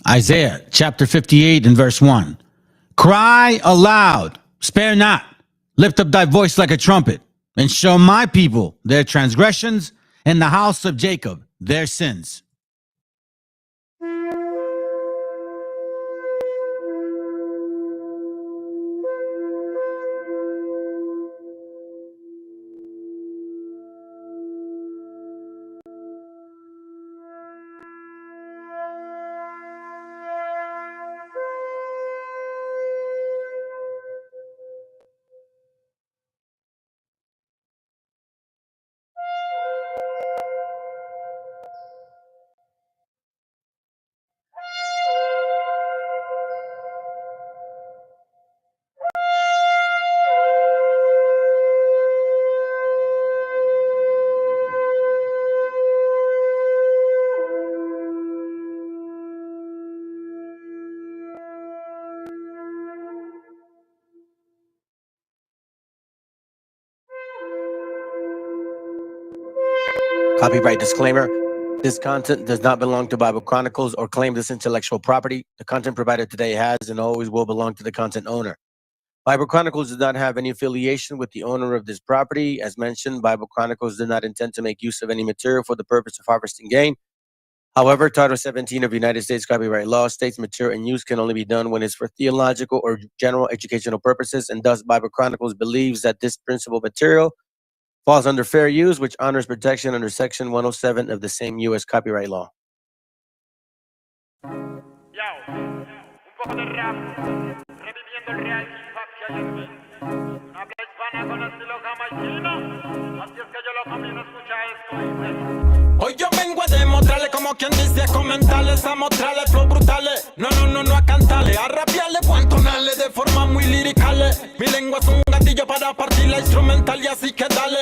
Isaiah chapter 58 and verse 1. Cry aloud, spare not, lift up thy voice like a trumpet, and show my people their transgressions, and the house of Jacob their sins. Copyright disclaimer. This content does not belong to Bible Chronicles or claim this intellectual property. The content provided today has and always will belong to the content owner. Bible Chronicles does not have any affiliation with the owner of this property. As mentioned, Bible Chronicles did not intend to make use of any material for the purpose of harvesting gain. However, Title 17 of United States copyright law states material in use can only be done when it's for theological or general educational purposes, and thus Bible Chronicles believes that this principal material falls under fair use, which honors protection under Section 107 of the same U.S. copyright law. Un poco de rap, reviviendo el real hip hop que hay en mí. Una habla hispana con estilo jamaicano, así es que yo lo camino, escucha esto y dice. Hoy yo vengo a demostrarle, como quien dice, a comentarles, a mostrarles flow brutales. No, a cantarle, a rapearle, o a entonarle de forma muy liricales. Mi lengua es un gatillo para partir la instrumental y así que dale.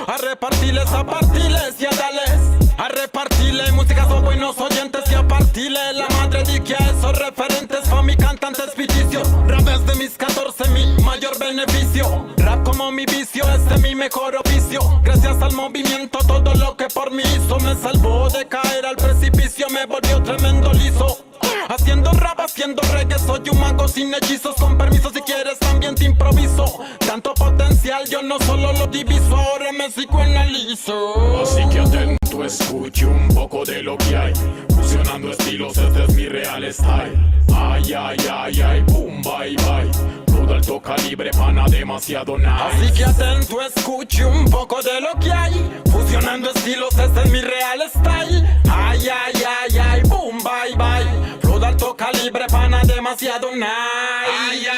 A repartirles, a partirles y a darles. A repartirle música son buenos oyentes y a partirle la madre dique a esos referentes pa' mi cantantes ficticios. Rap desde mis 14, mi mayor beneficio. Rap como mi vicio, este es mi mejor oficio. Gracias al movimiento, todo lo que por mí hizo me salvó de caer al precipicio, me volvió tremendo liso. Haciendo rap, haciendo reggae, soy un mago sin hechizos. Con permiso, si quieres también te improviso. Tanto potencial, yo no solo lo diviso, ahora me psicoanalizo. Así que atento, escuche un poco de lo que hay. Fusionando estilos, este es mi real style. Ay, boom, bye, bye. Todo alto calibre, pana demasiado nice. Así que atento, escuche un poco de lo que hay. Fusionando estilos, este es mi real style. Ay, boom, bye, bye. Flow de alto calibre, pana demasiado nice. Ay,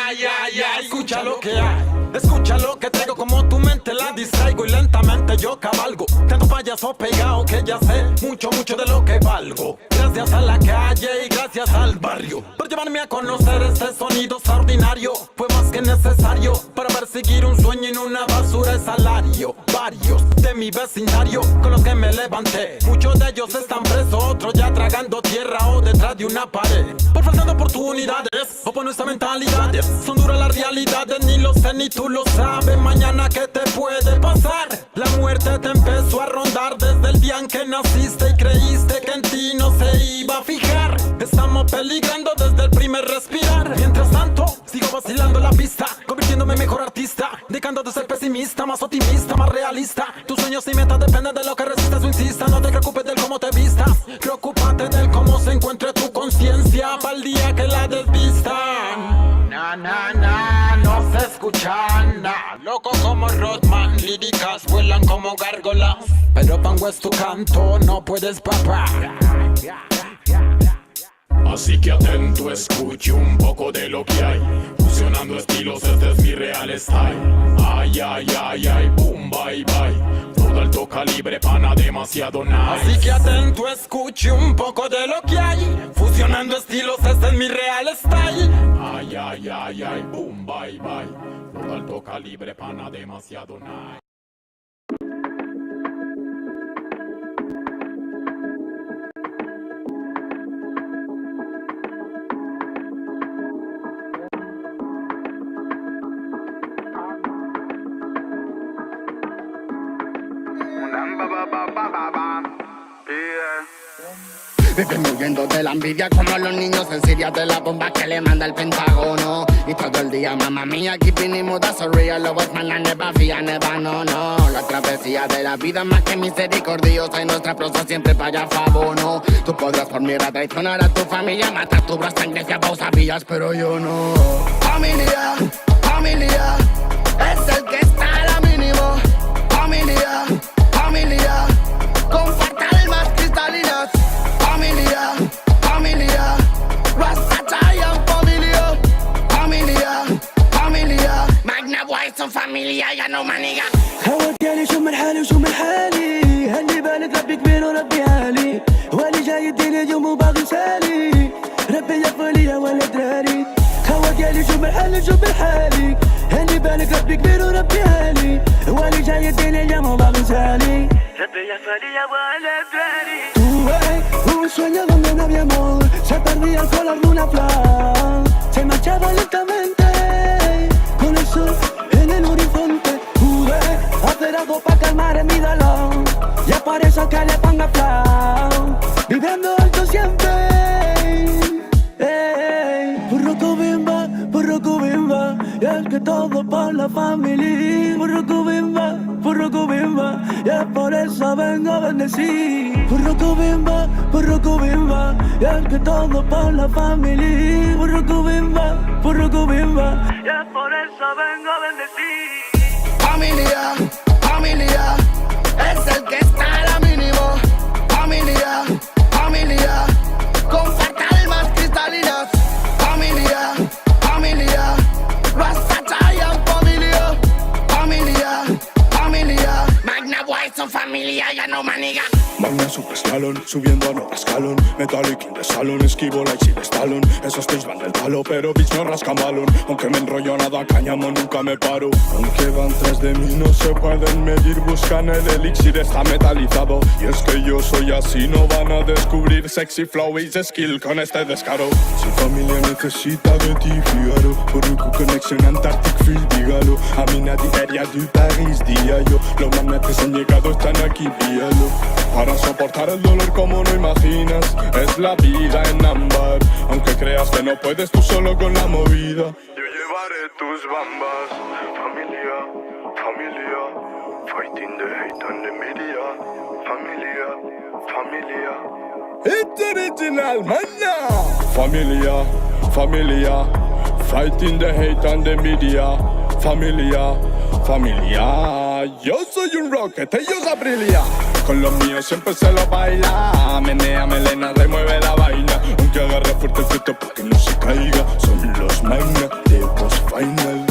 escucha lo que hay. Escucha lo que traigo, como tu mente la distraigo y lentamente yo cabalgo. Tanto payaso pegado que ya sé mucho de lo que valgo. Gracias a la calle y gracias al barrio por llevarme a conocer este sonido extraordinario. Fue más que necesario para perseguir un sueño en una basura de salario. Varios de mi vecindario con los que me levanté, muchos de ellos están presos, otros ya tragando tierra o detrás de una pared. Por falta de oportunidades o por nuestras mentalidades. Son duras las realidades, ni lo sé ni tú lo sabes. Mañana qué te puede pasar. La muerte te empezó a rondar desde el día en que naciste y creíste que en ti no se iba a fijar. Estamos peligrando desde el primer respirar. Mientras tanto, sigo vacilando la pista, convirtiéndome en mejor artista, dejando de ser pesimista, más optimista, más realista. Tus sueños y metas dependen de lo que resistas o insistas. No te preocupes del cómo te vistas, preocúpate del cómo se encuentre tu conciencia para el día que la desvistan. No se escuchan nada. Loco como Rodman, líricas vuelan como gárgolas. Pero pango es tu canto, no puedes papar. Así que atento, escuche un poco de lo que hay. Fusionando estilos, este es mi real style. Ay, boom, bye, bye. Todo alto calibre, pana demasiado nice. Así que atento, escuche un poco de lo que hay. Fusionando estilos, este es mi real style. Ay, boom, bye, bye. Todo alto calibre, pana demasiado nice. Viven huyendo de la envidia como los niños en Siria de la bomba que le manda el Pentágono. Y todo el día, mamá mía, keeping it mood, that's so real. Love was man, I never fear, never, no. La travesía de la vida más que misericordiosa y nuestra prosa siempre para allá favor, no. Tú podrás por mi traicionar a tu familia, matar tu brazo en iglesia, vos sabías, pero yo no. Familia, familia, es el que está a la mínimo. Familia, familia, comparte almas cristalinas. Familia, familia, Rastafarian familia. Familia, familia, Magna White son familia, ya no maniga. هواك شو من حالي وشو من حالي هاللي بالك ربي كبير وربي عالي واللي جاي يديني اليوم وباغي سالي ربي يغفر لي ولا دراري هواك شو من حالي وشو من حالي هاللي بالك ربي كبير وربي عالي واللي جاي يديني اليوم وباغي سالي ربي يغفر لي ولا دراري un sueño donde no había amor se perdía el color de una flor se marchaba lentamente con el sol en el horizonte pude hacer algo para calmar en mi dolor y es por eso que le pongo flow viviendo alto siempre Burruco bimba y es que todo por la familia Burruco bimba y es por eso vengo a bendecir Burruco bimba y es que todo por la familia Burruco bimba y es por eso vengo a bendecir Familia, familia, es el que está a la mínimo. Familia, familia, comparte almas cristalinas. Familia, familia, Rastafarian familia. Familia, familia, Magna White son familia, ya no maniga. Magna super escalón, subiendo a nuevo escalón. Metallic in the salon, esquivo like si de Stallone. Esos pics van del palo, pero bitch no rascan balón. Aunque me enrollo nada, cáñamo, nunca me paro. Aunque van tras de mí, no se pueden medir. Buscan el elixir, está metalizado. Y es que yo soy así, no van a descubrir sexy flow y skill con este descaro. Si familia necesita de ti, fíjalo. Burruco connection, Antarctic Field, dígalo. A mí nadie quería de Paris, día yo. Los magnates han llegado, están aquí, píalo. Para soportar el dolor como no imaginas es la vida en ámbar. Aunque creas que no puedes tú solo con la movida, yo llevaré tus bambas. Familia, familia, fighting the hate and the media. Familia, familia, it's original man. Familia, familia, fighting the hate and the media. Familia, familia, yo soy un rocket, ellos a brillar. Con los míos siempre se lo baila. Menea, melena, remueve la vaina. Aunque agarre fuerte el fruto para que no se caiga. Son los Magna de Boss Final.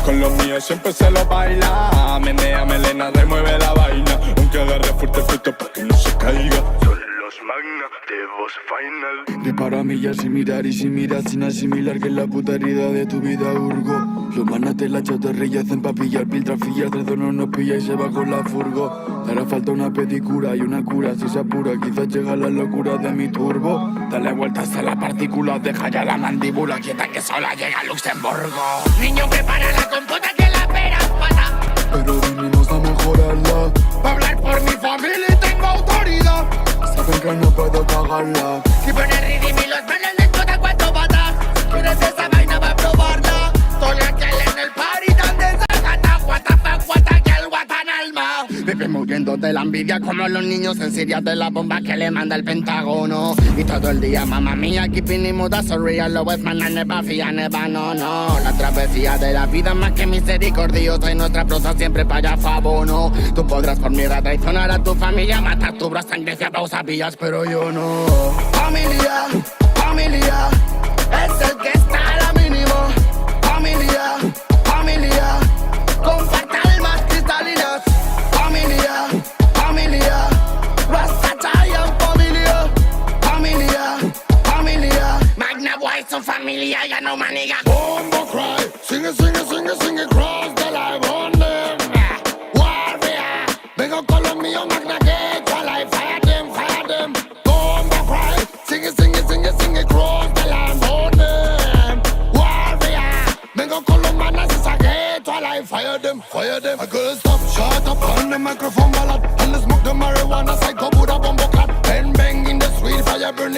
Con los míos siempre se lo baila. Menea, melena, remueve la vaina. Aunque agarre fuerte el fruto para que no se caiga. Son los Magna de Boss Final. Disparo a millas sin mirar y sin mirar sin asimilar que es la puta herida de tu vida hurgo. Los manates, la chatarrilla hacen pa' pillar piltrafillas, tres no nos pilla y se va con la furgo. Te hará falta una pedicura y una cura, si se apura, quizás llega la locura de mi turbo. Dale vueltas a la partícula, deja ya la mandíbula quieta que sola llega a Luxemburgo. Niño, prepara la compota que la pera pata. Pero vinimos a mejorarla. Pa' hablar por mi familia y tengo autoridad. Saben que no puedo cagarla. Si pones ritmo y los manes les toca cuatro patas. ¿Quieres esa vaina para probarla? Estoy aquí en el party donde se gata. Guata, que el guatan alma. Vivimos huyendo de la envidia como los niños en Siria de la bomba que le manda el Pentágono. Y todo el día, mamá mía, keeping it mood, that's so real. Love was man, I never fear, never, no. La travesía de la vida más que misericordiosa y nuestra prosa siempre para allá favor, no. Tú podrás por mí traicionar a tu familia, matar tu brazo en iglesia, vos sabías, pero yo no. Familia, familia, es el que está a la mínimo. Familia, familia, comparte almas cristalinas. Familia, familia, Rastafarian familia. Familia, familia, Magna White son familia, ya no maniga. Bombo cry, sing it, cross the line on them. Warrior, vengo con los míos, Magna get to life, fire them. Bombo cry, sing it, cross the line on them. Warrior, vengo con los manas, esa get to life, fire them. I could stop, shut up on the microphone ballad, and the smoke the marijuana, psycho Buddha bombo clap, and bang in the street, fire burning.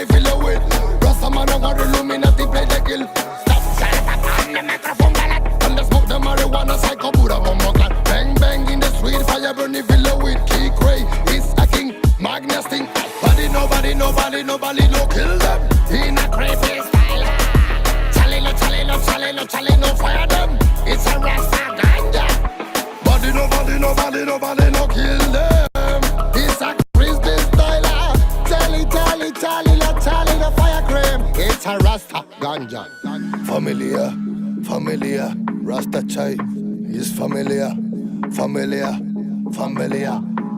Nobody no kill them. In a crazy style. Chale no fire them. It's a Rasta ganja. Nobody no kill them. It's a crazy style. Tally no fire cream. It's a Rasta ganja. Familiar. Rasta chai is familiar.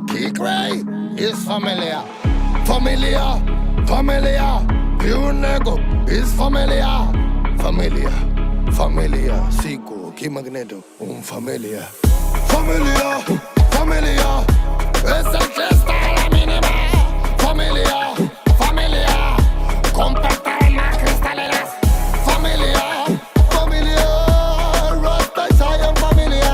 Key Gray is familiar. Pure Nego is familiar. Sico, Key Magneto, familiar. Es el chesta la mínima. Familia. Compactar más cristaleras. Familia. Rasta y Zion familia.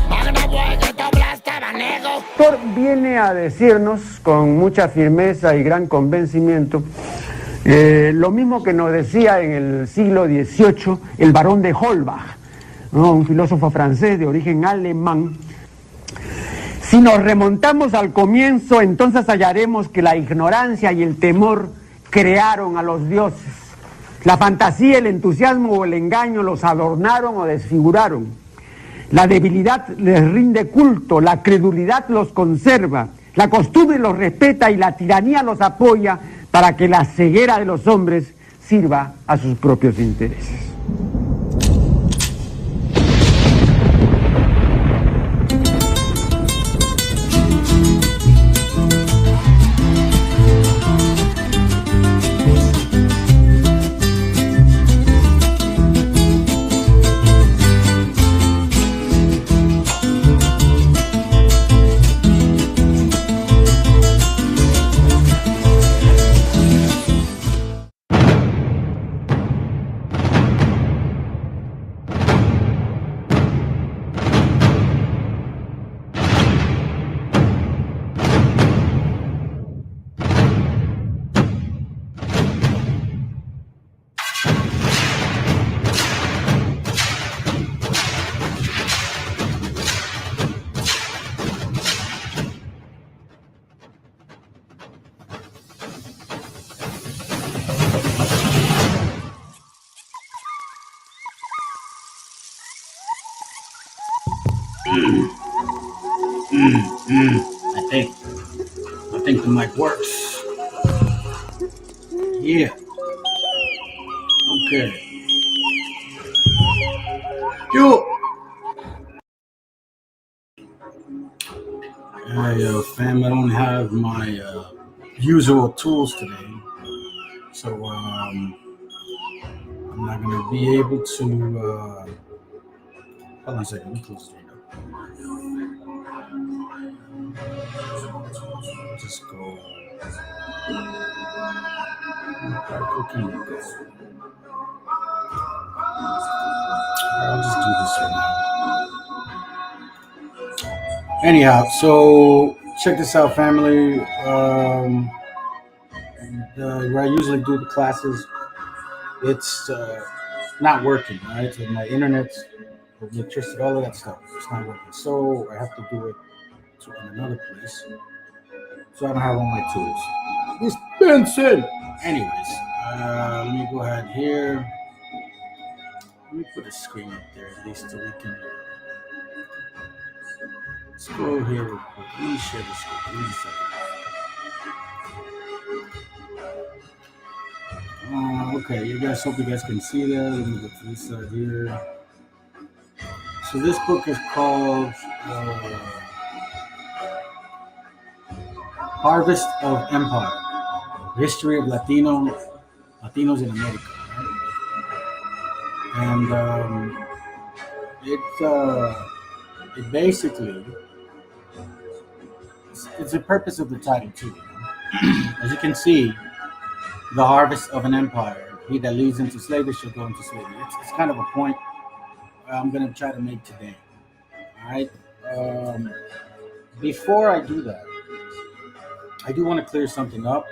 Magna boy que te aplastaba, nego. Thor viene a decirnos con mucha firmeza y gran convencimiento lo mismo que nos decía en el siglo XVIII el barón de Holbach, ¿no? Un filósofo francés de origen alemán. Si nos remontamos al comienzo, entonces hallaremos que la ignorancia y el temor crearon a los dioses. La fantasía, el entusiasmo o el engaño los adornaron o desfiguraron. La debilidad les rinde culto, la credulidad los conserva, la costumbre los respeta y la tiranía los apoya para que la ceguera de los hombres sirva a sus propios intereses. I think the mic works. Yeah. Okay. Yo. Fam, I don't have my usual tools today, so I'm not gonna be able to. Hold on a second. Let me close this window. Just go. I'll just do this for now. Anyhow, so check this out, family. Where I usually do the classes, it's not working, right? So my internet, electricity, all of that stuff, it's not working. So I have to do it in another place. So I don't have all my tools. It's Benson. Anyways, let me go ahead here. Let me put a screen up there at least so we can. Let's go here real quick. Let me share the screen. Give me a second. Okay, hope you guys can see that. Let me go to this side here. So this book is called Harvest of Empire, History of Latinos in America. Right? And it basically, it's the purpose of the title too. You know? As you can see, the harvest of an empire. He that leads into slavery shall go into slavery. It's kind of a point I'm going to try to make today. All right. Before I do that, I do want to clear something up,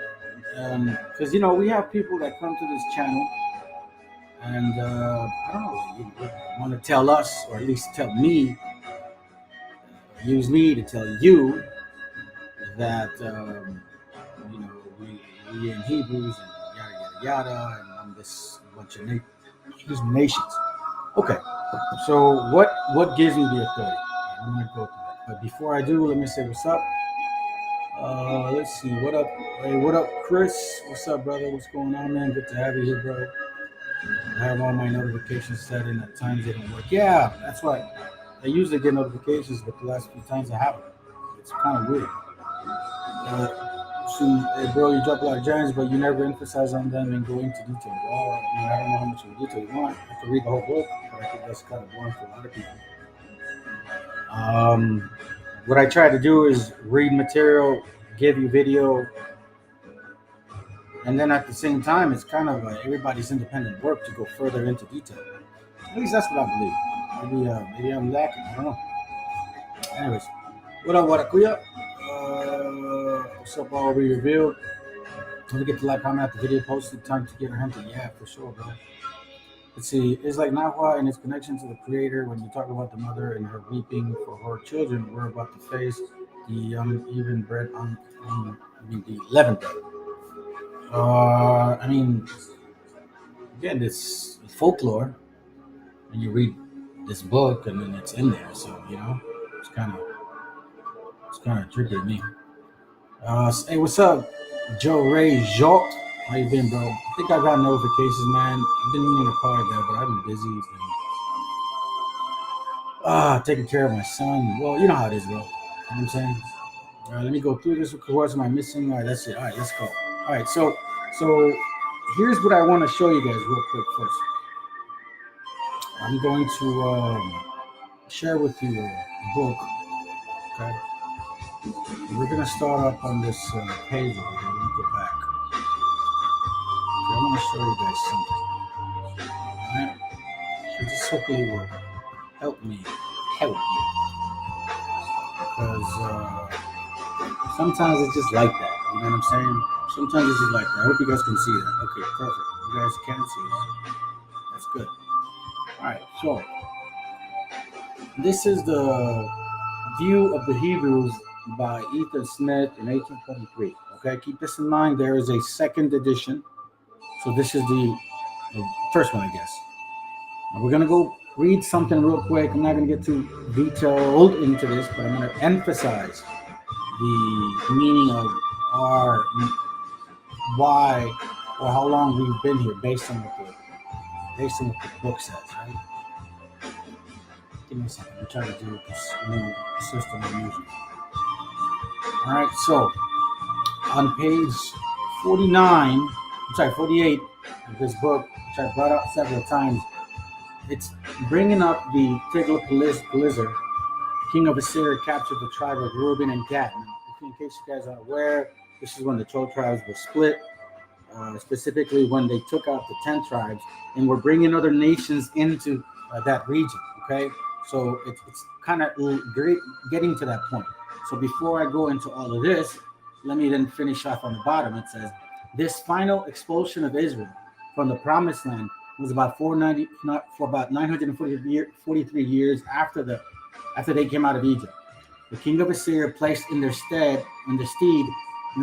because we have people that come to this channel, and I don't know, want to tell us, or at least tell me, use me to tell you that we in Hebrews and yada yada yada, and I'm this bunch of these nations. Okay, so what gives me the authority? I'm gonna go through that, but before I do, let me say what's up. Let's see, what up? Hey, what up, Chris? What's up, brother? What's going on, man? Good to have you here, bro. I have all my notifications set, and at times they don't work. Yeah, that's right. I usually get notifications, but the last few times I haven't. It's kind of weird. Hey, bro, you drop a lot of gems, but you never emphasize on them and go into detail. Well, I don't know how much of detail you want. I have to read the whole book, but I think that's kind of boring for a lot of people. What I try to do is read material, give you video, and then at the same time, it's kind of everybody's independent work to go further into detail. At least that's what I believe. Maybe I'm lacking. I don't know. Anyways, what up, Watakuya? What's up, all we revealed? Don't forget to like, comment, the video posted. Time to get her hunted. Yeah, for sure, bro. Let's see. It's like Nahua and its connection to the Creator. When you talk about the mother and her weeping for her children, we're about to face the uneven bread the leavened bread. I mean, again, it's folklore, and you read this book, and then it's in there. So it's kind of triggering me. Hey, what's up, Joe Ray Jacques? How you been, bro? I think I got notifications, man. I've been meaning to call you back, but I've been busy. Taking care of my son. Well, you know how it is, bro. You know what I'm saying? All right, let me go through this. What am I missing? All right, that's it. All right, let's go. All right, so here's what I want to show you guys real quick first. I'm going to share with you a book. Okay. We're gonna start up on this page over here. Let me go back. Okay, I want to show you guys something. All right. So this hopefully will help me. Because sometimes it's just like that. You know what I'm saying? Sometimes it's just like that. I hope you guys can see that. Okay, perfect. You guys can see that. That's good. All right, so this is the View of the Hebrews by Ethan Smith in 1823. Okay, keep this in mind. There is a second edition. So this is the first one, I guess. Now we're going to go read something real quick. I'm not going to get too detailed into this, but I'm going to emphasize the meaning of our why or how long we've been here based on what the book says, right? Give me a second. I'm trying to do this new system I'm using. All right, so on page 48 of this book, which I brought up several times, it's bringing up the Tiglath-Pileser, king of Assyria, captured the tribe of Reuben and Gad. Now, in case you guys aren't aware, this is when the 12 tribes were split, specifically when they took out the 10 tribes and were bringing other nations into that region, okay? So it's kind of getting to that point. So before I go into all of this, let me then finish off on the bottom. It says, this final expulsion of Israel from the promised land was about 943 years after they came out of Egypt. The king of Assyria placed in their stead in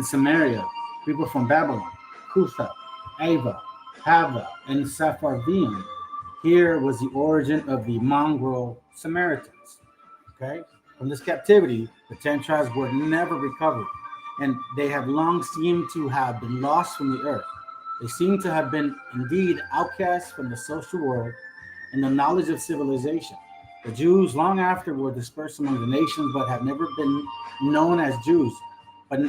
Samaria people from Babylon, Cutha, Ava, Hava, and Sepharvaim. Here was the origin of the mongrel Samaritans. Okay, from this captivity, the 10 tribes were never recovered, and they have long seemed to have been lost from the earth. They seem to have been indeed outcasts from the social world and the knowledge of civilization. The Jews long after were dispersed among the nations, but have never been known as Jews. But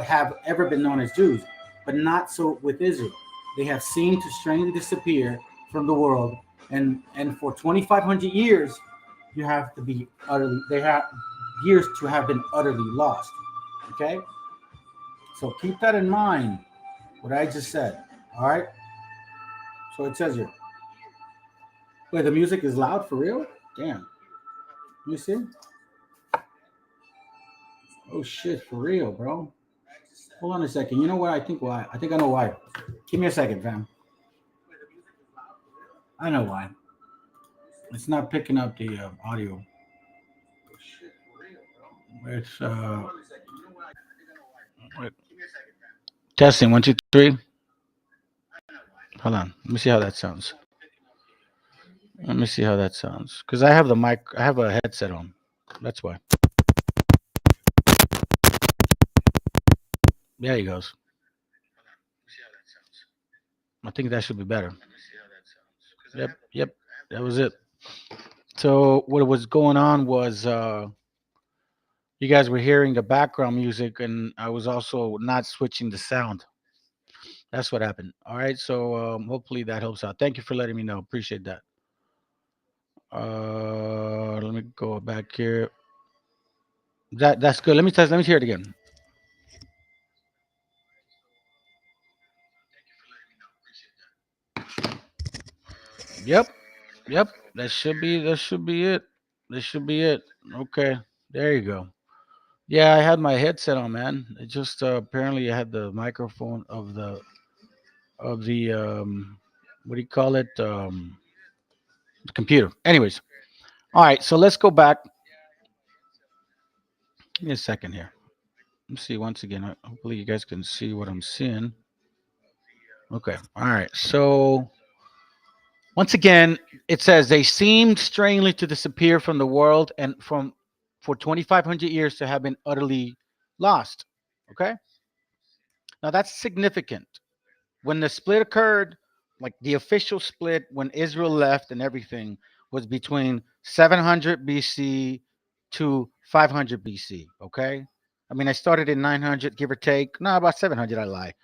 have ever been known as Jews, but not so with Israel. They have seemed to strangely disappear from the world, and for 2,500 years, they have years to have been utterly lost. Okay, so keep that in mind. What I just said. All right. So it says here. Wait, the music is loud for real? Damn. You see? Oh shit, for real, bro. Hold on a second. You know what? I think I know why. Give me a second, fam. I know why. It's not picking up the audio. It's Wait. Testing 1, 2, 3. Hold on. Let me see how that sounds. Let me see how that sounds. Because I have the mic. I have a headset on. That's why. There he goes. I think that should be better. Yep. That was it. So what was going on was you guys were hearing the background music, and I was also not switching the sound. That's what happened. All right. So hopefully that helps out. Thank you for letting me know. Appreciate that. Let me go back here. That's good. Let me test. Let me hear it again. Yep. That should be it. That should be it. Okay. There you go. Yeah, I had my headset on, man. It just apparently I had the microphone of the what do you call it? The computer. Anyways. All right, so let's go back. Give me a second here. Let's see once again. Hopefully you guys can see what I'm seeing. Okay. All right. So once again, it says they seemed strangely to disappear from the world and from for 2,500 years to have been utterly lost. Okay. Now that's significant. When the split occurred, like the official split when Israel left and everything was between 700 BC to 500 BC. Okay. I mean, I started in 900, give or take. No, about 700, I lie.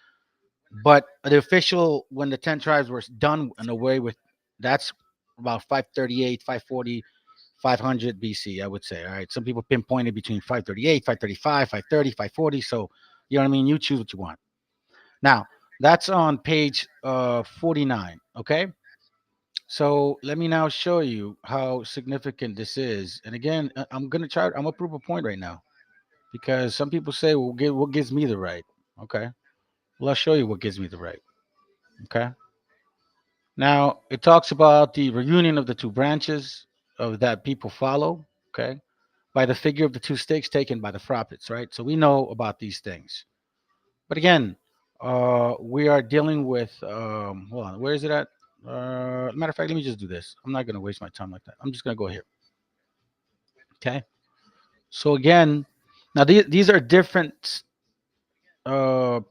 But the official, when the 10 tribes were done and away with, that's about 538, 540, 500 BC, I would say. All right. Some people pinpointed between 538, 535, 530, 540. So, you know what I mean? You choose what you want. Now, that's on page 49. Okay. So let me now show you how significant this is. And again, I'm going to try, I'm going to prove a point right now because some people say, well, what gives me the right? Okay. Well, I'll show you what gives me the right. Okay. Now, it talks about the reunion of the two branches of that people follow. Okay. By the figure of the two sticks taken by the prophets, right? So we know about these things. But again, we are dealing with, hold on, where is it at? Matter of fact, let me just do this. I'm not going to waste my time like that. I'm just going to go here. Okay. So again, now these are different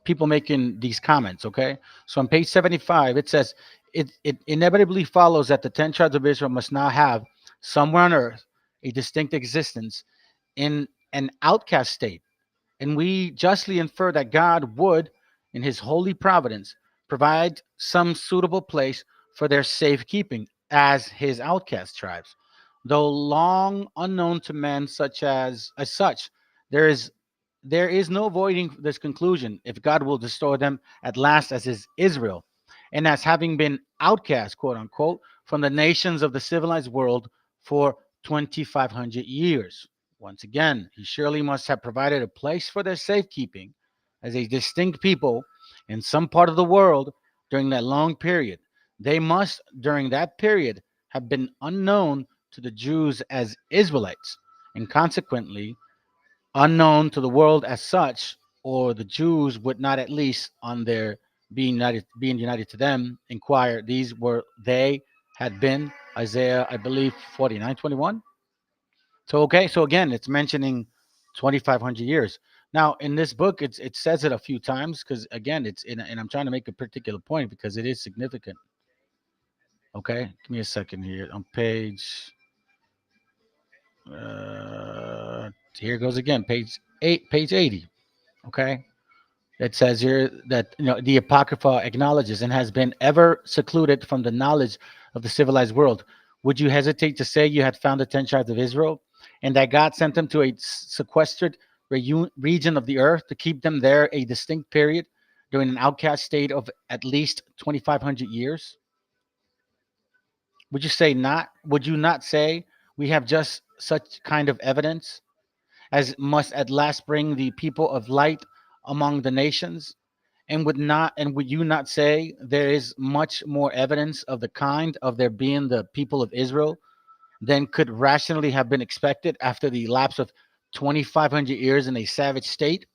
people making these comments. Okay. So on page 75, it says, it inevitably follows that the 10 tribes of Israel must now have somewhere on earth a distinct existence in an outcast state. And we justly infer that God would, in his holy providence, provide some suitable place for their safekeeping as his outcast tribes. Though long unknown to men as such, there is no avoiding this conclusion if God will destroy them at last as his Israel, and as having been outcast, quote unquote, from the nations of the civilized world for 2,500 years. Once again, he surely must have provided a place for their safekeeping as a distinct people in some part of the world during that long period. They must, during that period, have been unknown to the Jews as Israelites, and consequently unknown to the world as such, or the Jews would not, at least on their being united to them, inquire. These were they had been Isaiah, I believe, 49:21. So okay, so again, it's mentioning 2,500 years. Now in this book, it says it a few times because again, and I'm trying to make a particular point because it is significant. Okay, give me a second here on page. Here it goes again, page 80. Okay, it says here that the Apocrypha acknowledges and has been ever secluded from the knowledge of the civilized world. Would you hesitate to say you had found the 10 tribes of Israel and that God sent them to a sequestered region of the earth to keep them there a distinct period during an outcast state of at least 2,500 years? Would you say not? Would you not say we have just such kind of evidence as must at last bring the people of light among the nations? And would you not say there is much more evidence of the kind of there being the people of Israel than could rationally have been expected after the lapse of 2,500 years in a savage state?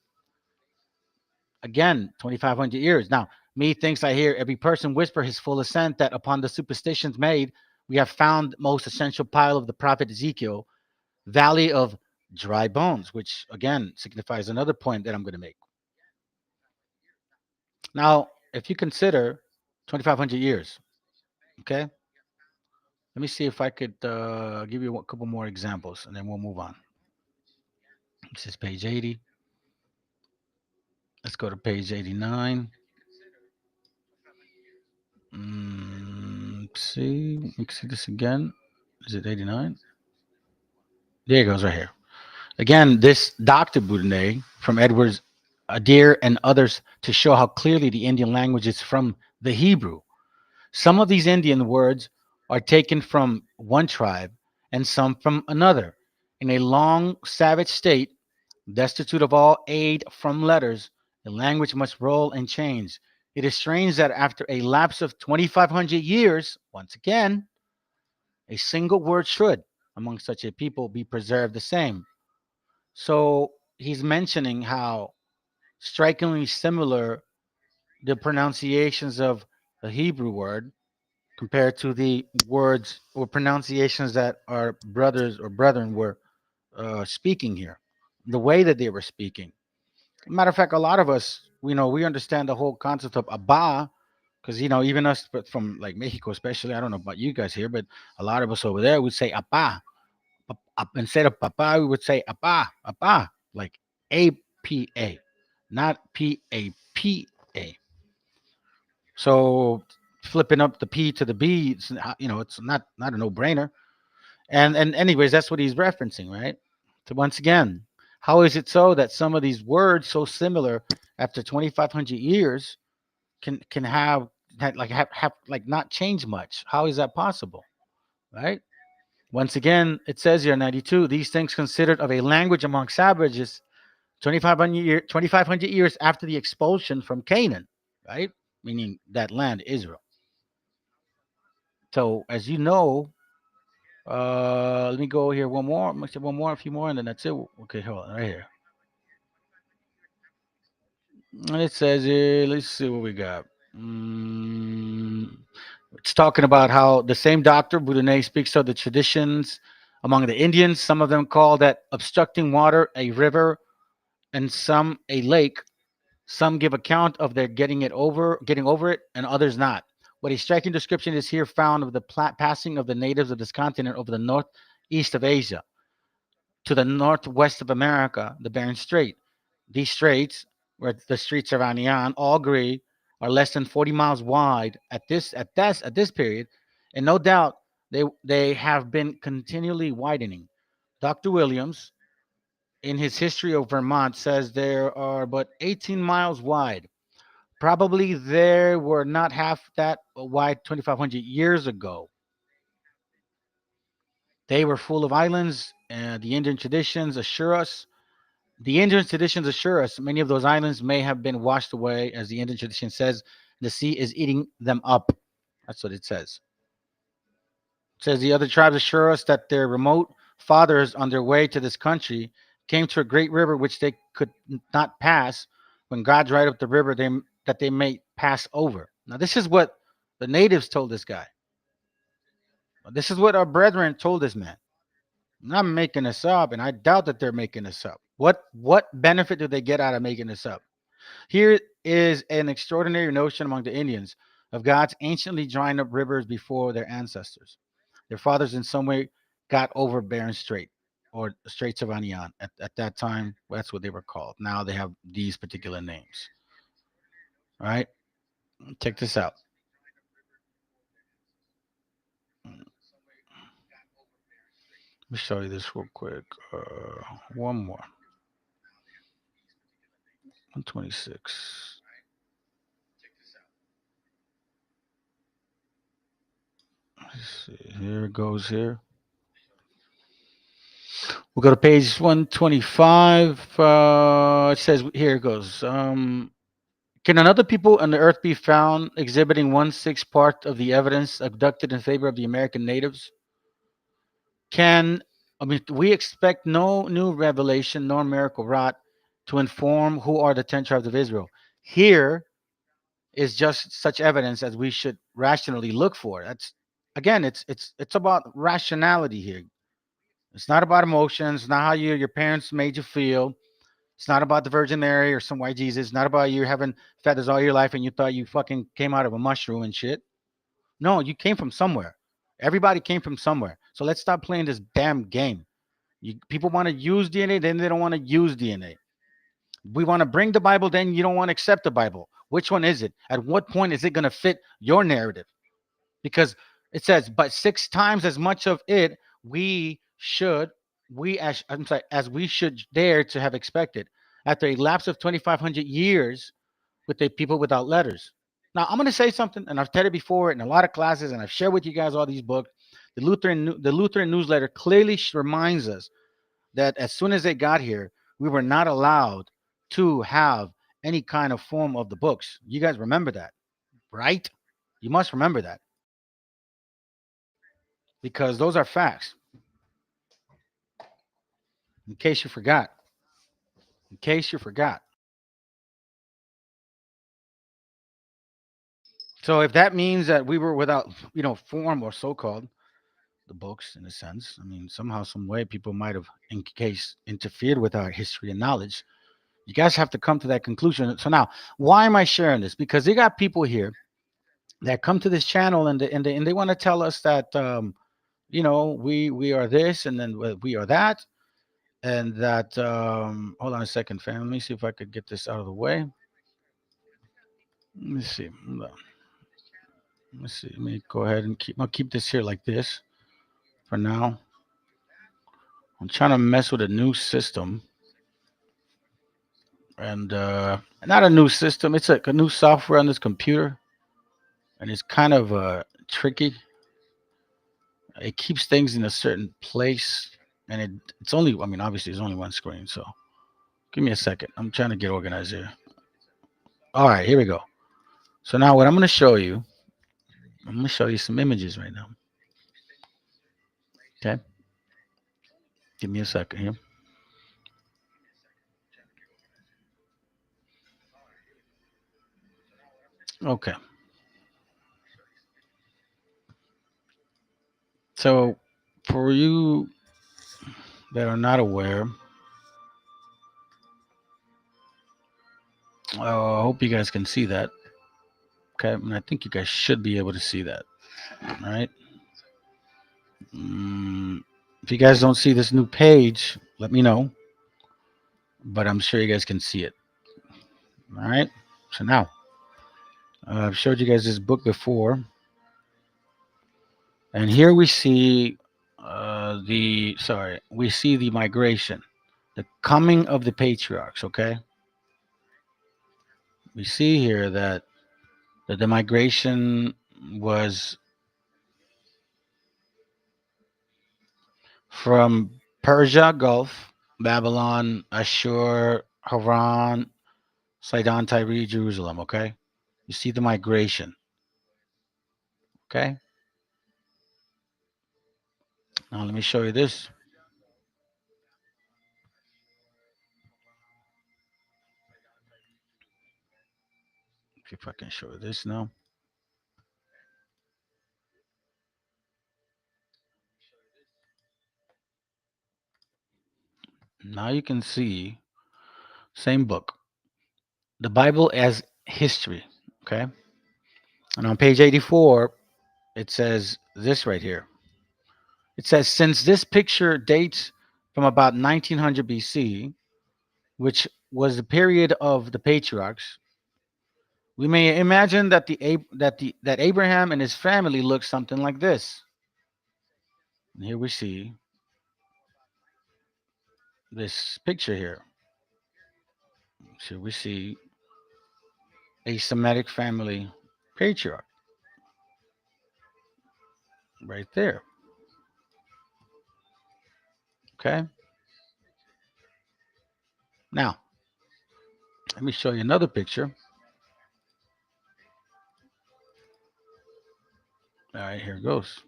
Again, 2,500 years. Now, methinks I hear every person whisper his full assent that upon the superstitions made, we have found most essential pile of the prophet Ezekiel, valley of dry bones, which again signifies another point that I'm going to make. Now, if you consider 2,500 years, okay, let me see if I could give you a couple more examples and then we'll move on. This is page 80. Let's go to page 89. See, let me see this again. Is it 89? There it goes right here. Again, this Dr. Boudinot from Edwards Adair and others to show how clearly the Indian language is from the Hebrew. Some of these Indian words are taken from one tribe and some from another. In a long savage state, destitute of all aid from letters, the language must roll and change. It is strange that after a lapse of 2,500 years, once again, a single word should, among such a people, be preserved the same. So he's mentioning how strikingly similar the pronunciations of the Hebrew word compared to the words or pronunciations that our brothers or brethren were speaking here, the way that they were speaking. Matter of fact, a lot of us, we understand the whole concept of Abba, because even us, but from like Mexico, especially. I don't know about you guys here, but a lot of us over there would say Abba. Instead of Papa, we would say Abba, Abba, like APA, not PAPA. So flipping up the P to the B, it's not a no brainer. And anyways, that's what he's referencing, right? So once again, how is it so that some of these words so similar after 2,500 years can have that have like not changed much? How is that possible, right? Once again, it says here 92, these things considered of a language among savages 2,500 years after the expulsion from Canaan, right? Meaning that land, Israel. So as you know, let me go here one more. I'm gonna say one more, a few more, and then that's it. Okay, hold on, right here. And it says here, let's see what we got. It's talking about how the same Dr. Boudinot speaks of the traditions among the Indians. Some of them call that obstructing water a river, and some a lake. Some give account of their getting over it, and others not. What a striking description is here found of the passing of the natives of this continent over the northeast of Asia to the northwest of America, the Bering Strait. These straits, where the streets of Anian all agree, are less than 40 miles wide at this period, and no doubt they have been continually widening. Dr. Williams, in his History of Vermont, says there are but 18 miles wide. Probably there were not half that wide 2,500 years ago. They were full of islands, and the Indian traditions assure us many of those islands may have been washed away, as the Indian tradition says, the sea is eating them up. That's what it says. It says the other tribes assure us that their remote fathers on their way to this country came to a great river which they could not pass. When God dried up the river, that they may pass over. Now, this is what the natives told this guy. This is what our brethren told this man. I'm not making this up, and I doubt that they're making this up. What benefit do they get out of making this up? Here is an extraordinary notion among the Indians of God's anciently drying up rivers before their ancestors. Their fathers in some way got over Bering Strait or Straits of Anian. At that time, that's what they were called. Now they have these particular names. All right, check this out. Let me show you this real quick. One more. 126. Let's see. Here it goes here. We'll go to page 125. It says, here it goes. Can another people on the earth be found exhibiting 1/6 part of the evidence abducted in favor of the American natives? We expect no new revelation nor miracle wrought to inform who are the 10 tribes of Israel. Here is just such evidence as we should rationally look for. That's again, it's about rationality here. It's not about emotions. It's not how your parents made you feel. It's not about the Virgin Mary or some white Jesus. It's not about you having feathers all your life and you thought you fucking came out of a mushroom and shit. No, you came from somewhere. Everybody came from somewhere. So let's stop playing this damn game. People want to use DNA, then they don't want to use DNA. We want to bring the Bible, then you don't want to accept the Bible. Which one is it? At what point is it going to fit your narrative? Because it says, but 6 times as much of it we should, as we should dare to have expected after a lapse of 2,500 years with the people without letters. Now, I'm going to say something, and I've said it before in a lot of classes, and I've shared with you guys all these books. The Lutheran newsletter clearly reminds us that as soon as they got here, we were not allowed to have any kind of form of the books. You guys remember that, right? You must remember that because those are facts. In case you forgot. In case you forgot. So if that means that we were without, form or so-called the books in a sense, I mean, somehow, some way, people might have, in case, interfered with our history and knowledge. You guys have to come to that conclusion. So now, why am I sharing this? Because they got people here that come to this channel and they want to tell us that we are this and then we are that and that hold on a second, fam. Let me see if I could get this out of the way. Let me see. Hold on. Let me see. Let me go ahead and I'll keep this here like this for now. I'm trying to mess with a new system. And not a new system. It's like a new software on this computer. And it's kind of tricky. It keeps things in a certain place. And it's only, I mean, obviously, it's only one screen. So give me a second. I'm trying to get organized here. All right, here we go. So now what I'm going to show you, I'm going to show you some images right now. Okay. Give me a second here. Okay. So for you that are not aware, I hope you guys can see that. Okay. And I think you guys should be able to see that. All right. If you guys don't see this new page, let me know. But I'm sure you guys can see it. All right. So now, I've showed you guys this book before. And here we see we see the migration, the coming of the patriarchs, okay? We see here that the migration was from Persia, Gulf, Babylon, Ashur, Haran, Sidon, Tyre, Jerusalem, okay? You see the migration, okay? Now let me show you this. See if I can show you this now. Now you can see, same book, the Bible as history, okay? And on page 84, it says this right here. It says, since this picture dates from about 1900 BC, which was the period of the patriarchs, we may imagine that that Abraham and his family looked something like this. And here we see this picture here. So we see a Semitic family patriarch right there. Okay. Now, let me show you another picture. All right, here it goes.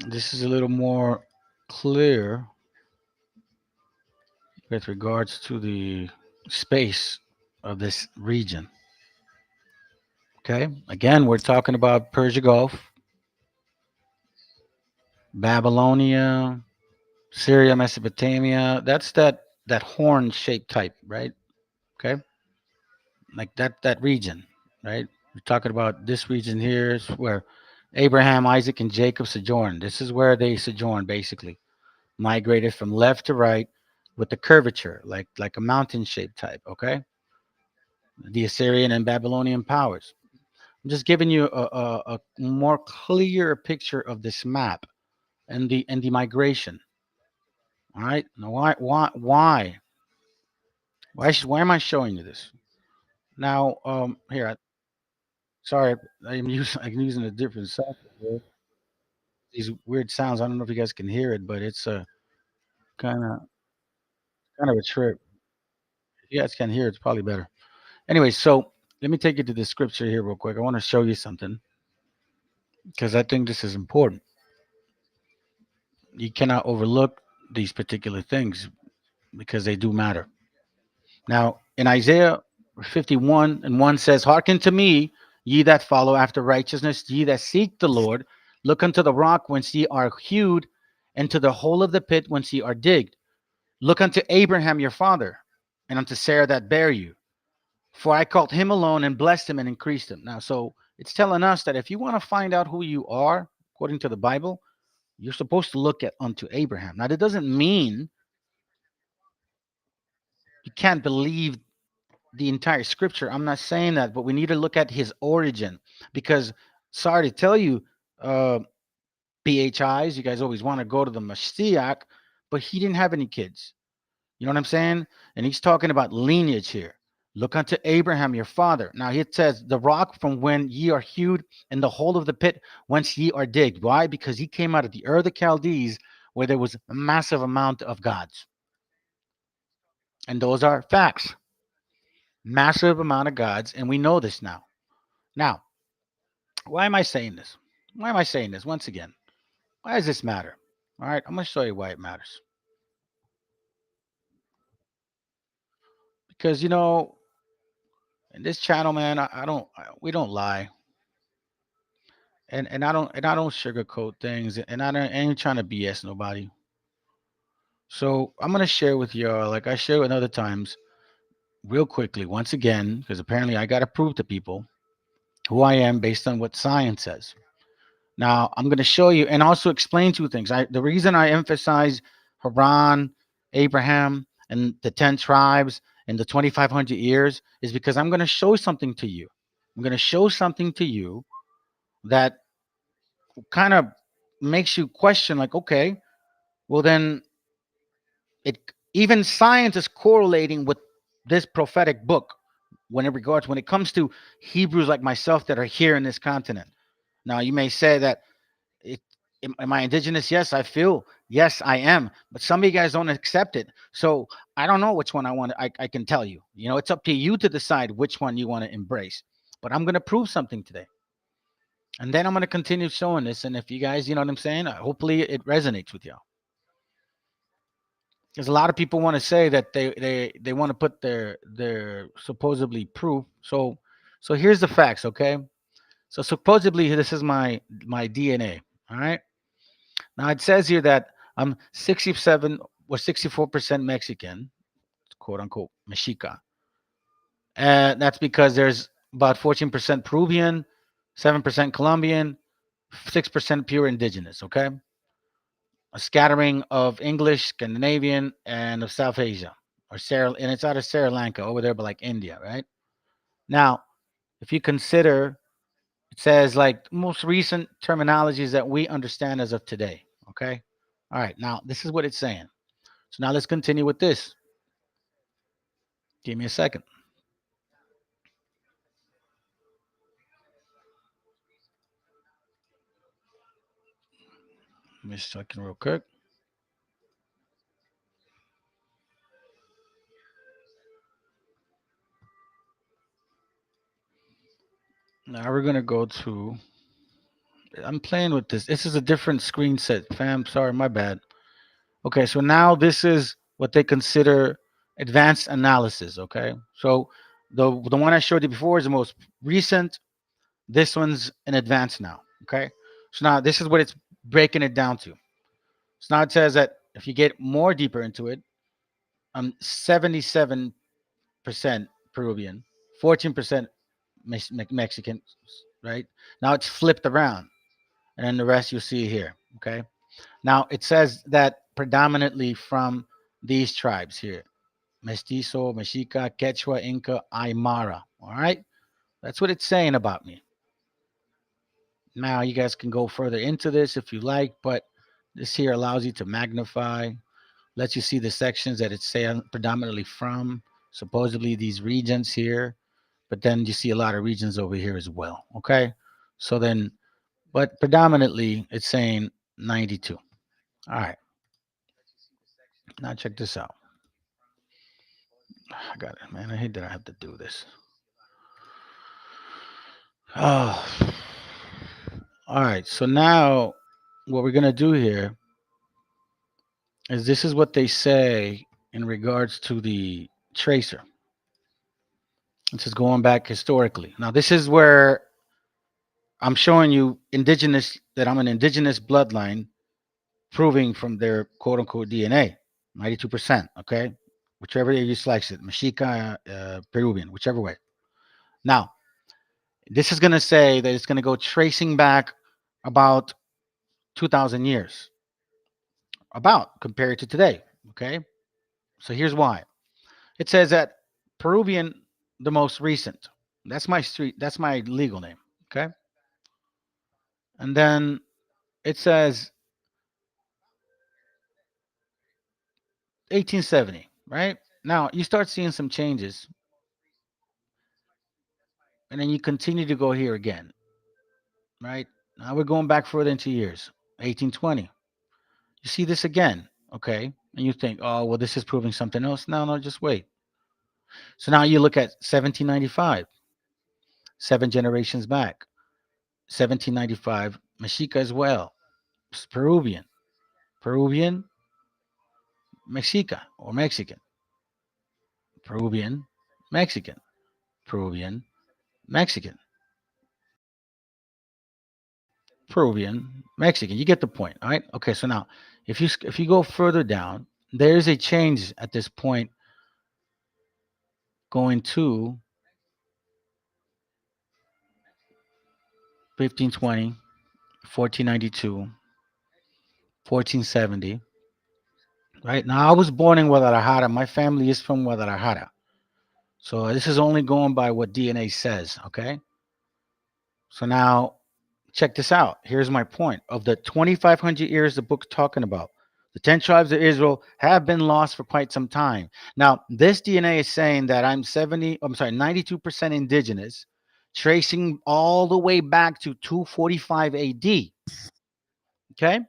This is a little more clear with regards to the space of this region. Okay, again, we're talking about Persia Gulf, Babylonia, Syria, Mesopotamia. That's that horn shaped type, right? Okay, like that region, right? We're talking about this region here is where Abraham, Isaac, and Jacob sojourned. This is where they sojourned, basically, migrated from left to right with the curvature, like a mountain shaped type. Okay, the Assyrian and Babylonian powers. I'm just giving you a more clear picture of this map and the migration. All right. Now, why am I showing you this? Now, here, sorry, I'm using a different software. These weird sounds. I don't know if you guys can hear it, but it's a kind of kind of a trip. If you guys can hear it, it's probably better. Anyway, so let me take you to the scripture here real quick. I want to show you something because I think this is important. You cannot overlook these particular things because they do matter. Now, in Isaiah 51 and 1 says, "Hearken to me, ye that follow after righteousness, ye that seek the Lord. Look unto the rock whence ye are hewed, and to the hole of the pit whence ye are digged. Look unto Abraham your father, and unto Sarah that bare you. For I called him alone and blessed him and increased him." Now, so it's telling us that if you want to find out who you are, according to the Bible, you're supposed to look at unto Abraham. Now, that doesn't mean you can't believe the entire scripture. I'm not saying that, but we need to look at his origin because, sorry to tell you, uh, BHIs, you guys always want to go to the Meshiach, but he didn't have any kids. You know what I'm saying? And he's talking about lineage here. Look unto Abraham your father. Now it says, "The rock from when ye are hewed, and the hole of the pit whence ye are digged." Why? Because he came out of the Ur of the Chaldees, where there was a massive amount of gods. And those are facts. Massive amount of gods, and we know this now. Now, why am I saying this? Why am I saying this? Once again, why does this matter? All right, I'm going to show you why it matters. Because, in this channel, man, we don't lie. And I don't sugarcoat things, and I ain't trying to BS nobody. So I'm gonna share with y'all, like I share with other times, real quickly, once again, because apparently I gotta prove to people who I am based on what science says. Now I'm gonna show you and also explain two things. The reason I emphasize Haran, Abraham, and the 10 tribes and the 2,500 years is because I'm gonna show something to you. I'm gonna show something to you that kind of makes you question, like, okay, well then it even science is correlating with this prophetic book when it comes to Hebrews like myself that are here in this continent. Now you may say that it am I indigenous? Yes, I feel yes, I am, but some of you guys don't accept it. So I don't know which one I can tell you. It's up to you to decide which one you want to embrace. But I'm going to prove something today. And then I'm going to continue showing this. And if you guys, you know what I'm saying, hopefully it resonates with y'all. Because a lot of people want to say that they want to put their supposedly proof. So here's the facts, okay? So supposedly this is my DNA. All right. Now it says here that I'm 67 or 64% Mexican, quote unquote Mexica. And that's because there's about 14% Peruvian, 7% Colombian, 6% pure indigenous, okay? A scattering of English, Scandinavian, and of South Asia, and it's out of Sri Lanka over there, but like India, right? Now, if you consider, it says like most recent terminologies that we understand as of today, okay? All right, now this is what it's saying. So now let's continue with this. Give me a second. Let me check real quick. Now we're gonna go to. I'm playing with this. This is a different screen set, fam. Sorry, my bad. Okay, so now this is what they consider advanced analysis. Okay, so the one I showed you before is the most recent. This one's in advance now. Okay, so now this is what it's breaking it down to. So now it says that if you get more deeper into it, I'm 77% Peruvian, 14% Mexican, right? Now it's flipped around, and then the rest you see here. Okay, now it says that predominantly from these tribes here: Mestizo, Mexica, Quechua, Inca, Aymara. All right, that's what it's saying about me. Now you guys can go further into this if you like, but this here allows you to magnify, lets you see the sections that it's saying predominantly from, supposedly these regions here, but then you see a lot of regions over here as well. Okay, so then, but predominantly it's saying 92. All right, now check this out. I got it, man. I hate that I have to do this. Oh, all right. So now what we're gonna do here is this is what they say in regards to the tracer. This is going back historically. Now this is where I'm showing you indigenous that I'm an indigenous bloodline, proving from their quote unquote DNA, 92%. Okay, whichever you slice it, Mexica, Peruvian, whichever way. Now this is going to say that it's going to go tracing back about 2,000 years, about compared to today. Okay, so here's why. It says that Peruvian, the most recent. That's my street. That's my legal name. Okay, and then it says 1870. Right now, you start seeing some changes, and then you continue to go here again. Right now, we're going back further into years. 1820. You see this again. Okay, and you think, oh well, this is proving something else. No, no, just wait. So now you look at 1795, 7 generations back. 1795, Mexica as well. It's Peruvian. Peruvian, Mexica or Mexican. Peruvian, Mexican. Peruvian, Mexican. Peruvian, Mexican. You get the point, all right? Okay, so now if you go further down, there is a change at this point going to 1520, 1492, 1470. Right now, I was born in Guadalajara. My family is from Guadalajara. So this is only going by what DNA says, okay? So now check this out. Here's my point. Of the 2,500 years the book's talking about, the 10 tribes of Israel have been lost for quite some time. Now, this DNA is saying that I'm 92% indigenous, tracing all the way back to 245 AD. Okay?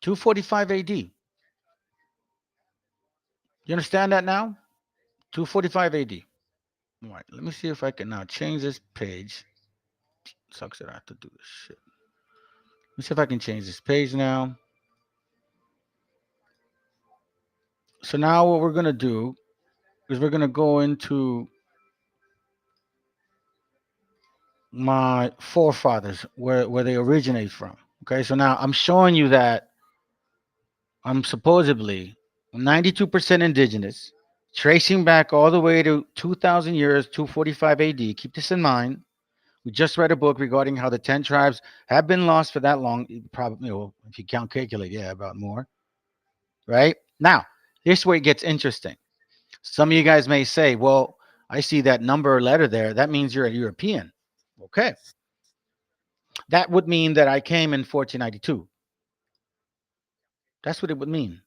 245 AD. You understand that now? 245 AD. All right, let me see if I can now change this page. Sucks that I have to do this shit. Let me see if I can change this page now. So now what we're gonna do is we're gonna go into my forefathers, where they originate from. Okay, so now I'm showing you that I'm supposedly 92% indigenous, tracing back all the way to 2,000 years, 245 AD. Keep this in mind. We just read a book regarding how the 10 tribes have been lost for that long. Probably, if you count, calculate, yeah, about more. Right now, here's where it gets interesting. Some of you guys may say, well, I see that number or letter there. That means you're a European. Okay. That would mean that I came in 1492. That's what it would mean.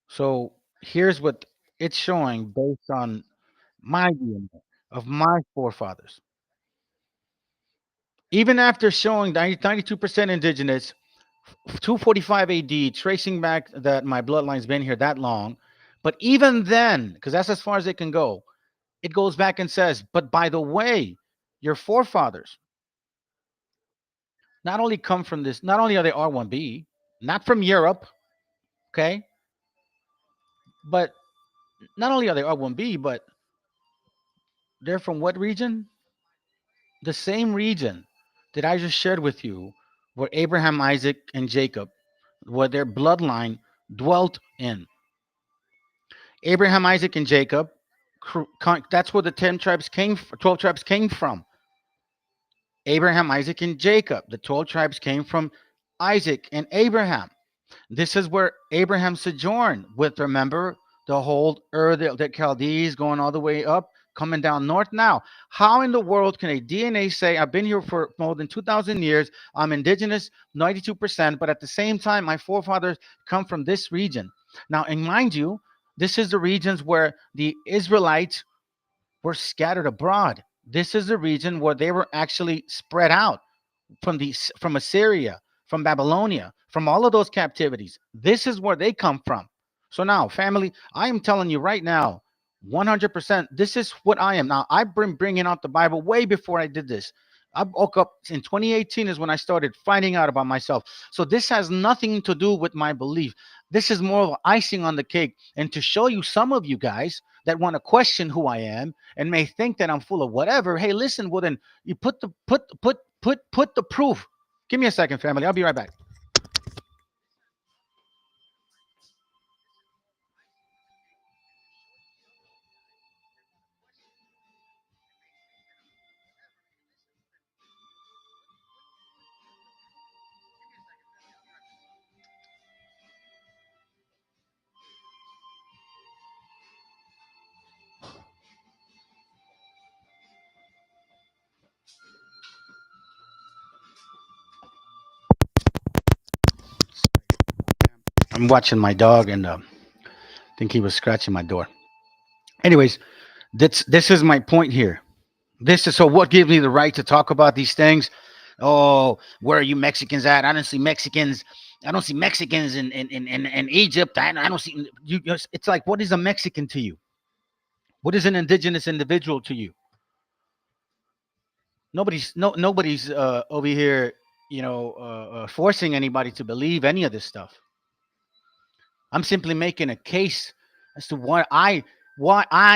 So here's what it's showing based on my DNA of my forefathers. Even after showing 92% indigenous, 245 AD, tracing back that my bloodline's been here that long. But even then, because that's as far as it can go, it goes back and says, but by the way, your forefathers not only come from this, not only are they R1B, not from Europe, okay, but not only are they R1B, but they're from what region? The same region that I just shared with you, where Abraham, Isaac, and Jacob, where their bloodline dwelt in. Abraham, Isaac, and Jacob, that's where the 10 tribes came, 12 tribes came from. Abraham, Isaac, and Jacob. The 12 tribes came from Isaac and Abraham. This is where Abraham sojourned with, remember, the whole the Chaldees going all the way up, coming down north. Now, how in the world can a DNA say, I've been here for more than 2,000 years, I'm indigenous 92%, but at the same time, my forefathers come from this region? Now, and mind you, this is the regions where the Israelites were scattered abroad. This is the region where they were actually spread out from Assyria, from Babylonia, from all of those captivities. This is where they come from. So now, family, I am telling you right now, 100%, this is what I am. Now, I've been bringing out the Bible way before I did this. I woke up in 2018 is when I started finding out about myself. So this has nothing to do with my belief. This is more of icing on the cake. And to show you, some of you guys that want to question who I am and may think that I'm full of whatever, hey, listen, well then you put the proof. Give me a second, family. I'll be right back. I'm watching my dog, and I think he was scratching my door. Anyways, this is my point here. This is so what gives me the right to talk about these things. Oh, where are you Mexicans at? I don't see Mexicans. I don't see Mexicans in Egypt. I don't see you. It's like, what is a Mexican to you? What is an indigenous individual to you? Nobody's over here, forcing anybody to believe any of this stuff. I'm simply making a case as to why I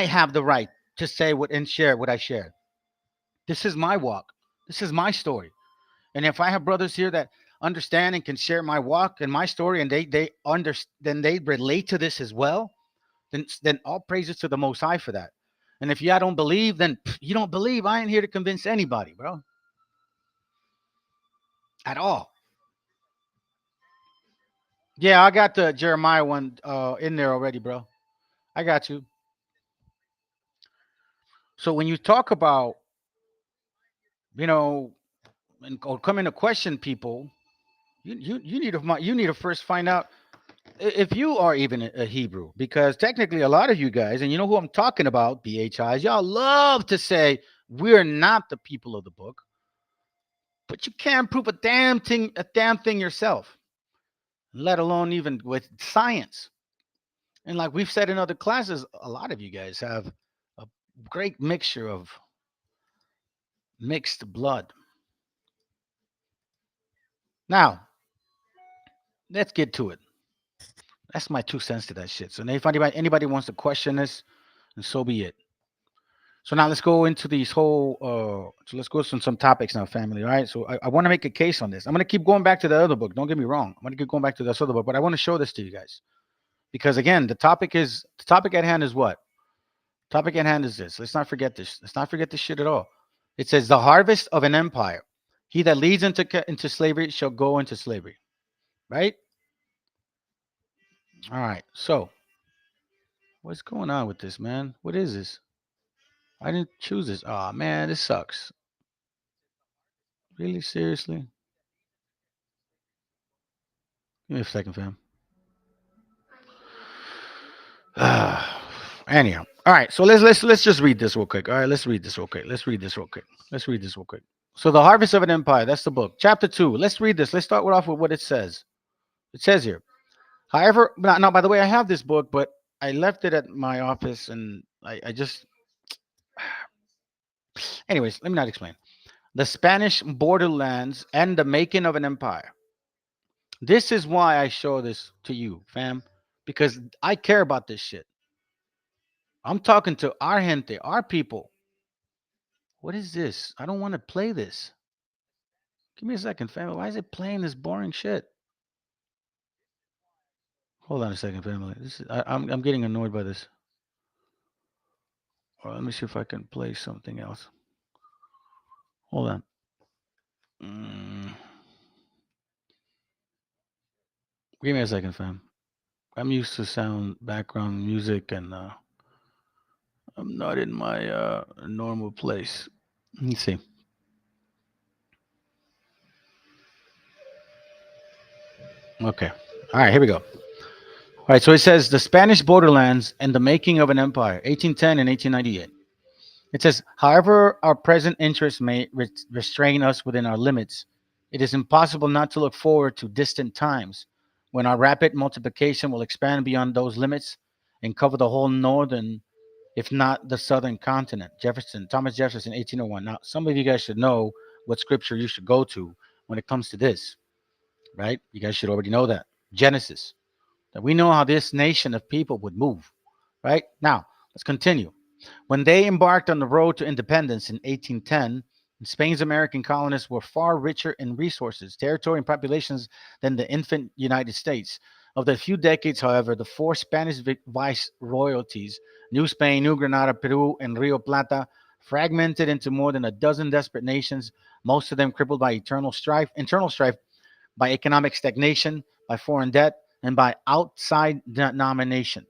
have the right to say what and share what I shared. This is my walk. This is my story. And if I have brothers here that understand and can share my walk and my story, and they understand, then they relate to this as well, then all praises to the Most High for that. And if y'all don't believe, then you don't believe. I ain't here to convince anybody, bro, at all. Yeah, I got the Jeremiah one in there already, bro. I got you. So when you talk about, you know, or coming to question people, you need to first find out if you are even a Hebrew, because technically a lot of you guys, and you know who I'm talking about, BHIs, y'all love to say we're not the people of the book, but you can't prove a damn thing yourself, let alone even with science. And like we've said in other classes, a lot of you guys have a great mixture of mixed blood. Now, let's get to it. That's my 2 cents to that shit. So if anybody wants to question this, and so be it. So now let's go into these whole. So let's go some topics now, family. All right. So I want to make a case on this. I'm gonna keep going back to the other book. Don't get me wrong. I'm gonna keep going back to this other book, but I want to show this to you guys because again, the topic at hand is what? Topic at hand is this. Let's not forget this. Let's not forget this shit at all. It says the harvest of an empire. He that leads into slavery shall go into slavery. Right. All right. So what's going on with this, man? What is this? I didn't choose this. Oh man, this sucks. Really? Seriously? Give me a second, fam. Anyhow. All right. So let's just read this real quick. All right, let's read this real quick. So the harvest of an empire, that's the book. Chapter 2. Let's read this. Let's start off with what it says. It says here. However, now by the way, I have this book, but I left it at my office and I just anyways, let me not explain. The Spanish borderlands and the making of an empire. This is why I show this to you, fam, because I care about this shit. I'm talking to our gente, our people. What is this? I don't want to play this. Give me a second, family. Why is it playing this boring shit? Hold on a second, family. I'm getting annoyed by this. Or let me see if I can play something else. Hold on. Give me a second, fam. I'm used to sound background music, and I'm not in my normal place. Let me see. Okay. All right, here we go. All right, so it says the Spanish borderlands and the making of an empire, 1810 and 1898. It says, however, our present interests may restrain us within our limits. It is impossible not to look forward to distant times when our rapid multiplication will expand beyond those limits and cover the whole northern, if not the southern continent. Thomas Jefferson, 1801. Now, some of you guys should know what scripture you should go to when it comes to this, right? You guys should already know that. Genesis. That we know how this nation of people would move, right? Now, let's continue. When they embarked on the road to independence in 1810, Spain's American colonists were far richer in resources, territory, and populations than the infant United States. Of the few decades, however, the four Spanish viceroyalties, New Spain, New Granada, Peru, and Rio Plata, fragmented into more than a dozen desperate nations, most of them crippled by internal strife, by economic stagnation, by foreign debt, and by outside domination.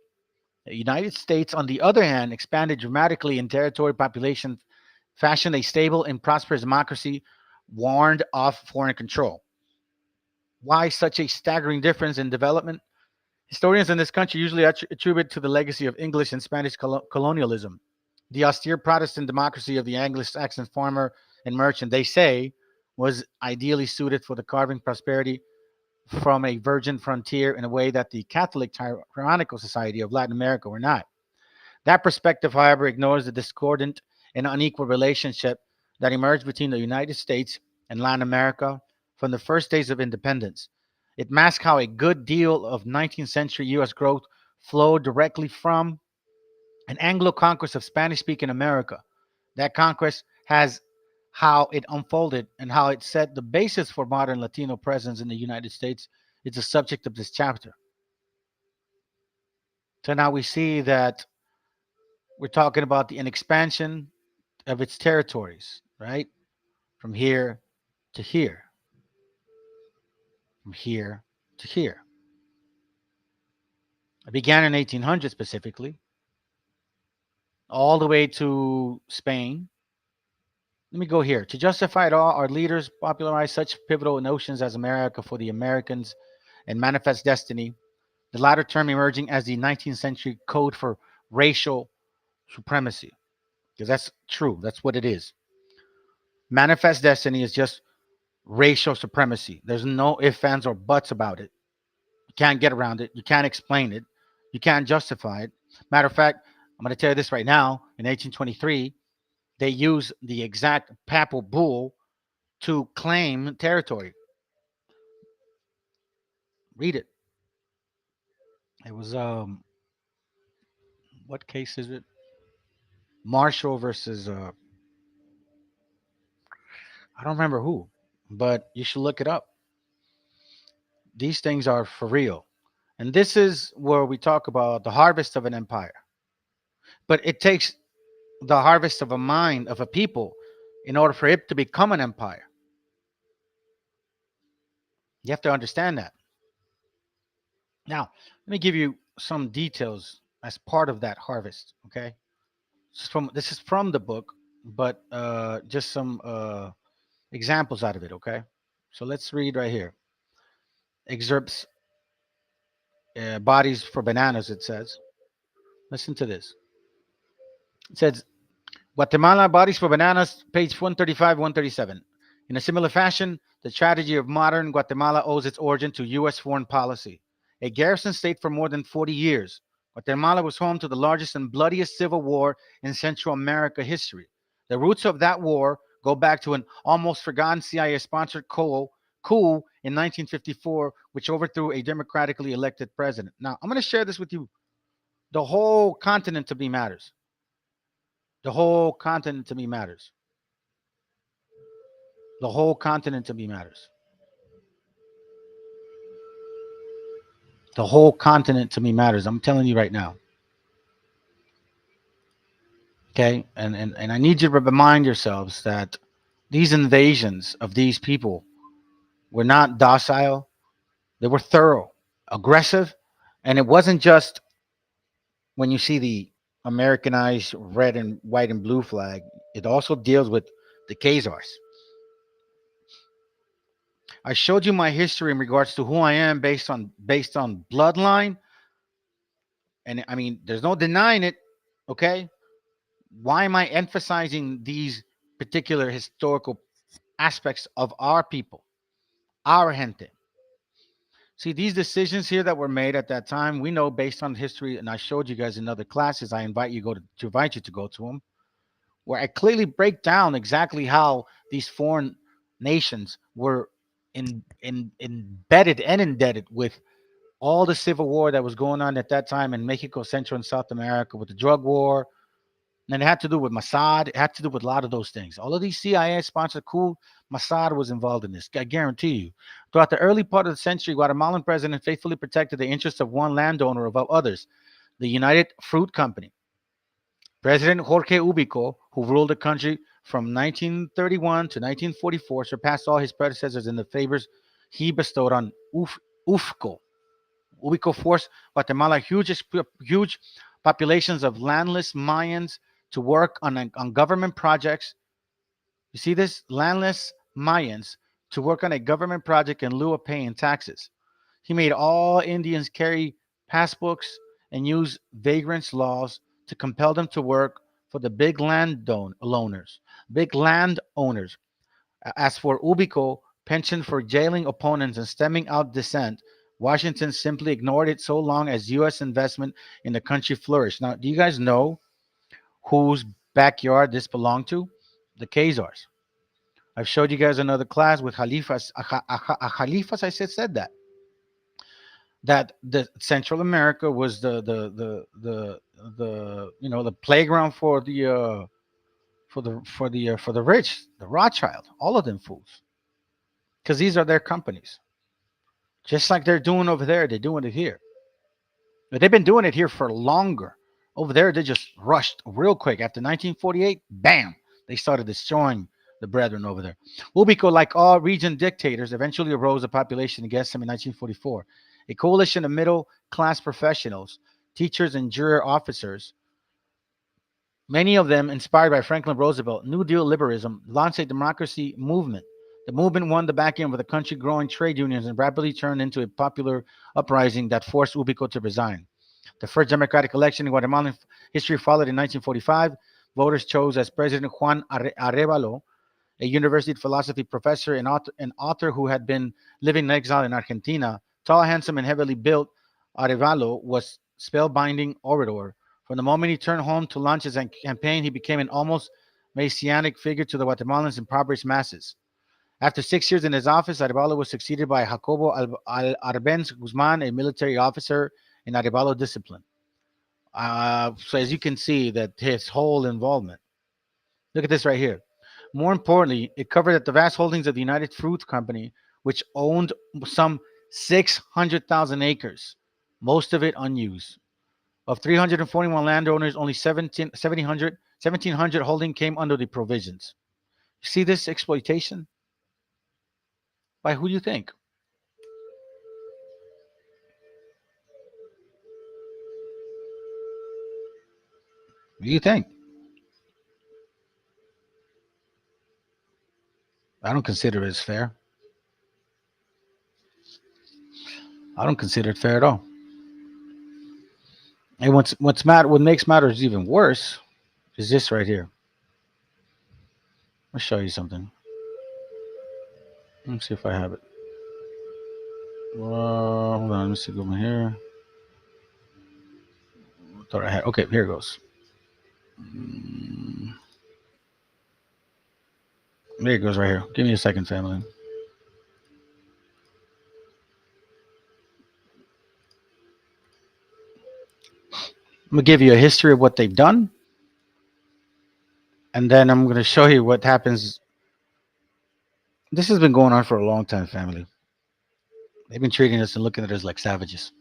The United States, on the other hand, expanded dramatically in territory, population, fashioned a stable and prosperous democracy, warned off foreign control. Why such a staggering difference in development? Historians in this country usually attribute to the legacy of English and Spanish colonialism. The austere Protestant democracy of the Anglo-Saxon farmer and merchant, they say, was ideally suited for the carving prosperity from a virgin frontier in a way that the Catholic tyrannical society of Latin America were not. That perspective, however, ignores the discordant and unequal relationship that emerged between the United States and Latin America from the first days of independence. It masks how a good deal of 19th century U.S. growth flowed directly from an Anglo conquest of Spanish speaking America. That conquest has how it unfolded and how it set the basis for modern Latino presence in the United States is the subject of this chapter. So now we see that we're talking about an expansion of its territories, right? From here to here, from here to here. It began in 1800 specifically, all the way to Spain. Let me go here. To justify it all, our leaders popularized such pivotal notions as America for the Americans and Manifest Destiny, the latter term emerging as the 19th century code for racial supremacy. Because that's true. That's what it is. Manifest Destiny is just racial supremacy. There's no ifs, ands, or buts about it. You can't get around it. You can't explain it. You can't justify it. Matter of fact, I'm going to tell you this right now. In 1823, they used the exact papal bull to claim territory. Read it. It was what case is it? Marshall versus I don't remember who, but you should look it up. These things are for real. And this is where we talk about the harvest of an empire. But it takes the harvest of a mind of a people in order for it to become an empire. You have to understand that. Now, let me give you some details as part of that harvest. Okay, this is from the book, but just some examples out of it. Okay, so let's read right here. Excerpts, bodies for bananas. It says, listen to this. It says, Guatemala, Bodies for Bananas, page 135, 137. In a similar fashion, the tragedy of modern Guatemala owes its origin to U.S. foreign policy. A garrison state for more than 40 years, Guatemala was home to the largest and bloodiest civil war in Central America history. The roots of that war go back to an almost forgotten CIA-sponsored coup in 1954, which overthrew a democratically elected president. Now, I'm going to share this with you The whole continent to me matters. The whole continent to me matters. The whole continent to me matters. The whole continent to me matters. I'm telling you right now. Okay? And I need you to remind yourselves that these invasions of these people were not docile. They were thorough, aggressive, and it wasn't just when you see the Americanized red and white and blue flag. It also deals with the Khazars. I showed you my history in regards to who I am based on bloodline, and I mean, there's no denying it. Okay, why am I emphasizing these particular historical aspects of our people, our gente? See, these decisions here that were made at that time, we know based on history, and I showed you guys in other classes. I invite you to invite you to go to them, where I clearly break down exactly how these foreign nations were embedded and indebted with all the civil war that was going on at that time in Mexico, Central and South America, with the drug war. And it had to do with Mossad. It had to do with a lot of those things. All of these CIA-sponsored coup, Mossad was involved in this. I guarantee you. Throughout the early part of the century, Guatemalan president faithfully protected the interests of one landowner above others, the United Fruit Company. President Jorge Ubico, who ruled the country from 1931 to 1944, surpassed all his predecessors in the favors he bestowed on UFCO. Ubico forced Guatemala huge populations of landless Mayans to work on government projects. You see this? Landless Mayans to work on a government project in lieu of paying taxes. He made all Indians carry passbooks and use vagrants laws to compel them to work for the big landowners. As for Ubico, pension for jailing opponents and stemming out dissent, Washington simply ignored it so long as U.S. investment in the country flourished. Now, do you guys know whose backyard this belonged to? The Khazars. I've showed you guys another class with Khalifas. Khalifas, I said that the Central America was the playground for the rich, the Rothschild, all of them fools, because these are their companies. Just like they're doing over there, they're doing it here. But they've been doing it here for longer. Over there, they just rushed real quick. After 1948, bam, they started destroying the brethren over there. Ubico, like all region dictators, eventually arose a population against him in 1944. A coalition of middle-class professionals, teachers and juror officers, many of them inspired by Franklin Roosevelt, New Deal liberalism, launched a democracy movement. The movement won the backing of the country growing trade unions and rapidly turned into a popular uprising that forced Ubico to resign. The first democratic election in Guatemalan history followed in 1945. Voters chose as president Juan Arevalo, a university philosophy professor and author who had been living in exile in Argentina. Tall, handsome, and heavily built, Arevalo was spellbinding orator. From the moment he turned home to launch his campaign, he became an almost messianic figure to the Guatemalans' impoverished masses. After 6 years in his office, Arevalo was succeeded by Jacobo Arbenz Guzman, a military officer in Arevalo discipline. So as you can see, that his whole involvement. Look at this right here. More importantly, it covered that the vast holdings of the United Fruit Company, which owned some 600,000 acres, most of it unused. Of 341 landowners, only 1,700 holding came under the provisions. You see this exploitation? By who do you think? What do you think? I don't consider it as fair. I don't consider it fair at all. And what makes matters even worse is this right here. I'll show you something. Let me see if I have it. Hold on, let me see. Go over here. I thought I had. Okay, here it goes. There it goes right here. Give me a second, family. I'm going to give you a history of what they've done. And then I'm going to show you what happens. This has been going on for a long time, family. They've been treating us and looking at us like savages.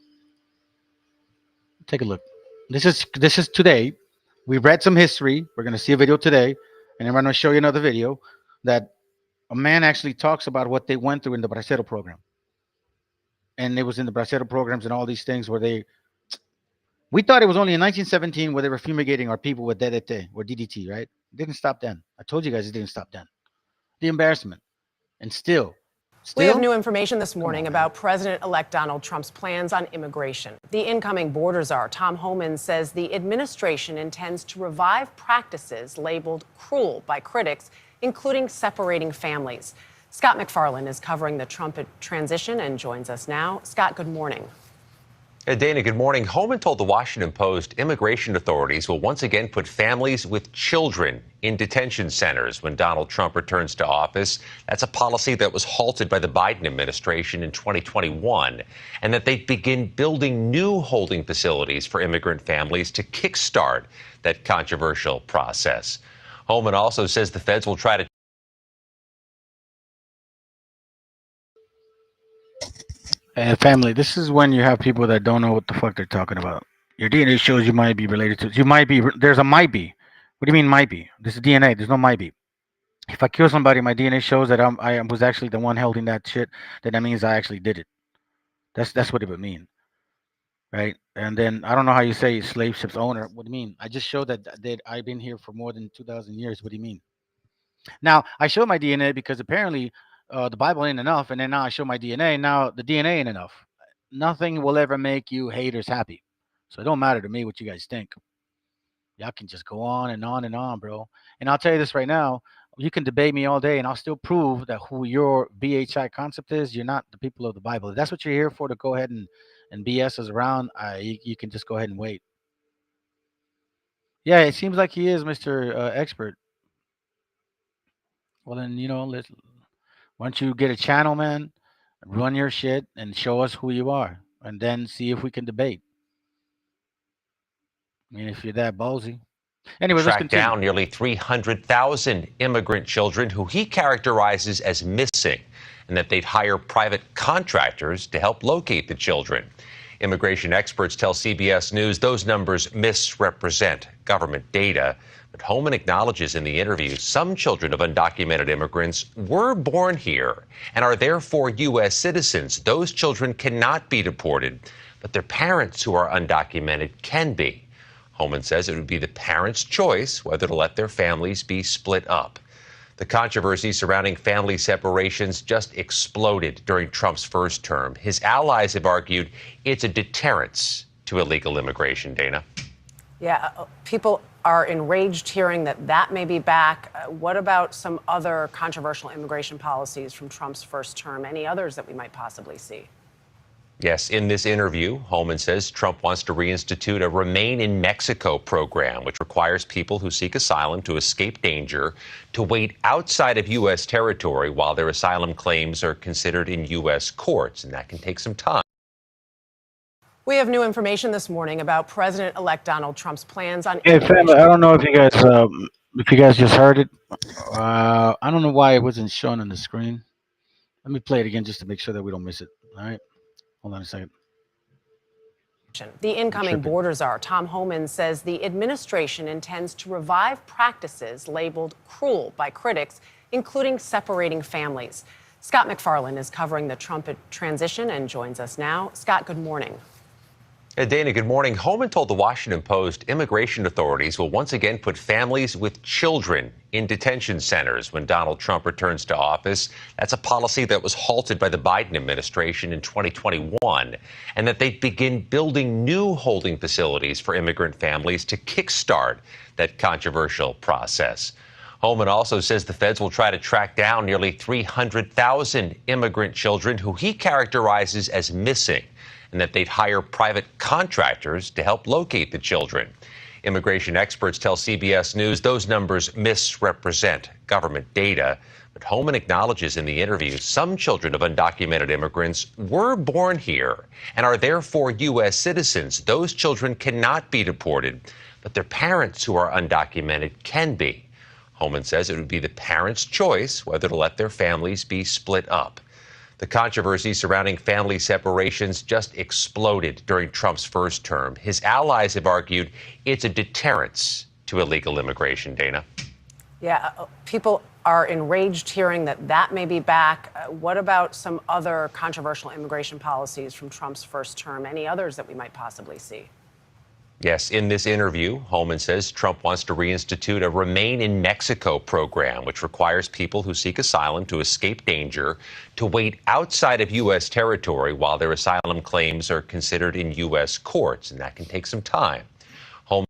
Take a look. This is today. We read some history. We're going to see a video today. And I'm going to show you another video that a man actually talks about what they went through in the Bracero program. And it was in the Bracero programs and all these things where we thought it was only in 1917 where they were fumigating our people with DDT or DDT, right? It didn't stop then. I told you guys it didn't stop then. The embarrassment. And still, we have new information this morning about President-elect Donald Trump's plans on immigration. The incoming border czar, Tom Homan, says the administration intends to revive practices labeled cruel by critics, including separating families. Scott McFarland is covering the Trump transition and joins us now. Scott, good morning. Hey, Dana, good morning. Homan told the Washington Post immigration authorities will once again put families with children in detention centers when Donald Trump returns to office. That's a policy that was halted by the Biden administration in 2021, and that they'd begin building new holding facilities for immigrant families to kickstart that controversial process. Homan also says the feds will try to family, this is when you have people that don't know what the fuck they're talking about. Your DNA shows you might be related to. There's a might be. What do you mean might be? This is DNA. There's no might be. If I kill somebody, my DNA shows that I was actually the one holding that shit. Then that means I actually did it. That's what it would mean, right? And then I don't know how you say slave ship's owner. What do you mean? I just showed that I've been here for more than 2,000 years. What do you mean? Now I show my DNA because apparently the Bible ain't enough, and then now I show my DNA. Now the DNA ain't enough. Nothing will ever make you haters happy. So it don't matter to me what you guys think. Y'all can just go on and on and on, bro. And I'll tell you this right now. You can debate me all day, and I'll still prove that who your BHI concept is, you're not the people of the Bible. If that's what you're here for, to go ahead and BS us around, you can just go ahead and wait. Yeah, it seems like he is Mr. Expert. Well, then, why don't you get a channel, man, run your shit, and show us who you are, and then see if we can debate. I mean, if you're that ballsy. Anyways, let's continue. Track down nearly 300,000 immigrant children who he characterizes as missing, and that they'd hire private contractors to help locate the children. Immigration experts tell CBS News those numbers misrepresent government data. But Homan acknowledges in the interview some children of undocumented immigrants were born here and are therefore U.S. citizens. Those children cannot be deported, but their parents who are undocumented can be. Homan says it would be the parents' choice whether to let their families be split up. The controversy surrounding family separations just exploded during Trump's first term. His allies have argued it's a deterrence to illegal immigration, Dana. Yeah, people are enraged hearing that may be back. What about some other controversial immigration policies from Trump's first term? Any others that we might possibly see? Yes, in this interview, Homan says Trump wants to reinstitute a Remain in Mexico program, which requires people who seek asylum to escape danger to wait outside of U.S. territory while their asylum claims are considered in U.S. courts, and that can take some time. We have new information this morning about President-elect Donald Trump's plans on. Hey, family, I don't know if you guys just heard it. I don't know why it wasn't shown on the screen. Let me play it again just to make sure that we don't miss it. All right, hold on a second. The incoming border czar, Tom Homan, says the administration intends to revive practices labeled cruel by critics, including separating families. Scott McFarland is covering the Trump transition and joins us now. Scott, good morning. Hey, Dana, good morning. Homan told the Washington Post immigration authorities will once again put families with children in detention centers when Donald Trump returns to office. That's a policy that was halted by the Biden administration in 2021, and that they'd begin building new holding facilities for immigrant families to kickstart that controversial process. Homan also says the feds will try to track down nearly 300,000 immigrant children who he characterizes as missing, and that they'd hire private contractors to help locate the children. Immigration experts tell CBS News those numbers misrepresent government data. But Holman acknowledges in the interview some children of undocumented immigrants were born here and are therefore U.S. citizens. Those children cannot be deported, but their parents who are undocumented can be. Holman says it would be the parents' choice whether to let their families be split up. The controversy surrounding family separations just exploded during Trump's first term. His allies have argued it's a deterrence to illegal immigration, Dana. Yeah, people are enraged hearing that may be back. What about some other controversial immigration policies from Trump's first term? Any others that we might possibly see? Yes, in this interview, Holman says Trump wants to reinstitute a Remain in Mexico program, which requires people who seek asylum to escape danger to wait outside of U.S. territory while their asylum claims are considered in U.S. courts, and that can take some time. Holman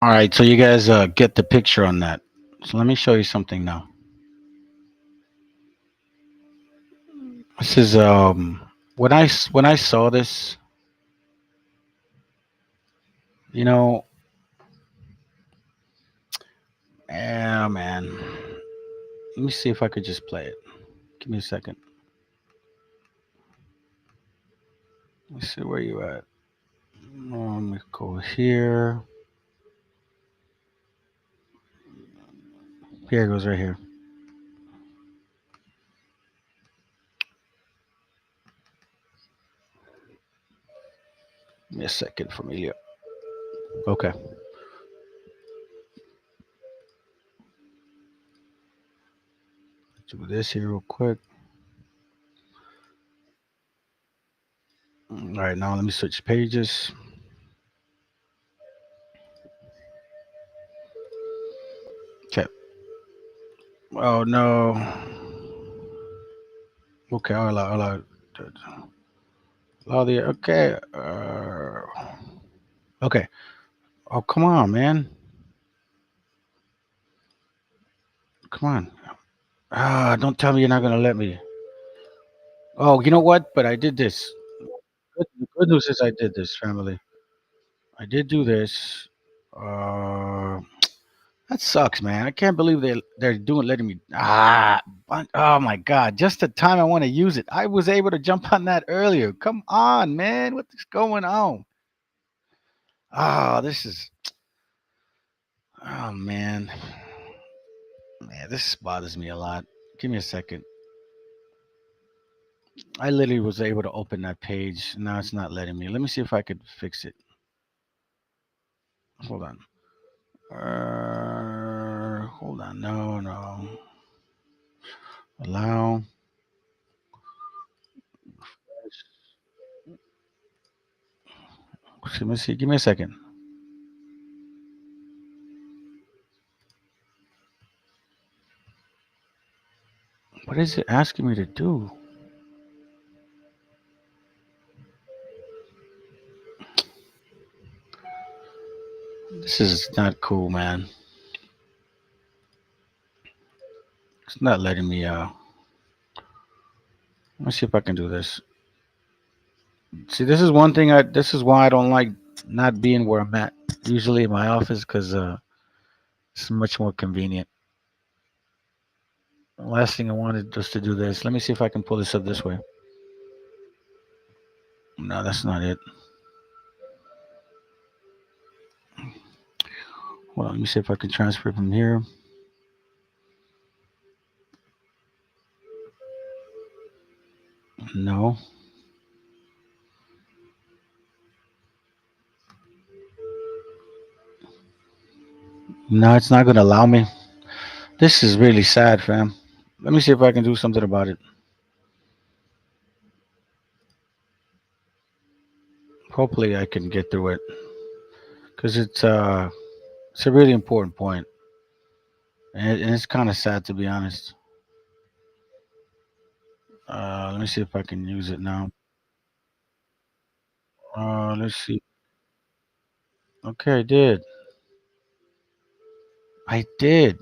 All right, so you guys get the picture on that. So let me show you something now. This is when I saw this, you know, yeah, man. Let me see if I could just play it. Give me a second. Let's see where you at. Let me go here. Here it goes right here. Give me a second, familia. Okay. Do this here real quick. All right, now let me switch pages. Okay. Oh no. Okay, I'll allow the okay. Okay. Oh, come on, man. Come on. Don't tell me you're not gonna let me. Oh, you know what? But I did this. The good news is I did this, family. I did do this. That sucks, man. I can't believe they're letting me. Oh my God! Just the time I want to use it, I was able to jump on that earlier. Come on, man. What is going on? This is. Oh man, this bothers me a lot. Give me a second. I literally was able to open that page. Now it's not letting me. Let me see if I could fix it. Hold on. Hold on. No. Allow. Let me see. Give me a second. What is it asking me to do? This is not cool, man. It's not letting me. Let me see if I can do this. See, this is one thing. This is why I don't like not being where I'm at. Usually in my office, because it's much more convenient. The last thing I wanted was to do this. Let me see if I can pull this up this way. No, that's not it. Hold on, let me see if I can transfer from here. No. No, it's not going to allow me. This is really sad, fam. Let me see if I can do something about it. Hopefully I can get through it. Because it's a really important point. And it's kind of sad, to be honest. Let me see if I can use it now. Let's see. Okay, I did. I did.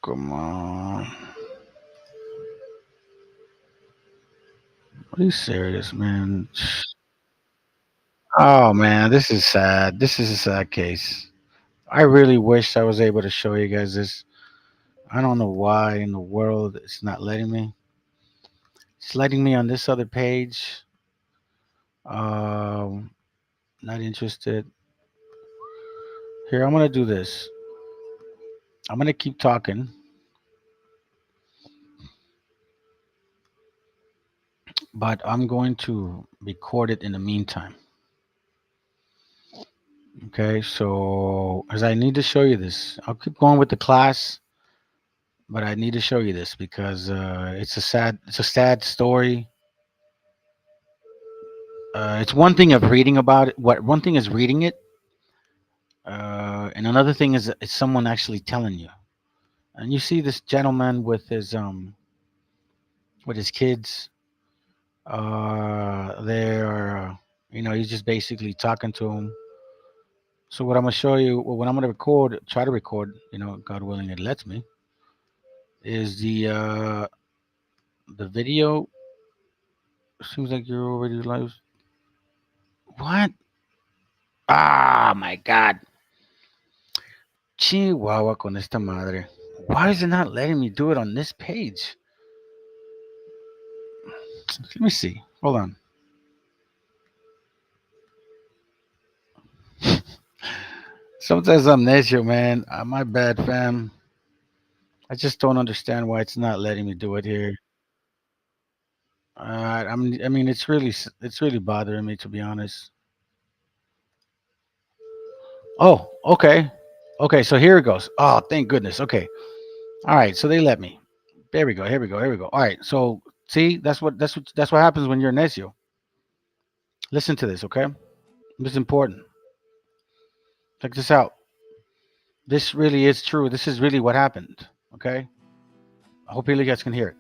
Come on. Are you serious, man? Oh man, this is sad. This is a sad case. I really wish I was able to show you guys this. I don't know why in the world it's not letting me. It's letting me on this other page. Um, Not interested. Here, I'm gonna do this. I'm gonna keep talking, but I'm going to record it in the meantime. Okay, so as I need to show you this, I'll keep going with the class, but I need to show you this because it's a sad story. It's one thing of reading about it. What one thing is reading it, and another thing is it's someone actually telling you. And you see this gentleman with his kids. They're he's just basically talking to him. So what I'm gonna show you, what I'm gonna record, try to record, God willing, it lets me, is the video. Seems like you're already live. What? Ah, my God. Chihuahua con esta madre. Why is it not letting me do it on this page? Let me see. Hold on. Sometimes I'm necio, man. My bad, fam. I just don't understand why it's not letting me do it here. I mean, it's really bothering me, to be honest. Oh, okay. Okay, so here it goes. Oh, thank goodness. Okay. All right, so they let me. There we go. Here we go. Here we go. All right. So see, that's what happens when you're necio. Listen to this, okay? This is important. Check this out. This really is true. This is really what happened. Okay? I hope you guys can hear it.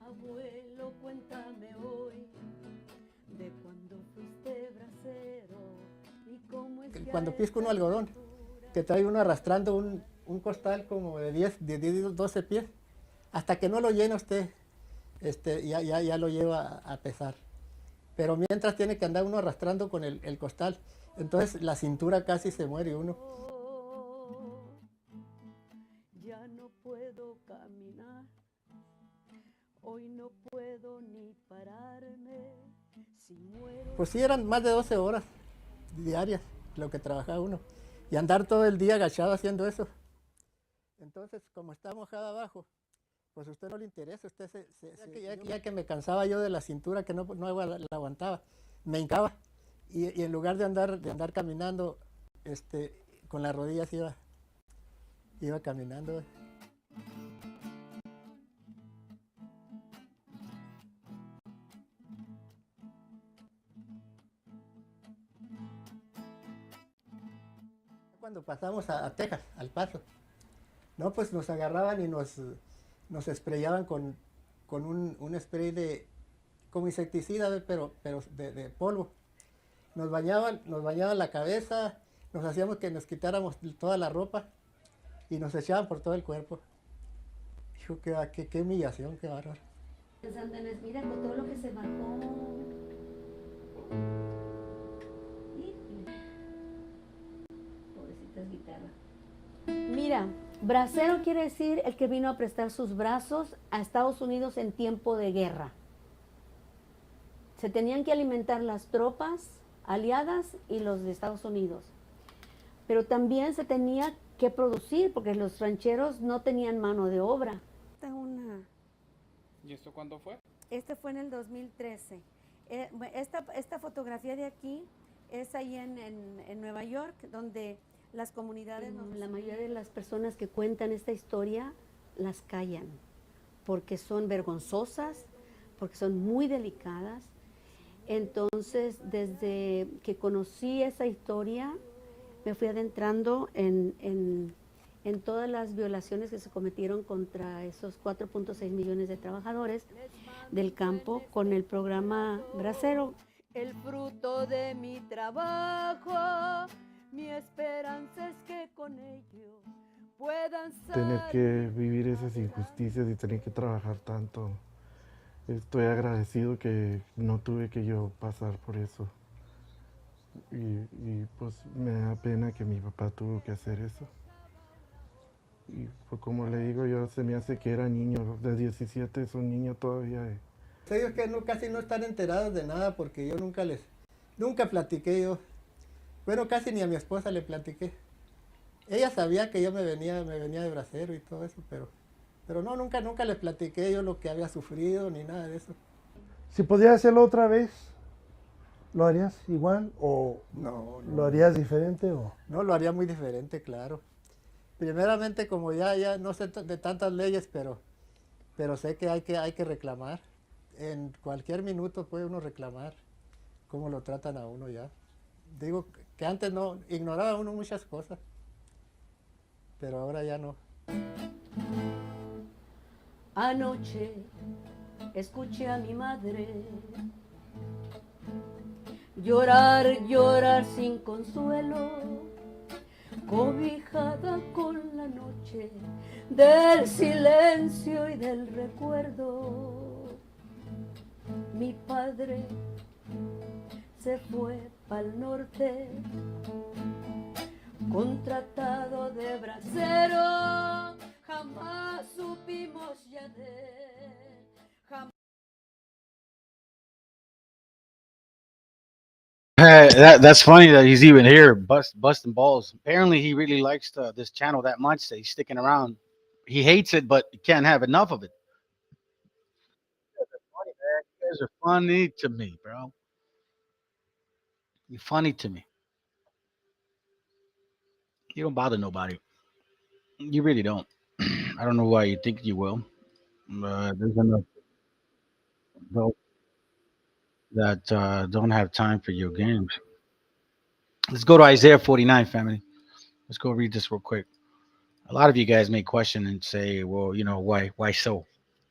Abuelo, cuéntame hoy de cuando fuiste bracero y cómo es que Cuando pisco un algodón, que trae uno arrastrando un costal como de 10, 12 pies, hasta que no lo llena usted, ya lo lleva a pesar. Pero mientras tiene que andar uno arrastrando con el costal, entonces la cintura casi se muere uno. ya no puedo caminar, hoy no puedo ni pararme, si muero. Pues sí, eran más de 12 horas diarias lo que trabajaba uno. Y andar todo el día agachado haciendo eso. Entonces, como está mojado abajo, pues a usted no le interesa. Ya que me cansaba yo de la cintura, que no la aguantaba, me hincaba. Y en lugar de andar caminando, con las rodillas iba caminando. Cuando pasamos a Texas, al Paso, no, pues nos agarraban y nos esprayaban con un spray como insecticida, pero de polvo. Nos bañaban la cabeza, nos hacíamos que nos quitáramos toda la ropa y nos echaban por todo el cuerpo. Dijo, qué humillación, qué bárbaro. Pensando en eso, mira con todo lo que se marcó. Pobrecitas guitarras. Mira, bracero quiere decir el que vino a prestar sus brazos a Estados Unidos en tiempo de guerra. Se tenían que alimentar las tropas aliadas y los de Estados Unidos. Pero también se tenía que producir porque los rancheros no tenían mano de obra. ¿Y esto cuándo fue? Este fue en el 2013. Esta fotografía de aquí es ahí en Nueva York, donde La mayoría de las personas que cuentan esta historia las callan porque son vergonzosas, porque son muy delicadas. Entonces, desde que conocí esa historia, me fui adentrando en todas las violaciones que se cometieron contra esos 4.6 millones de trabajadores del campo con el programa Bracero. El fruto de mi trabajo, mi esperanza es que con ello puedan tener que vivir esas injusticias y tener que trabajar tanto. Estoy agradecido que no tuve que yo pasar por eso. Y pues me da pena que mi papá tuvo que hacer eso. Y pues como le digo yo, se me hace que era niño, de 17 es un niño todavía. Ellos que casi no están enterados de nada porque yo nunca platiqué yo. Bueno, casi ni a mi esposa le platiqué. Ella sabía que yo me venía de bracero y todo eso, pero no, nunca le platiqué yo lo que había sufrido ni nada de eso. Si podías hacerlo otra vez, ¿lo harías igual o no, lo harías diferente? O? No, lo haría muy diferente, claro. Primeramente, como ya no sé de tantas leyes, pero sé que hay que reclamar. En cualquier minuto puede uno reclamar cómo lo tratan a uno ya. Digo que antes no, ignoraba uno muchas cosas, pero ahora ya no. Anoche escuché a mi madre llorar sin consuelo, cobijada con la noche del silencio y del recuerdo. Mi padre se fue pa'l norte, contratado de bracero, jamás supimos ya de él. That's funny that he's even here busting balls. Apparently, he really likes this channel that much that he's sticking around. He hates it, but he can't have enough of it. You guys are funny to me, bro. You're funny to me. You don't bother nobody. You really don't. I don't know why you think you will. There's enough adults that don't have time for your games. Let's go to Isaiah 49, family. Let's go read this real quick. A lot of you guys may question and say, well, you know, why so?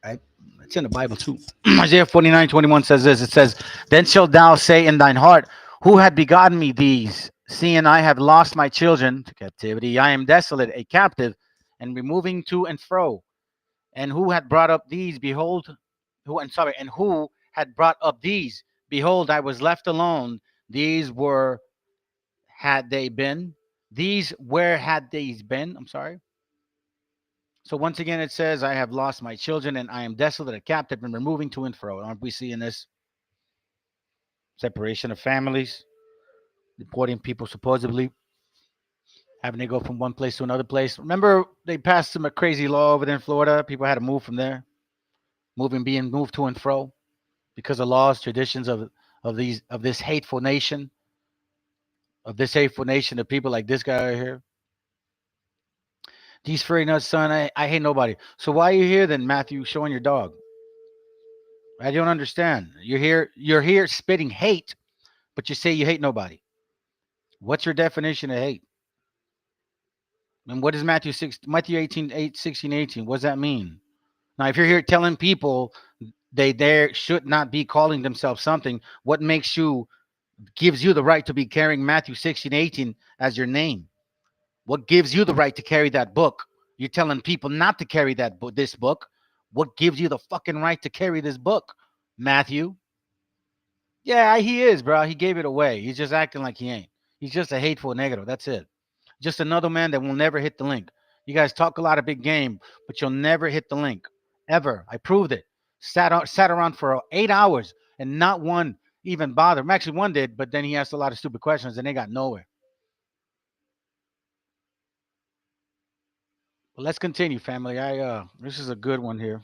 Right? It's in the Bible too. Isaiah 49:21 says this. It says, then shalt thou say in thine heart, who had begotten me these? Seeing I have lost my children to captivity, I am desolate, a captive, and removing to and fro. And who had brought up these? Behold, and who had brought up these? Behold, I was left alone. These were had they been. These where had these been? I'm sorry. So once again, it says, I have lost my children and I am desolate, a captive, and removing to and fro. Aren't we seeing this? Separation of families, deporting people supposedly, having to go from one place to another place. Remember, they passed some crazy law over there in Florida. People had to move from there, being moved to and fro because of laws, traditions of this hateful nation, of people like this guy right here. These furry nuts, son, I hate nobody. So why are you here then, Matthew, showing your dog? I don't understand. You're here spitting hate, but you say you hate nobody. What's your definition of hate? And what is Matthew 18:16-18? What does that mean? Now, if you're here telling people they should not be calling themselves something, what gives you the right to be carrying Matthew 16:18 as your name? What gives you the right to carry that book? You're telling people not to carry this book. What gives you the fucking right to carry this book, Matthew? Yeah, he is, bro. He gave it away. He's just acting like he ain't. He's just a hateful negative. That's it. Just another man that will never hit the link. You guys talk a lot of big game, but you'll never hit the link. Ever. I proved it. Sat around for 8 hours and not one even bothered. Actually, one did, but then he asked a lot of stupid questions and they got nowhere. But let's continue, family. This is a good one here.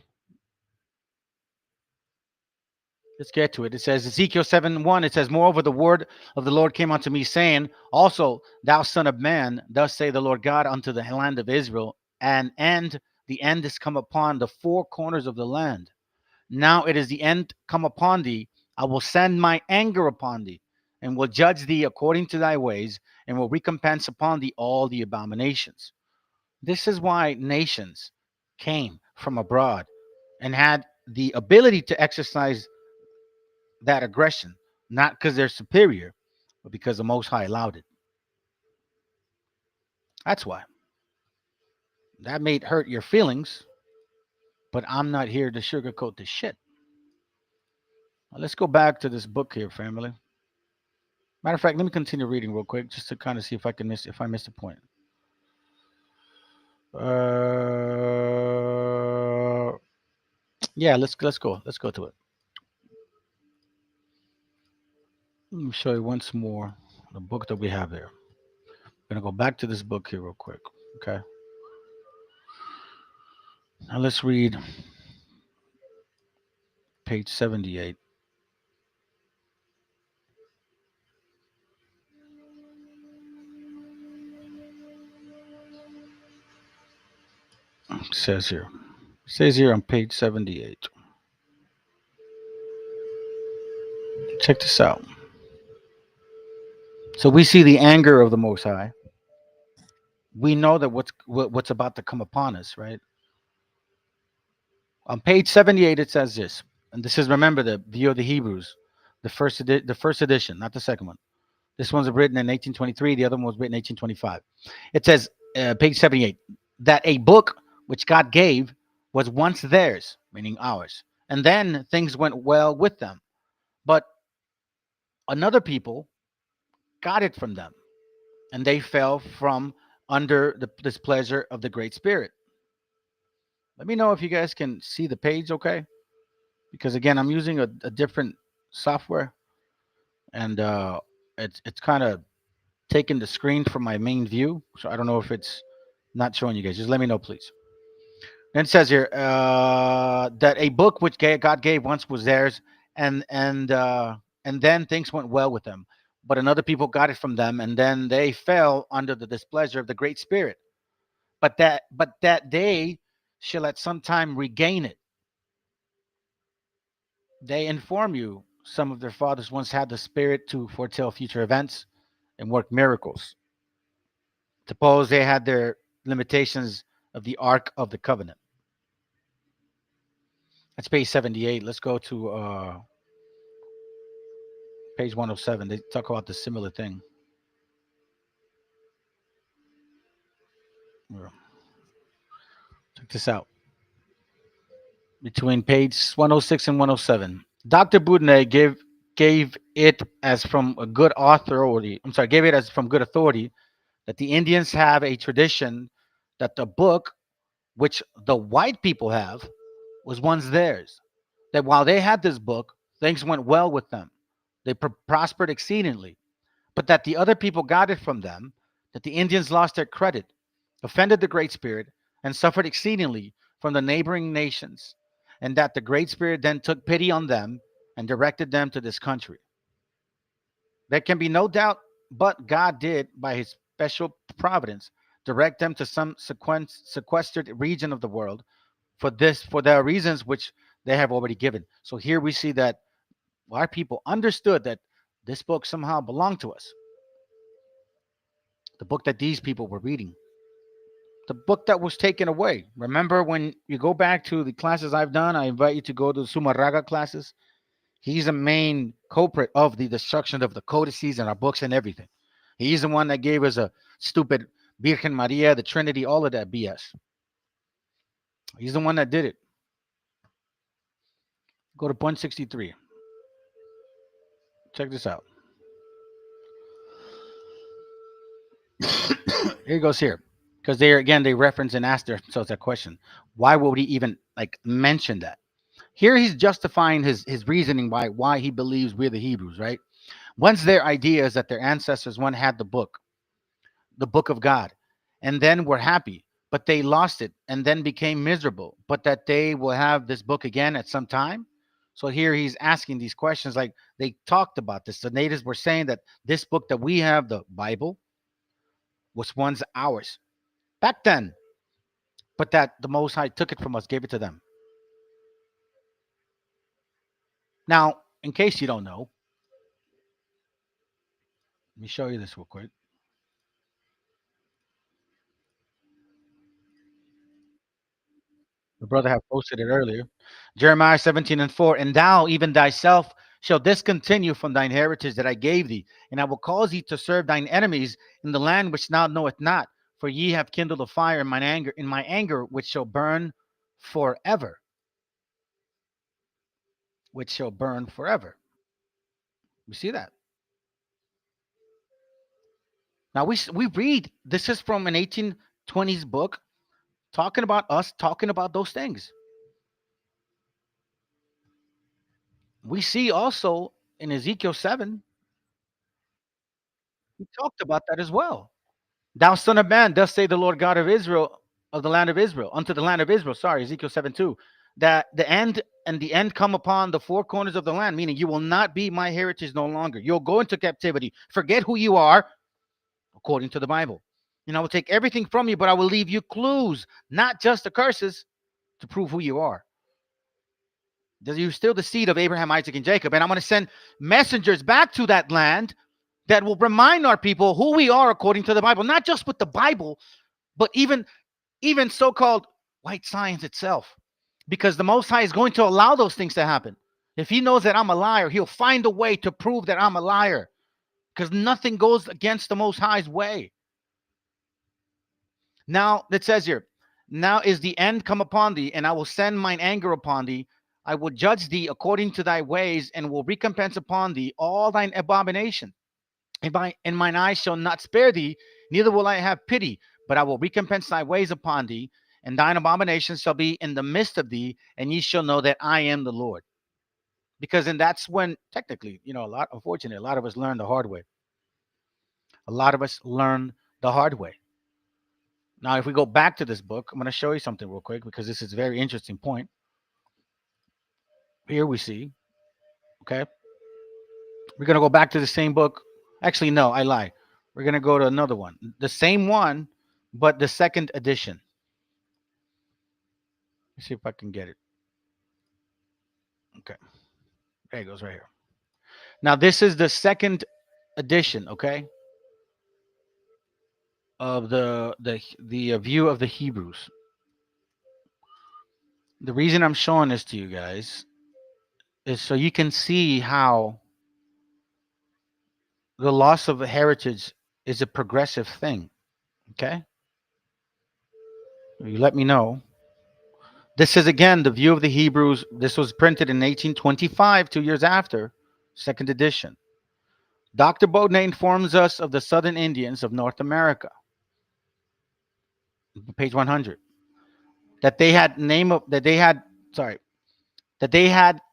Let's get to it. It says Ezekiel 7:1. It says, moreover, the word of the Lord came unto me, saying, also, thou son of man, thus say the Lord God unto the land of Israel, and the end is come upon the four corners of the land. Now it is the end come upon thee. I will send my anger upon thee, and will judge thee according to thy ways, and will recompense upon thee all the abominations. This is why nations came from abroad and had the ability to exercise that aggression, not because they're superior, but because the Most High allowed it. That's why. That may hurt your feelings, but I'm not here to sugarcoat this shit. Now, let's go back to this book here, family. Matter of fact, let me continue reading real quick just to kind of see if I missed a point. Yeah, let's go to it. Let me show you once more the book that we have here. I'm gonna go back to this book here real quick. Okay. Now let's read page 78. It says here on page 78. Check this out. So we see the anger of the Most High. We know that what's about to come upon us, right? On page 78, it says this, and this is, remember, the View of the Hebrews, the first edition, not the second one. This one's written in 1823. The other one was written in 1825. It says, page 78, that a book which God gave was once theirs, meaning ours, and then things went well with them. But another people got it from them, and they fell from under the displeasure of the Great Spirit. Let me know if you guys can see the page okay, because again, I'm using a different software, and it's kind of taking the screen from my main view, so I don't know if it's not showing you guys. Just let me know, please. And it says here that a book which God gave once was theirs, and then things went well with them, but another people got it from them, and then they fell under the displeasure of the Great Spirit. But that they shall at some time regain it. They inform you some of their fathers once had the spirit to foretell future events and work miracles. Suppose they had their limitations of the Ark of the Covenant. That's page 78. Let's go to page 107. They talk about the similar thing. Check this out. Between page 106 and 107, Dr. Boudinot gave it as from a good authority. Gave it as from good authority that the Indians have a tradition that the book which the white people have was once theirs. That while they had this book, things went well with them. They prospered exceedingly. But that the other people got it from them, that the Indians lost their credit, offended the Great Spirit, and suffered exceedingly from the neighboring nations, and that the Great Spirit then took pity on them and directed them to this country. There can be no doubt, but God did, by his special providence, direct them to some sequestered region of the world for the reasons which they have already given. So here we see that our people understood that this book somehow belonged to us. The book that these people were reading. The book that was taken away. Remember, when you go back to the classes I've done, I invite you to go to the Sumarraga classes. He's a main culprit of the destruction of the codices and our books and everything. He's the one that gave us a stupid Virgen Maria, the Trinity, all of that BS. He's the one that did it. Go to point 63. Check this out. Here he goes here. Because they reference and ask themselves that question. Why would he even mention that? Here he's justifying his reasoning why he believes we're the Hebrews, right? Once their idea is that their ancestors one had the book of God, and then were happy, but they lost it and then became miserable, but that they will have this book again at some time. So here he's asking these questions like they talked about this. The natives were saying that this book that we have, the Bible, was once ours back then, but that the Most High took it from us, gave it to them. Now, in case you don't know, let me show you this real quick. The brother had posted it earlier. Jeremiah 17:4. And thou, even thyself, shall discontinue from thine heritage that I gave thee, and I will cause thee to serve thine enemies in the land which thou knowest not. For ye have kindled a fire in my anger, which shall burn forever. Which shall burn forever. You see that? Now we read, this is from an 1820s book talking about us, talking about those things. We see also in Ezekiel 7, he talked about that as well. Thou son of man, thus say the Lord God of Israel, of the land of Israel, unto the land of Israel, sorry, Ezekiel 7:2, that the end come upon the four corners of the land, meaning you will not be my heritage no longer. You'll go into captivity. Forget who you are, according to the Bible. And I will take everything from you, but I will leave you clues, not just the curses, to prove who you are. You're still the seed of Abraham, Isaac, and Jacob. And I'm going to send messengers back to that land that will remind our people who we are according to the Bible, not just with the Bible, but even so-called white science itself, because the Most High is going to allow those things to happen. If he knows that I'm a liar, he'll find a way to prove that I'm a liar, because nothing goes against the Most High's way. Now, it says here, now is the end come upon thee, and I will send mine anger upon thee. I will judge thee according to thy ways, and will recompense upon thee all thine abomination. And mine eyes shall not spare thee, neither will I have pity, but I will recompense thy ways upon thee, and thine abominations shall be in the midst of thee, and ye shall know that I am the Lord. Because then that's when, technically, unfortunately, a lot of us learn the hard way. A lot of us learn the hard way. Now, if we go back to this book, I'm going to show you something real quick, because this is a very interesting point. Here we see, okay, we're going to go back to the same book. Actually, no, I lie. We're going to go to another one. The same one, but the second edition. Let's see if I can get it. Okay. There it goes right here. Now, this is the second edition, okay, of the view of the Hebrews. The reason I'm showing this to you guys is so you can see how the loss of a heritage is a progressive thing, okay? You let me know. This is, again, the view of the Hebrews. This was printed in 1825, 2 years after, second edition. Dr. Bodney informs us of the Southern Indians of North America, page 100, that they had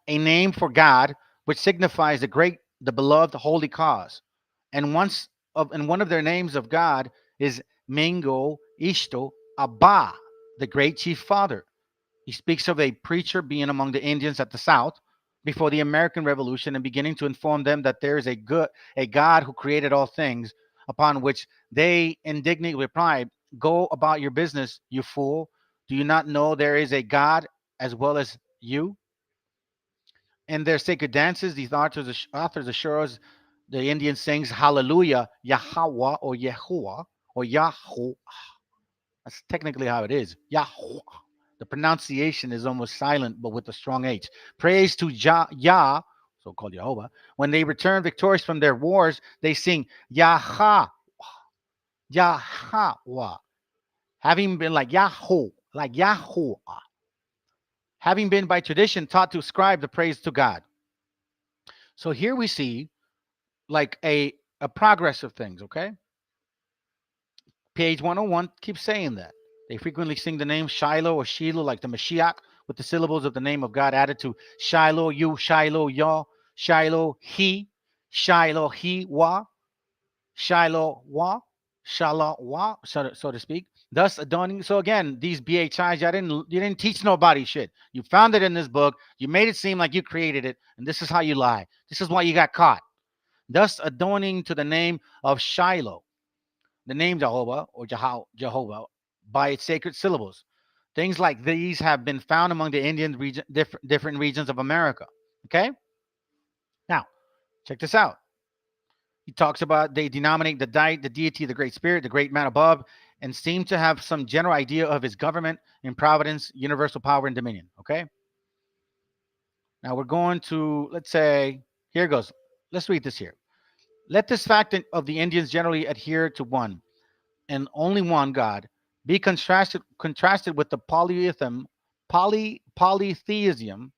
a name for God, which signifies the beloved holy cause, and one of their names of God is Mingo Ishto Abba, the great chief father. He speaks of a preacher being among the Indians at the South before the American Revolution and beginning to inform them that there is a God who created all things, upon which they indignantly replied, "Go about your business, you fool. Do you not know there is a God as well as you?" In their sacred dances, these authors assure us the Indian sings Hallelujah, Yahweh or Yahuwah or Yahoo. That's technically how it is. Yahweh. The pronunciation is almost silent, but with a strong H. Praise to Yah, so-called Jehovah. When they return victorious from their wars, they sing Yahweh, Yahweh, having been like Yahoo, like Yahoo, having been by tradition taught to ascribe the praise to God. So here we see like a progress of things, okay? Page 101 keeps saying that. They frequently sing the name Shiloh or Shiloh, like the Meshiach, with the syllables of the name of God added to Shiloh, you, Shiloh, Yah, Shiloh, he, wa, Shiloh, wa, Shalom, wa, so to speak. Thus adorning. So again, these BHIs, you didn't teach nobody shit. You found it in this book. You made it seem like you created it, and this is how you lie. This is why you got caught. Thus adorning to the name of Shiloh, the name Jehovah or Jehovah by its sacred syllables. Things like these have been found among the Indian region, different regions of America. Okay, now check this out. He talks about they denominate the deity, the Great Spirit, the Great Man above, and seem to have some general idea of his government and providence, universal power and dominion. Okay. Now we're going to, let's say, here goes. Let's read this here. Let this fact of the Indians generally adhere to one and only one God be contrasted with the polytheism polytheism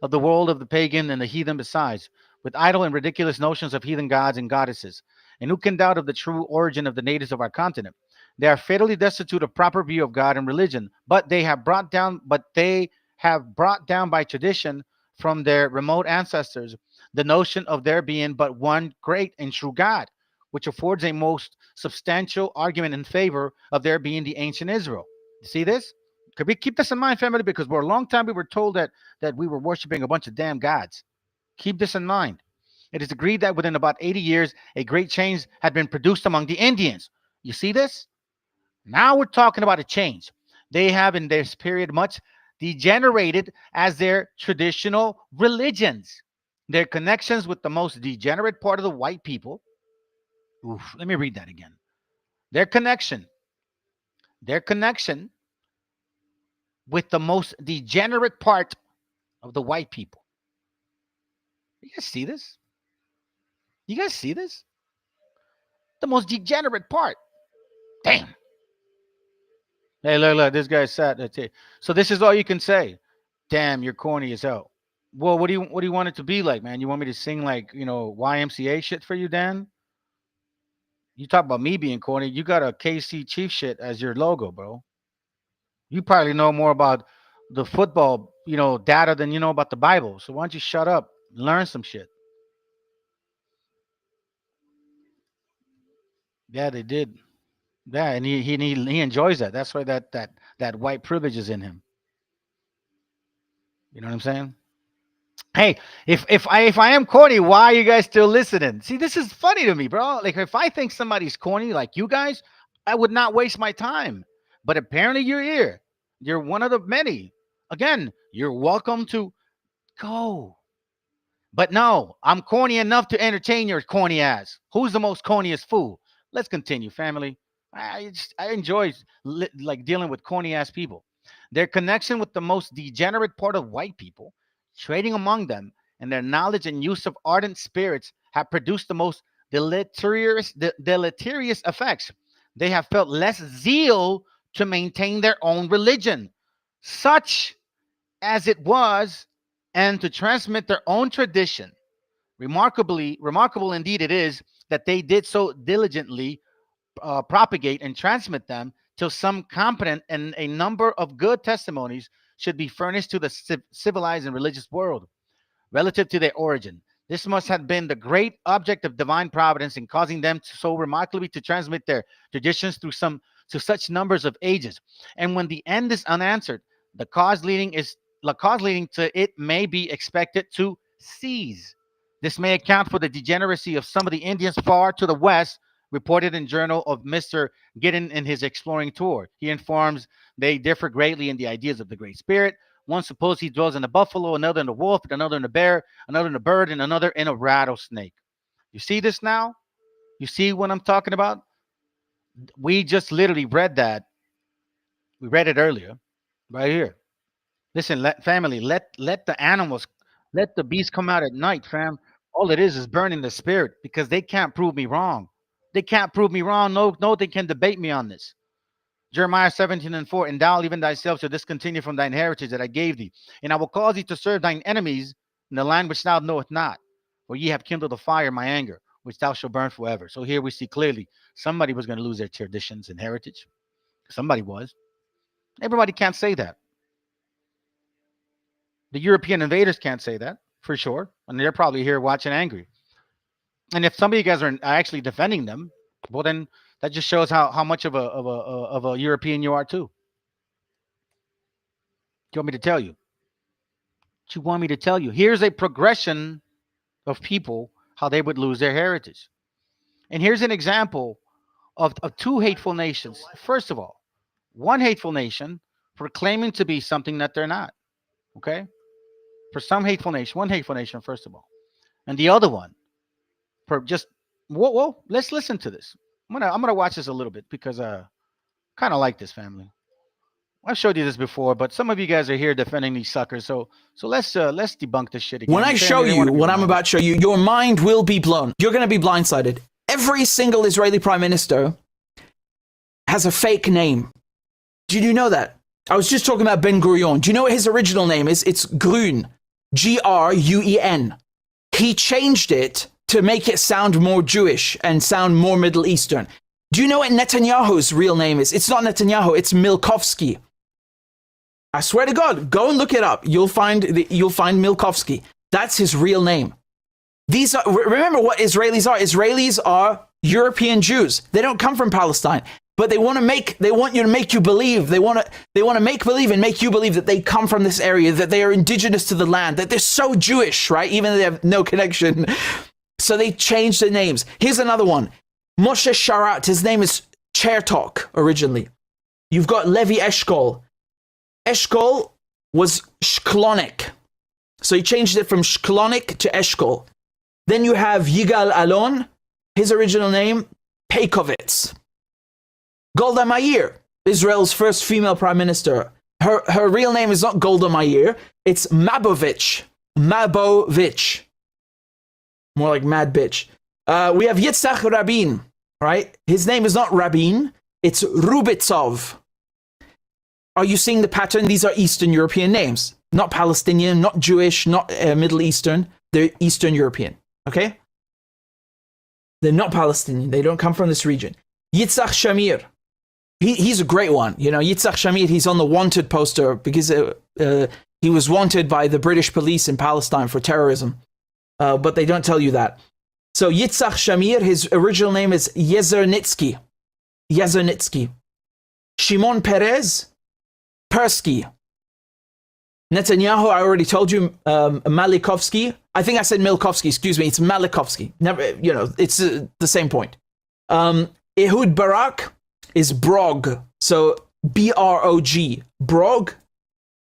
of the world of the pagan and the heathen besides, with idle and ridiculous notions of heathen gods and goddesses. And who can doubt of the true origin of the natives of our continent? They are fatally destitute of proper view of God and religion, but they have brought down by tradition from their remote ancestors the notion of there being but one great and true God, which affords a most substantial argument in favor of there being the ancient Israel. You see this? Could we keep this in mind, family? Because for a long time we were told that we were worshiping a bunch of damn gods. Keep this in mind. It is agreed that within about 80 years, a great change had been produced among the Indians. You see this? Now we're talking about a change. They have in this period much degenerated as their traditional religions. Their connections with the most degenerate part of the white people. Oof, let me read that again. Their connection with the most degenerate part of the white people. You guys see this? You guys see this? The most degenerate part. Damn. Hey, look, this guy's sad. So this is all you can say. Damn, you're corny as hell. Well, what do you want it to be like, man? You want me to sing like, YMCA shit for you, Dan? You talk about me being corny. You got a KC Chief shit as your logo, bro. You probably know more about the football, data than you know about the Bible. So why don't you shut up, learn some shit? Yeah, they did. Yeah, and he enjoys that. That's why that white privilege is in him. You know what I'm saying? Hey, if I am corny, why are you guys still listening? See, this is funny to me, bro. Like if I think somebody's corny, like you guys, I would not waste my time. But apparently you're here. You're one of the many. Again, you're welcome to go. But no, I'm corny enough to entertain your corny ass. Who's the most corniest fool? Let's continue, family. I enjoy like dealing with corny ass people. Their connection with the most degenerate part of white people, trading among them, and their knowledge and use of ardent spirits have produced the most deleterious effects. They have felt less zeal to maintain their own religion, such as it was, and to transmit their own tradition. Remarkable indeed it is that they did so diligently propagate and transmit them till some competent and a number of good testimonies should be furnished to the civilized and religious world relative to their origin. This must have been the great object of divine providence in causing them to so remarkably to transmit their traditions to such numbers of ages. And when the end is unanswered, the cause leading to it may be expected to cease. This may account for the degeneracy of some of the Indians far to the west, reported in Journal of Mr. Giddon in his exploring tour. He informs they differ greatly in the ideas of the Great Spirit. One supposes he dwells in a buffalo, another in a wolf, another in a bear, another in a bird, and another in a rattlesnake. You see this now? You see what I'm talking about? We just literally read that. We read it earlier, right here. Listen, let the animals, let the beast come out at night, fam. All it is burning the spirit because they can't prove me wrong. They can't prove me wrong. No, they can debate me on this. Jeremiah 17:4, and thou even thyself shalt discontinue from thine heritage that I gave thee, and I will cause thee to serve thine enemies in the land which thou knowest not, for ye have kindled a fire in my anger, which thou shalt burn forever. So here we see clearly somebody was going to lose their traditions and heritage. Somebody was. Everybody can't say that. The European invaders can't say that, for sure, and they're probably here watching angry. And if some of you guys are actually defending them, well, then That just shows how much of a European you are too. Do you want me to tell you? What you want me to tell you? Here's a progression of people, how they would lose their heritage. And here's an example of two hateful nations. First of all, one hateful nation for claiming to be something that they're not. Okay? For some hateful nation, one hateful nation, first of all. And the other one for just whoa, let's listen to this. I'm gonna watch this a little bit because kind of like this family. I've showed you this before, but some of you guys are here defending these suckers. So let's debunk this shit again. When I show you what I'm about to show you, your mind will be blown. You're going to be blindsided. Every single Israeli prime minister has a fake name. Did you know that? I was just talking about Ben Gurion. Do you know what his original name is? It's Grun. Gruen. He changed it to make it sound more Jewish and sound more Middle Eastern. Do you know what Netanyahu's real name is? It's not Netanyahu, it's Milkovsky. I swear to God, go and look it up. You'll find Milkovsky. That's his real name. These are, remember what Israelis are. Israelis are European Jews. They don't come from Palestine, but they want you to make you believe. They want to make believe and make you believe that they come from this area, that they are indigenous to the land, that they're so Jewish, right? Even though they have no connection. So they changed their names. Here's another one. Moshe Sharat. His name is Chertok originally. You've got Levi Eshkol. Eshkol was Shklonik. So he changed it from Shklonik to Eshkol. Then you have Yigal Alon. His original name, Peikovitz. Golda Meir, Israel's first female prime minister. Her real name is not Golda Meir. It's Mabovich. Mabovich. More like mad bitch. We have Yitzhak Rabin, right? His name is not Rabin. It's Rubitsov. Are you seeing the pattern? These are Eastern European names. Not Palestinian, not Jewish, not Middle Eastern. They're Eastern European, okay? They're not Palestinian. They don't come from this region. Yitzhak Shamir. He's a great one. You know, Yitzhak Shamir, he's on the wanted poster because he was wanted by the British police in Palestine for terrorism. But they don't tell you that. So Yitzhak Shamir, his original name is Yezernitsky. Yezernitsky. Shimon Peres, Persky. Netanyahu, I already told you, Malikovsky. I think I said Milkovsky, excuse me. It's Malikovsky. Never, you know, it's the same point. Ehud Barak is Brog. So B-R-O-G. Brog.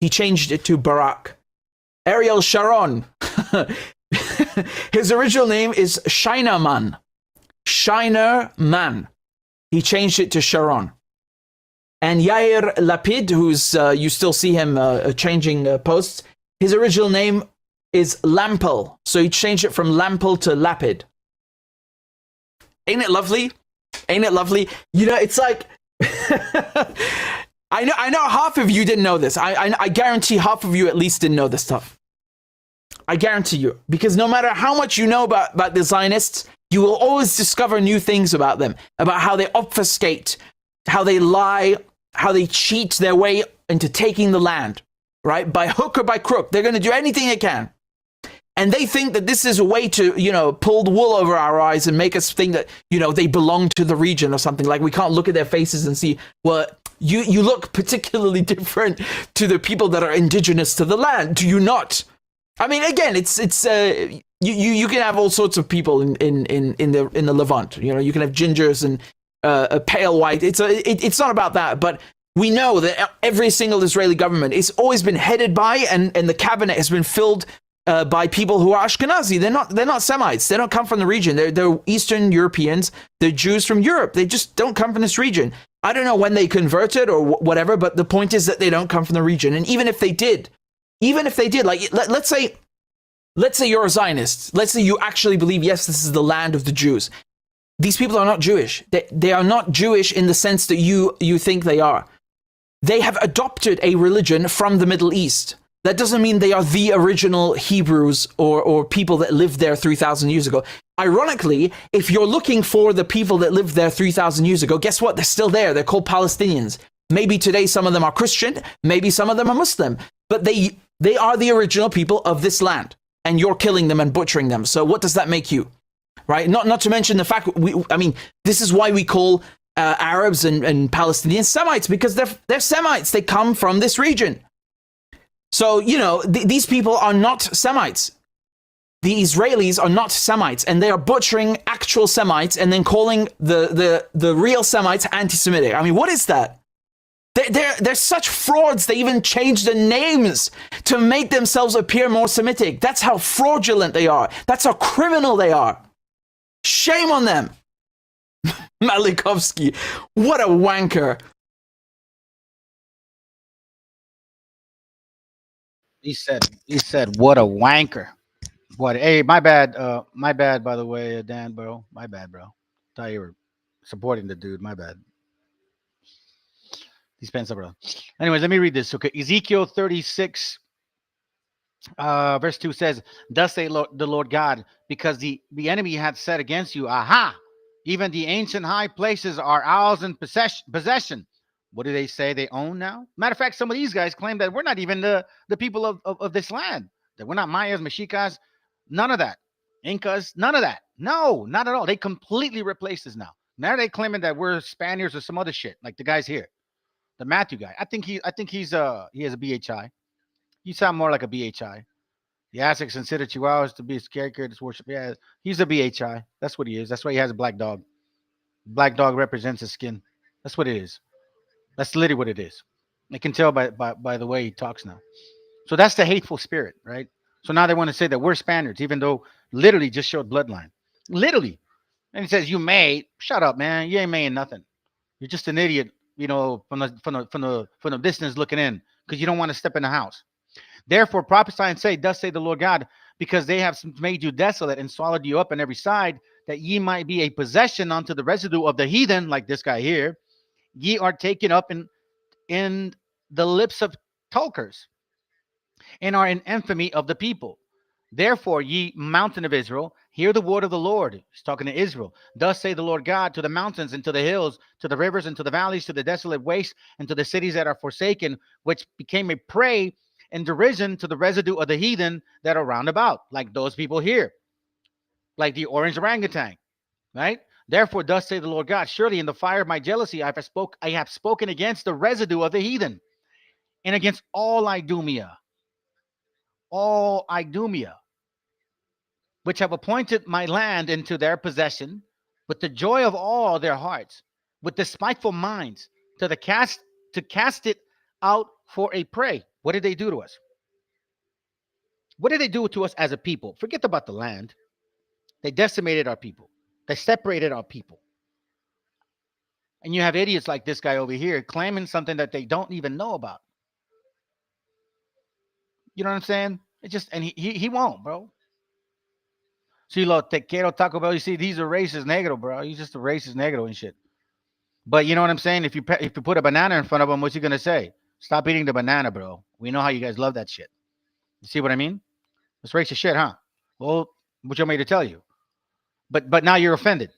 He changed it to Barak. Ariel Sharon. His original name is Shinerman. Shinerman. He changed it to Sharon. And Yair Lapid, who's you still see him changing posts, his original name is Lampel. So he changed it from Lampel to Lapid. Ain't it lovely? Ain't it lovely? You know, it's like I know half of you didn't know this. I guarantee half of you at least didn't know this stuff. I guarantee you. Because no matter how much you know about the Zionists, you will always discover new things about them, about how they obfuscate, how they lie, how they cheat their way into taking the land, right? By hook or by crook. They're going to do anything they can. And they think that this is a way to, you know, pull the wool over our eyes and make us think that, you know, they belong to the region or something. Like we can't look at their faces and see, well, you look particularly different to the people that are indigenous to the land. Do you not? I mean, again, it's you can have all sorts of people in the Levant. You know, you can have gingers and a pale white. It's not about that, but we know that every single Israeli government has always been headed by and the cabinet has been filled by people who are Ashkenazi. They're not Semites. They don't come from the region. They're Eastern Europeans. They're Jews from Europe. They just don't come from this region. I don't know when they converted or whatever, but the point is that they don't come from the region. And even if they did, like let's say you're a Zionist. Let's say you actually believe, yes, this is the land of the Jews. These people are not Jewish. They are not Jewish in the sense that you think they are. They have adopted a religion from the Middle East. That doesn't mean they are the original Hebrews or people that lived there 3,000 years ago. Ironically, if you're looking for the people that lived there 3,000 years ago, guess what? They're still there. They're called Palestinians. Maybe today some of them are Christian. Maybe some of them are Muslim. But they are the original people of this land. And you're killing them and butchering them. So what does that make you? Right? Not to mention the fact, this is why we call Arabs and Palestinian Semites, because they're Semites. They come from this region. So, you know, these people are not Semites. The Israelis are not Semites, and they are butchering actual Semites and then calling the real Semites anti-Semitic. I mean, what is that? They're such frauds. They even change the names to make themselves appear more Semitic. That's how fraudulent they are. That's how criminal they are. Shame on them. Malikovsky, what a wanker. He said, what a wanker. What? Hey, my bad, by the way, Dan, bro. My bad, bro. Thought you were supporting the dude. My bad. Dispensa, bro. Anyways, let me read this. Okay, Ezekiel 36, verse 2 says, "Thus say the Lord God, because the enemy hath said against you, aha, even the ancient high places are ours in possession." What do they say they own now? Matter of fact, some of these guys claim that we're not even the people of this land, that we're not Mayas, Mexicas, none of that. Incas, none of that. No, not at all. They completely replaced us now. Now they're claiming that we're Spaniards or some other shit, like the guys here. The Matthew guy. I think he has a BHI. You sound more like a BHI. The Aztecs consider Chihuahuas to be a scarecrow to worship. Yeah, he's a BHI. That's what he is. That's why he has a black dog. Black dog represents his skin. That's what it is. That's literally what it is. I can tell by the way he talks now. So that's the hateful spirit, right? So now they want to say that we're Spaniards, even though literally just showed bloodline. Literally. And he says, you may. Shut up, man. You ain't maying nothing. You're just an idiot, you know, from the distance looking in, because you don't want to step in the house. Therefore prophesy and say, thus say the Lord God, because they have made you desolate and swallowed you up on every side, that ye might be a possession unto the residue of the heathen, like this guy here. Ye are taken up in the lips of talkers, and are in infamy of the people. Therefore, ye mountain of Israel, hear the word of the Lord. He's talking to Israel. Thus say the Lord God to the mountains and to the hills, to the rivers and to the valleys, to the desolate wastes, and to the cities that are forsaken, which became a prey and derision to the residue of the heathen that are round about, like those people here, like the orange orangutan, right? Therefore, thus say the Lord God, surely in the fire of my jealousy I have spoken against the residue of the heathen, and against all Idumea, which have appointed my land into their possession, with the joy of all their hearts, with despiteful minds, to cast it out for a prey. What did they do to us? What did they do to us as a people? Forget about the land. They decimated our people. They separated our people. And you have idiots like this guy over here claiming something that they don't even know about. You know what I'm saying? It just, and he won't, bro. See, lo te quiero Taco Bell. You see, these are racist negro, bro. He's just a racist negro and shit. But you know what I'm saying? If you put a banana in front of him, what's he gonna say? Stop eating the banana, bro. We know how you guys love that shit. You see what I mean? It's racist shit, huh? Well, what you want me to tell you? But now you're offended.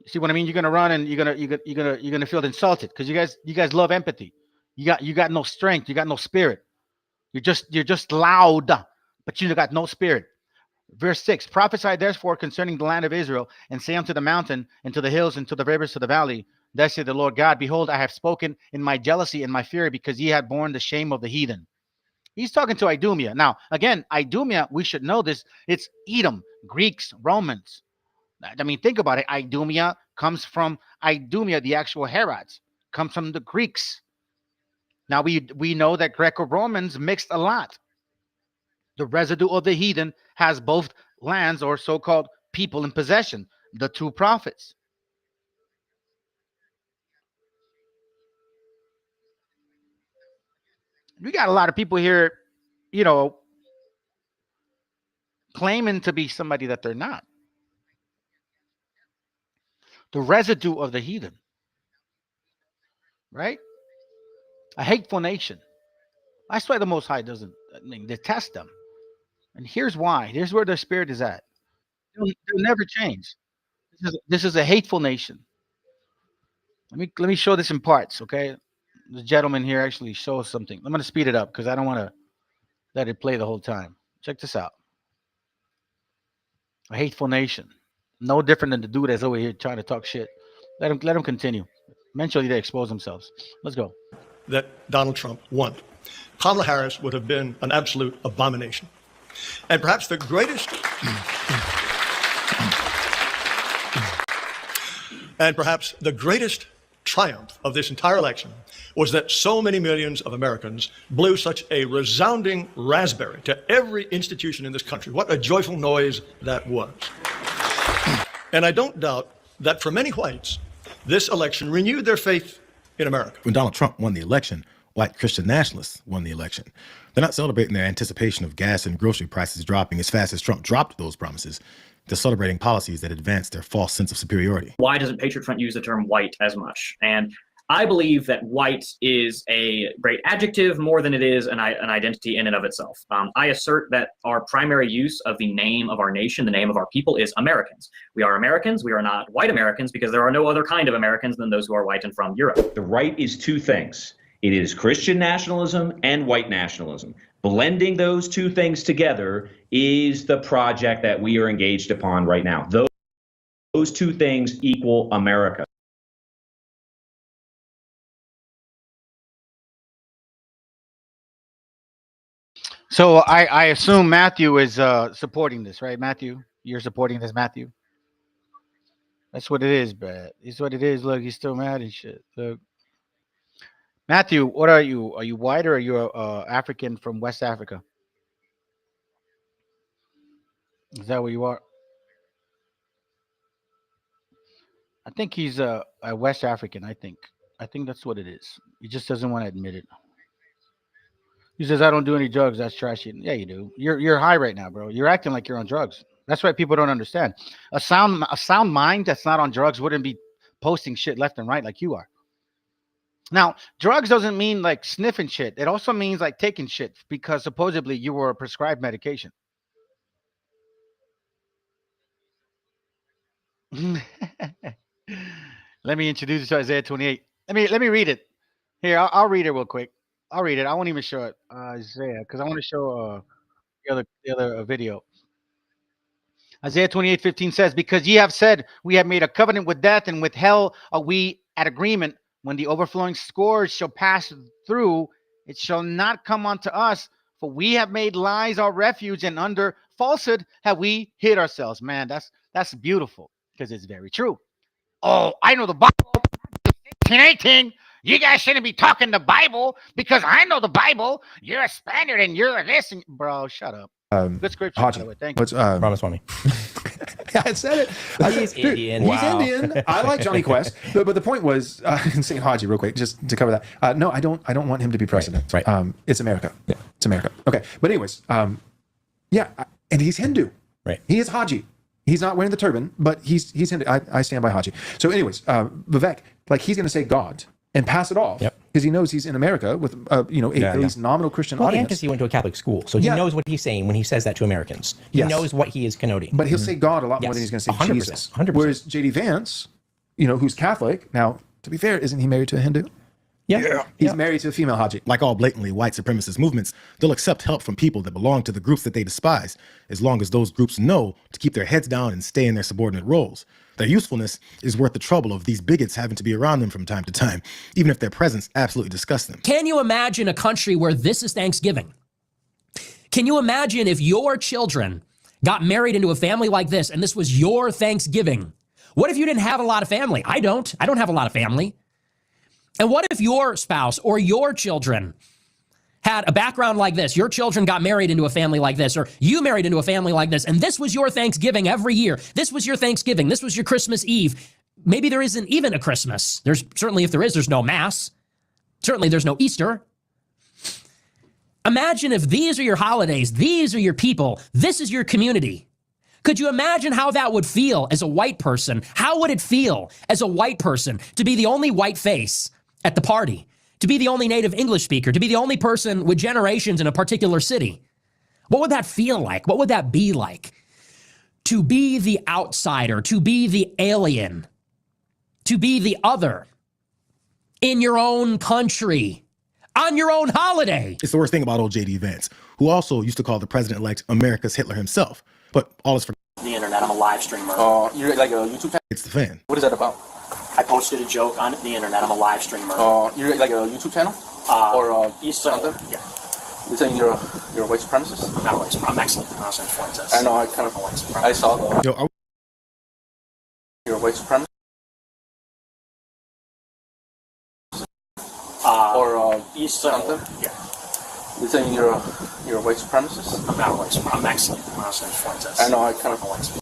You see what I mean? You're gonna run and you're gonna feel insulted because you guys love empathy. You got no strength. You got no spirit. You're just loud, but you got no spirit. Verse 6, prophesy therefore concerning the land of Israel, and say unto the mountain, and to the hills, and to the rivers, to the valley, thus saith the Lord God, behold, I have spoken in my jealousy and my fury, because ye had borne the shame of the heathen. He's talking to Idumea. Now, again, Idumea, we should know this, it's Edom, Greeks, Romans. I mean, think about it. Idumea comes from Idumea, the actual Herods, comes from the Greeks. Now, we know that Greco-Romans mixed a lot. The residue of the heathen has both lands or so-called people in possession, the two prophets. We got a lot of people here, you know, claiming to be somebody that they're not. The residue of the heathen, right? A hateful nation. That's why the Most High doesn't, detest them. And here's why. Here's where their spirit is at. They'll never change. This is a hateful nation. Let me show this in parts, okay? The gentleman here actually shows something. I'm going to speed it up because I don't want to let it play the whole time. Check this out. A hateful nation. No different than the dude that's over here trying to talk shit. Let him continue. Eventually, they expose themselves. Let's go. That Donald Trump won. Kamala Harris would have been an absolute abomination. And perhaps the greatest triumph of this entire election was that so many millions of Americans blew such a resounding raspberry to every institution in this country. What a joyful noise that was. And I don't doubt that for many whites, this election renewed their faith in America. When Donald Trump won the election, white Christian nationalists won the election. They're not celebrating their anticipation of gas and grocery prices dropping as fast as Trump dropped those promises. They're celebrating policies that advance their false sense of superiority. Why doesn't Patriot Front use the term white as much? And I believe that white is a great adjective more than it is an identity in and of itself. I assert that our primary use of the name of our nation, the name of our people, is Americans. We are Americans. We are not white Americans because there are no other kind of Americans than those who are white and from Europe. The right is two things. It is Christian nationalism and white nationalism. Blending those two things together is the project that we are engaged upon right now. Those two things equal America. So I assume Matthew is supporting this, right? Matthew, you're supporting this, Matthew? That's what it is, Brad. It's what it is. Look, he's still mad and shit. Look. Matthew, what are you? Are you white or are you African from West Africa? Is that what you are? I think he's a West African, I think that's what it is. He just doesn't want to admit it. He says, I don't do any drugs. That's trashy. Yeah, you do. You're high right now, bro. You're acting like you're on drugs. That's why people don't understand. A sound mind that's not on drugs wouldn't be posting shit left and right like you are. Now, drugs doesn't mean like sniffing shit. It also means like taking shit because supposedly you were prescribed medication. Let me introduce you to Isaiah 28. Let me read it. Here, I'll read it real quick. I'll read it. I won't even show it, Isaiah, because I want to show the other video. Isaiah 28:15 says, because ye have said, we have made a covenant with death, and with hell are we at agreement. When the overflowing scourge shall pass through, it shall not come unto us, for we have made lies our refuge, and under falsehood have we hid ourselves. Man, that's beautiful, because it's very true. Oh, I know the Bible. 18. You guys shouldn't be talking the Bible because I know the Bible. You're a Spaniard and you're this. And bro, shut up. Good scripture, by the way. Thank you. Ramaswamy. I said it. He's Indian. He's Indian. I like Johnny Quest. But the point was, saying Haji real quick, just to cover that. No, I don't want him to be president. Right. It's America. Yeah. It's America. Okay. But anyways, yeah, and he's Hindu. Right. He is Haji. He's not wearing the turban, but he's Hindu. I stand by Haji. So anyways, Vivek, like he's going to say God and pass it off because he knows he's in America with at least nominal Christian audience. And because he went to a Catholic school, so he knows what he's saying when he says that to Americans. He knows what he is connoting. But he'll say God a lot more than he's going to say 100%, Jesus. 100%. Whereas J.D. Vance, who's Catholic, now to be fair, isn't he married to a Hindu? Yeah. He's married to a female Haji. Like all blatantly white supremacist movements, they'll accept help from people that belong to the groups that they despise, as long as those groups know to keep their heads down and stay in their subordinate roles. Their usefulness is worth the trouble of these bigots having to be around them from time to time, even if their presence absolutely disgusts them. Can you imagine a country where this is Thanksgiving? Can you imagine if your children got married into a family like this and this was your Thanksgiving? What if you didn't have a lot of family? I don't have a lot of family. And what if your spouse or your children had a background like this? Your children got married into a family like this, or you married into a family like this, and this was your Thanksgiving every year. This was your Thanksgiving. This was your Christmas Eve. Maybe there isn't even a Christmas. Certainly if there is, there's no Mass. Certainly there's no Easter. Imagine if these are your holidays, these are your people, this is your community. Could you imagine how that would feel as a white person? How would it feel as a white person to be the only white face at the party, to be the only native English speaker, to be the only person with generations in a particular city? What would that feel like? What would that be like? To be the outsider, to be the alien, to be the other in your own country, on your own holiday. It's the worst thing about old J.D. Vance, who also used to call the president-elect America's Hitler himself. But all is for the internet. I'm a live streamer. Oh, you're like a YouTube channel? It's the Fan. What is that about? I posted a joke on the internet. I'm a live streamer. You're like a YouTube channel? Something? Yeah. You're saying you're a white supremacist? I'm not a white supremacist. I'm Mexican. I know, I kind of, I saw that. Yo, You're a white supremacist? Something? Yeah. You're saying you're a white supremacist? I'm not a white supremacist. I'm Mexican. I know, I kind of,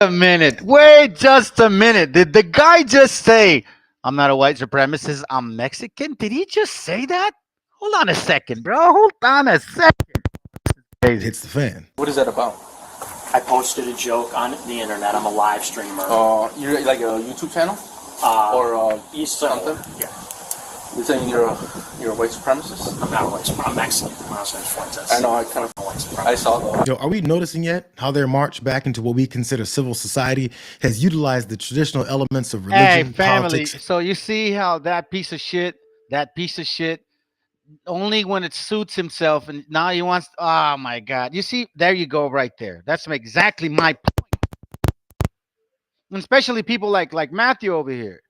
A minute. Wait just a minute. Did the guy just say, I'm not a white supremacist, I'm Mexican? Did he just say that? Hold on a second, bro. Hold on a second. Hits the fan. What is that about? I posted a joke on the internet. I'm a live streamer. You're like a YouTube channel? Something? Yeah. You're saying you're a white supremacist? I'm not a white supremacist. I'm Mexican. I know, I kind of, I saw that. Yo, are we noticing yet how their march back into what we consider civil society has utilized the traditional elements of religion, Hey, family. politics? So you see how that piece of shit, only when it suits himself, and now he wants, oh my God. You see, there you go right there. That's exactly my point. And especially people like Matthew over here.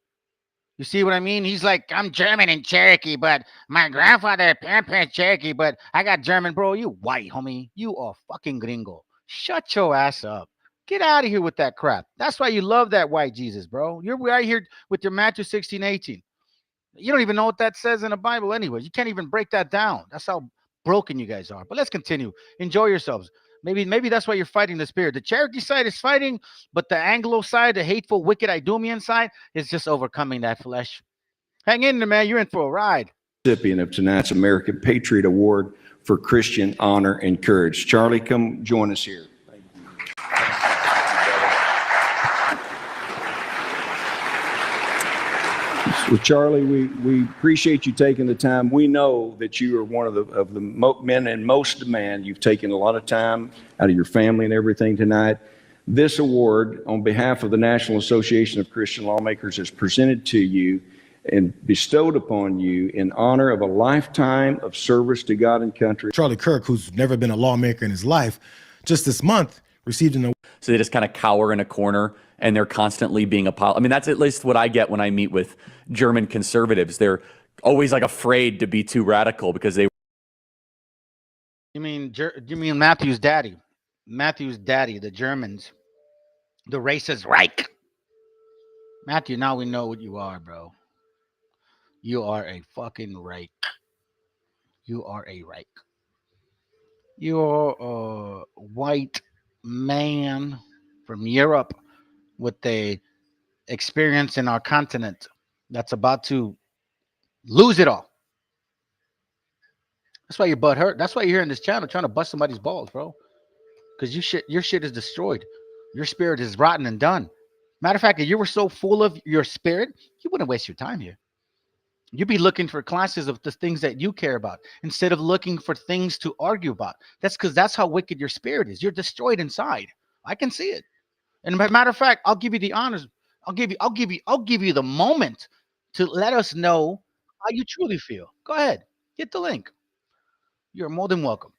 You see what I mean? He's like, I'm German and Cherokee, but my grandfather, parents Cherokee, but I got German. Bro, you white, homie. You are fucking gringo. Shut your ass up. Get out of here with that crap. That's why you love that white Jesus, bro. You're right here with your Matthew 16:18. You don't even know what that says in the Bible anyway. You can't even break that down. That's how broken you guys are. But let's continue. Enjoy yourselves. Maybe that's why you're fighting the spirit. The Cherokee side is fighting, but the Anglo side, the hateful, wicked Idumean side, is just overcoming that flesh. Hang in there, man. You're in for a ride. Recipient of tonight's American Patriot Award for Christian Honor and Courage. Charlie, come join us here. Well, Charlie, we appreciate you taking the time. We know that you are one of the men in most demand. You've taken a lot of time out of your family and everything tonight. This award, on behalf of the National Association of Christian Lawmakers, is presented to you and bestowed upon you in honor of a lifetime of service to God and country. Charlie Kirk, who's never been a lawmaker in his life, just this month received an award. So they just kind of cower in a corner and they're constantly being I mean, that's at least what I get when I meet with German conservatives. They're always like afraid to be too radical because they. You mean Matthew's daddy? Matthew's daddy, the Germans, the racist Reich. Matthew, now we know what you are, bro. You are a fucking Reich. You are a Reich. You're a white man from Europe with a experience in our continent that's about to lose it all. That's why your butt hurt. That's why you're here in this channel trying to bust somebody's balls, bro. Because your shit is destroyed. Your spirit is rotten and done. Matter of fact, if you were so full of your spirit, you wouldn't waste your time here. You'd be looking for classes of the things that you care about instead of looking for things to argue about. That's because that's how wicked your spirit is. You're destroyed inside. I can see it. And matter of fact, I'll give you the honors. I'll give you the moment to let us know how you truly feel. Go ahead. Hit the link. You're more than welcome.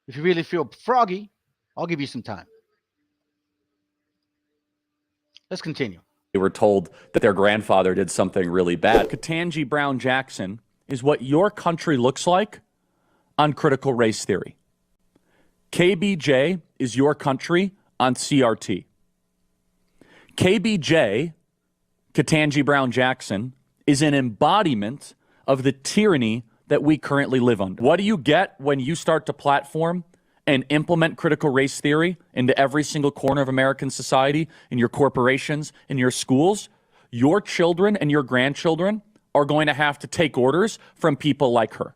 If you really feel froggy, I'll give you some time. Let's continue. They were told that their grandfather did something really bad. Ketanji Brown Jackson is what your country looks like on critical race theory. KBJ is your country on CRT. KBJ, Ketanji Brown Jackson, is an embodiment of the tyranny that we currently live under. What do you get when you start to platform and implement critical race theory into every single corner of American society, in your corporations, in your schools? Your children and your grandchildren are going to have to take orders from people like her.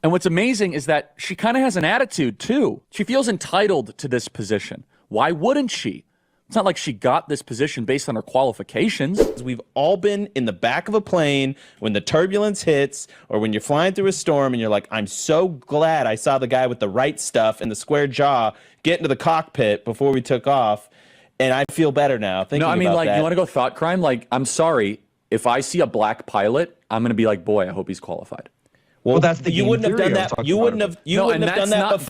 And what's amazing is that she kind of has an attitude too. She feels entitled to this position. Why wouldn't she? It's not like she got this position based on her qualifications. We've all been in the back of a plane when the turbulence hits or when you're flying through a storm and you're like, I'm so glad I saw the guy with the right stuff and the square jaw get into the cockpit before we took off. And I feel better now. No, I mean, like, you want to go thought crime? Like, I'm sorry. If I see a black pilot, I'm going to be like, boy, I hope he's qualified. Well, that's the you wouldn't have done that. You wouldn't have done that before.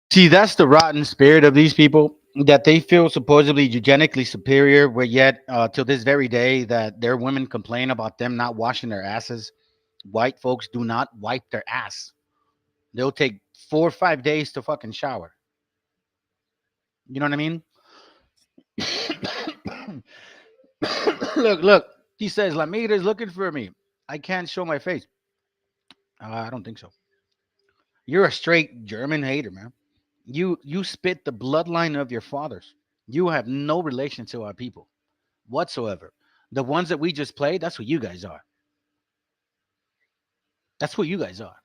See, that's the rotten spirit of these people. that they feel supposedly eugenically superior, where yet till this very day that their women complain about them not washing their asses. White folks do not wipe their ass. They'll take 4 or 5 days to fucking shower. You know what I mean? Look. He says, Lamita is looking for me. I can't show my face. I don't think so. You're a straight German hater, man. You spit the bloodline of your fathers. You have no relation to our people whatsoever. The ones that we just played, that's what you guys are. That's what you guys are.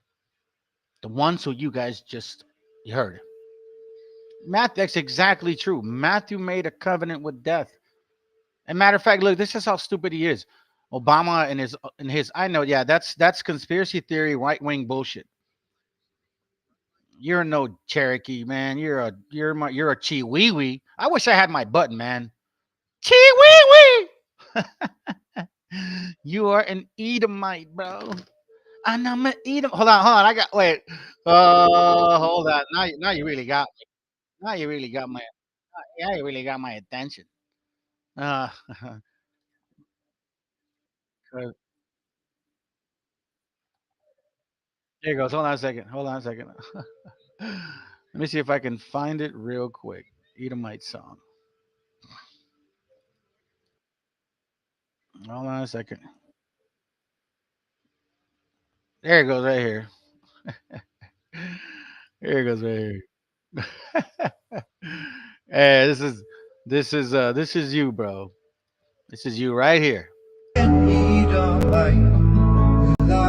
The ones who you guys just heard. Matthew, that's exactly true. Matthew made a covenant with death. And matter of fact, look, this is how stupid he is. Obama and his I know, yeah, that's conspiracy theory, right-wing bullshit. You're no Cherokee, man. You're a Chiwewe. I wish I had my button, man. Chiwewe. You are an Edomite, bro. And I'm an Edom. Hold on. I got wait. Hold on. Now you really got me. Now you really got my. Yeah, you really got my attention. Uh, 'cause- here it goes. Hold on a second. Let me see if I can find it real quick. Edomite song. Hold on a second. There it goes right here. Here it goes right here. Hey, this is you, bro. This is you right here. I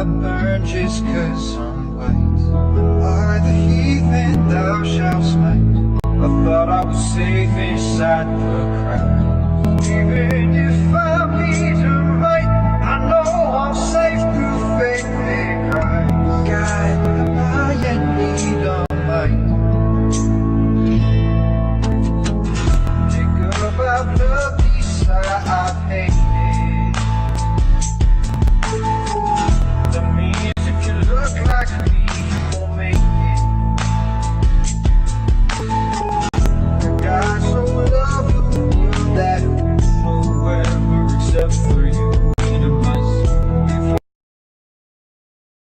burn just 'cause I'm white. By the heathen thou shalt smite. I thought I was safe inside the crowd. Even if I bleed to right, I know I'm safe through faith in Christ. God, am I in need of might? Think about the peace I've hated. The music you look like me, you won't make it. God so loved the world that whosoever except for you need a mercy.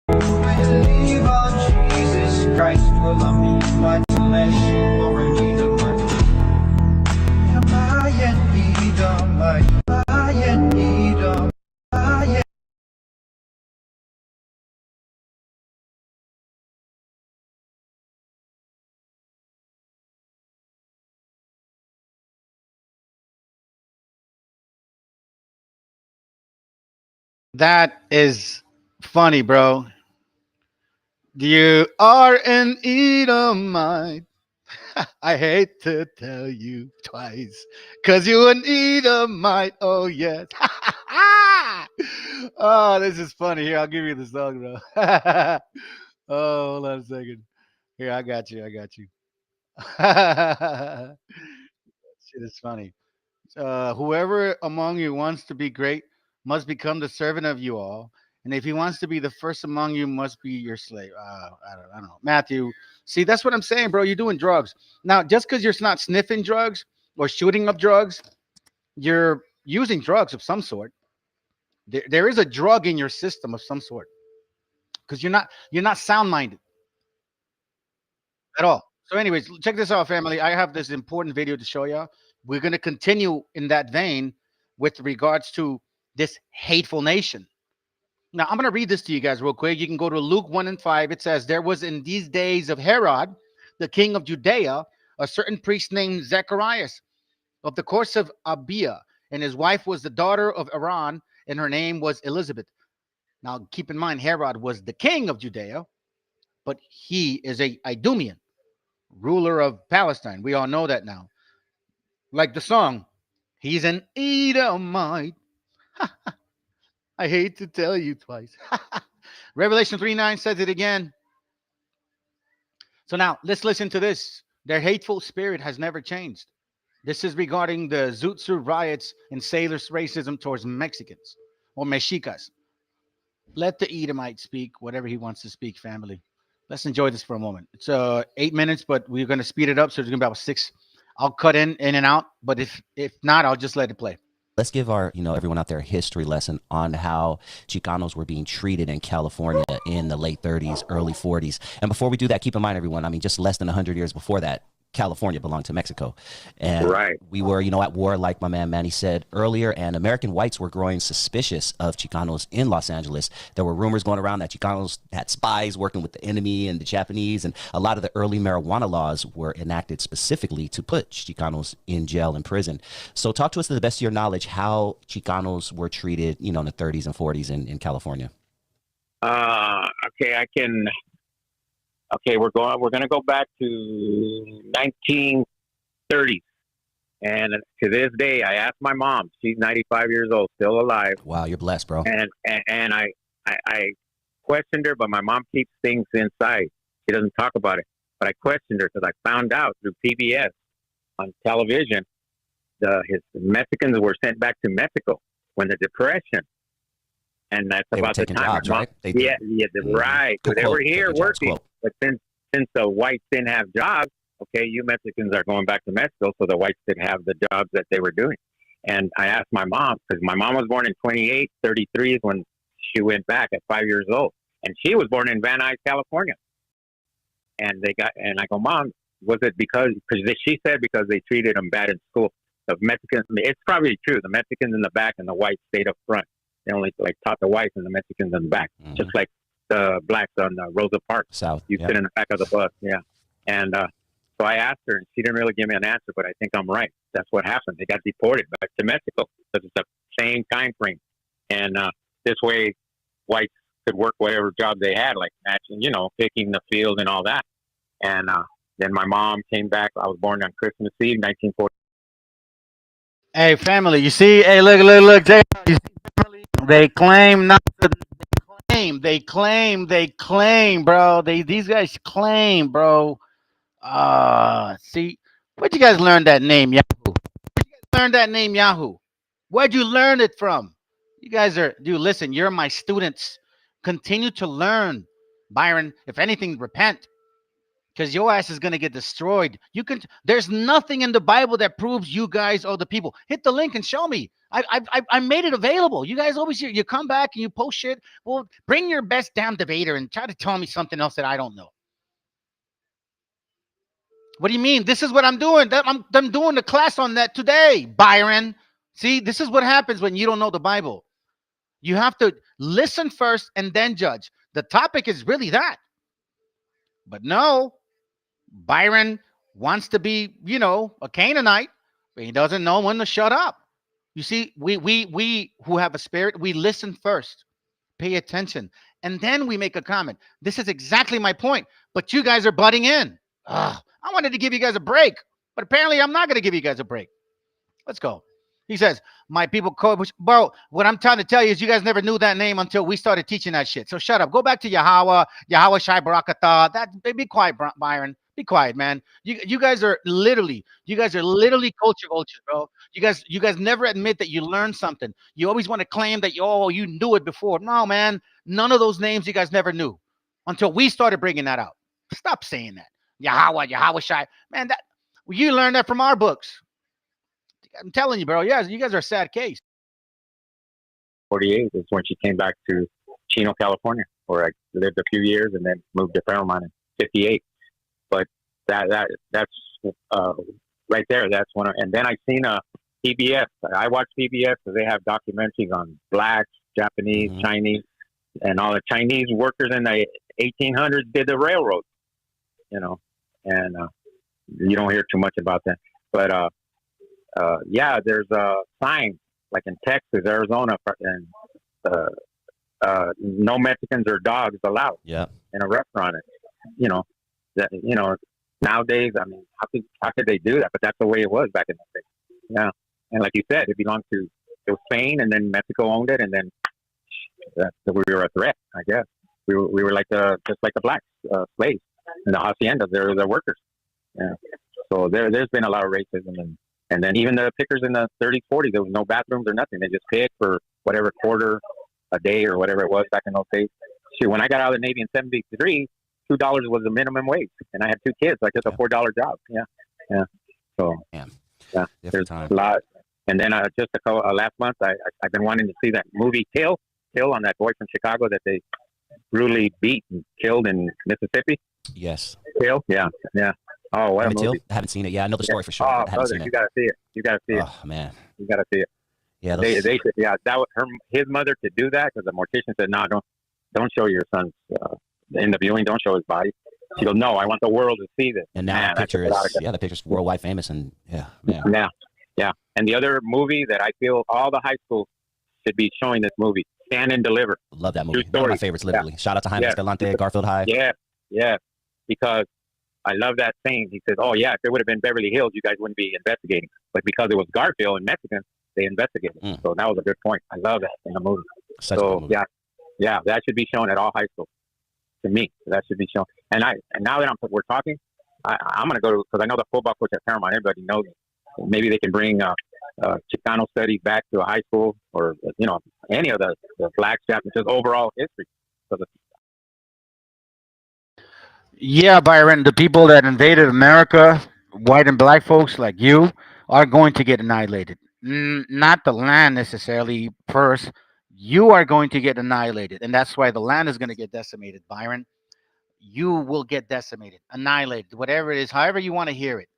Believe on Jesus Christ, well I mean my flesh, you are in need of mercy. Am I in need of mercy? Am I in need of mercy? That is funny, bro. You are an Edomite. I hate to tell you twice, 'cause you an Edomite. Oh yes. Oh, this is funny. Here, I'll give you the song, bro. Oh, hold on a second. Here, I got you. Shit is funny. Whoever among you wants to be great must become the servant of you all. And if he wants to be the first among you, must be your slave. I don't know. Matthew, see, that's what I'm saying, bro. You're doing drugs. Now, just because you're not sniffing drugs or shooting up drugs, you're using drugs of some sort. There is a drug in your system of some sort because you're not sound minded at all. So, anyways, check this out, family. I have this important video to show y'all. We're going to continue in that vein with regards to this hateful nation. Now, I'm going to read this to you guys real quick. You can go to Luke 1 and 5. It says, there was in these days of Herod, the king of Judea, a certain priest named Zacharias of the course of Abia, and his wife was the daughter of Aaron, and her name was Elizabeth. Now, keep in mind, Herod was the king of Judea, but he is a Idumean, ruler of Palestine. We all know that now. Like the song, he's an Edomite. I hate to tell you twice. Revelation 3:9 says it again. So now let's listen to this. Their hateful spirit has never changed. This is regarding the Zoot Suit riots and sailors' racism towards Mexicans or Mexicas. Let the Edomite speak whatever he wants to speak, family. Let's enjoy this for a moment. It's 8 minutes, but we're going to speed it up. So it's going to be about 6. I'll cut in and out. But if not, I'll just let it play. Let's give our, everyone out there a history lesson on how Chicanos were being treated in California in the late 30s, early 40s. And before we do that, keep in mind, everyone, just less than 100 years before that, California belonged to Mexico. And we were, at war, like my man Manny said earlier, and American whites were growing suspicious of Chicanos in Los Angeles. There were rumors going around that Chicanos had spies working with the enemy and the Japanese, and a lot of the early marijuana laws were enacted specifically to put Chicanos in jail and prison. So talk to us to the best of your knowledge how Chicanos were treated, in the 30s and 40s in California. Okay, I can... Okay, we're going to go back to 1930s, and to this day, I asked my mom. She's 95 years old, still alive. Wow, you're blessed, bro. And I questioned her, but my mom keeps things inside. She doesn't talk about it. But I questioned her because I found out through PBS on television, his Mexicans were sent back to Mexico when the Depression. And that's they about the time. Jobs, right? Right. So they were here working, but since the whites didn't have jobs, okay, you Mexicans are going back to Mexico, so the whites didn't have the jobs that they were doing. And I asked my mom, because my mom was born in 28, 33 is when she went back at 5 years old, and she was born in Van Nuys, California. And I go, Mom, was it because she said because they treated them bad in school. The Mexicans, it's probably true. The Mexicans in the back and the whites stayed up front. They only taught the whites and the Mexicans in the back, just like the blacks on Rosa Parks. South. You sit in the back of the bus, yeah. And so I asked her, and she didn't really give me an answer, but I think I'm right. That's what happened. They got deported back to Mexico because it's the same time frame. And this way, whites could work whatever job they had, like picking the field and all that. And then my mom came back. I was born on Christmas Eve, 1940. Hey, family, you see? Hey, look. They claim not to. They claim, bro. These guys claim, bro. See, where'd you guys learn that name, Yahoo? Where'd you learn it from? You guys listen, you're my students. Continue to learn, Byron. If anything, repent. Because your ass is gonna get destroyed. There's nothing in the Bible that proves you guys are the people. Hit the link and show me. I made it available. You guys always you come back and you post shit. Well, bring your best damn debater and try to tell me something else that I don't know. What do you mean? This is what I'm doing. I'm doing the class on that today, Byron. See, this is what happens when you don't know the Bible. You have to listen first and then judge. The topic is really that. But no, Byron wants to be, a Canaanite, but he doesn't know when to shut up. You see, we who have a spirit, we listen first, pay attention, and then we make a comment. This is exactly my point, but you guys are butting in. I wanted to give you guys a break, but apparently I'm not going to give you guys a break. Let's go. He says, my people, bro, what I'm trying to tell you is you guys never knew that name until we started teaching that shit. So shut up. Go back to Yahweh Shai Barakatah. Be quiet, Byron. Be quiet, man. You guys are literally culture vultures, bro. You guys never admit that you learned something. You always want to claim that you knew it before. No, man. None of those names you guys never knew until we started bringing that out. Stop saying that. Yahweh Shai. Man, you learned that from our books. I'm telling you, bro. Yeah, you guys are a sad case. 48 is when she came back to Chino, California, where I lived a few years and then moved to Paramount in 58. But that's right there. That's when. And then I seen a PBS. I watch PBS because they have documentaries on blacks, Japanese, Chinese, and all the Chinese workers in the 1800s did the railroad. And you don't hear too much about that. But yeah, there's a sign like in Texas, Arizona, and no Mexicans or dogs allowed. Yeah. In a restaurant. Nowadays, I mean, how could they do that? But that's the way it was back in the day. Yeah. And like you said, it was Spain, and then Mexico owned it, and then we were a threat, I guess. We were like just like the blacks, slaves in the haciendas. They're the workers. Yeah. So there's been a lot of racism, and then even the pickers in the 30s, 40s, there was no bathrooms or nothing. They just picked for whatever quarter a day or whatever it was back in those days. Shoot, when I got out of the Navy in 73, $2 was the minimum wage, and I had 2 kids. So I took a $4 job. Yeah. So yeah, there's a lot. And then just a couple, last month, I've been wanting to see that movie Kill on that boy from Chicago that they brutally beat and killed in Mississippi. Yes. Kill, yeah. Oh, what a movie! I haven't seen it. Yeah, I know the story for sure. Oh, but I haven't brother, seen it. you gotta see it. You gotta see it. Oh man, you gotta see it. Yeah, they that was his mother to do that because the mortician said, no, don't show your son's in the viewing. Don't show his body. She goes, no, I want the world to see this. And now the picture's worldwide famous, and man. Yeah. And the other movie that I feel all the high schools should be showing this movie, Stand and Deliver. Love that movie. One of my favorites, literally. Shout out to Jaime Escalante, Garfield High. Yeah. Because I love that saying. He says, oh, yeah, if it would have been Beverly Hills, you guys wouldn't be investigating. But because it was Garfield and Mexican, they investigated. So that was a good point. I love that in the movie. Such a good movie. Yeah, that should be shown at all high schools. To me, that should be shown. And now that we're talking, I'm going to go to, because I know the football coach at Paramount, everybody knows me. Maybe they can bring Chicano studies back to a high school, or any of the black chapters, just overall history. Yeah, Byron, the people that invaded America, white and black folks like you, are going to get annihilated. Not the land necessarily first. You are going to get annihilated. And that's why the land is going to get decimated, Byron. You will get decimated, annihilated, whatever it is, however you want to hear it.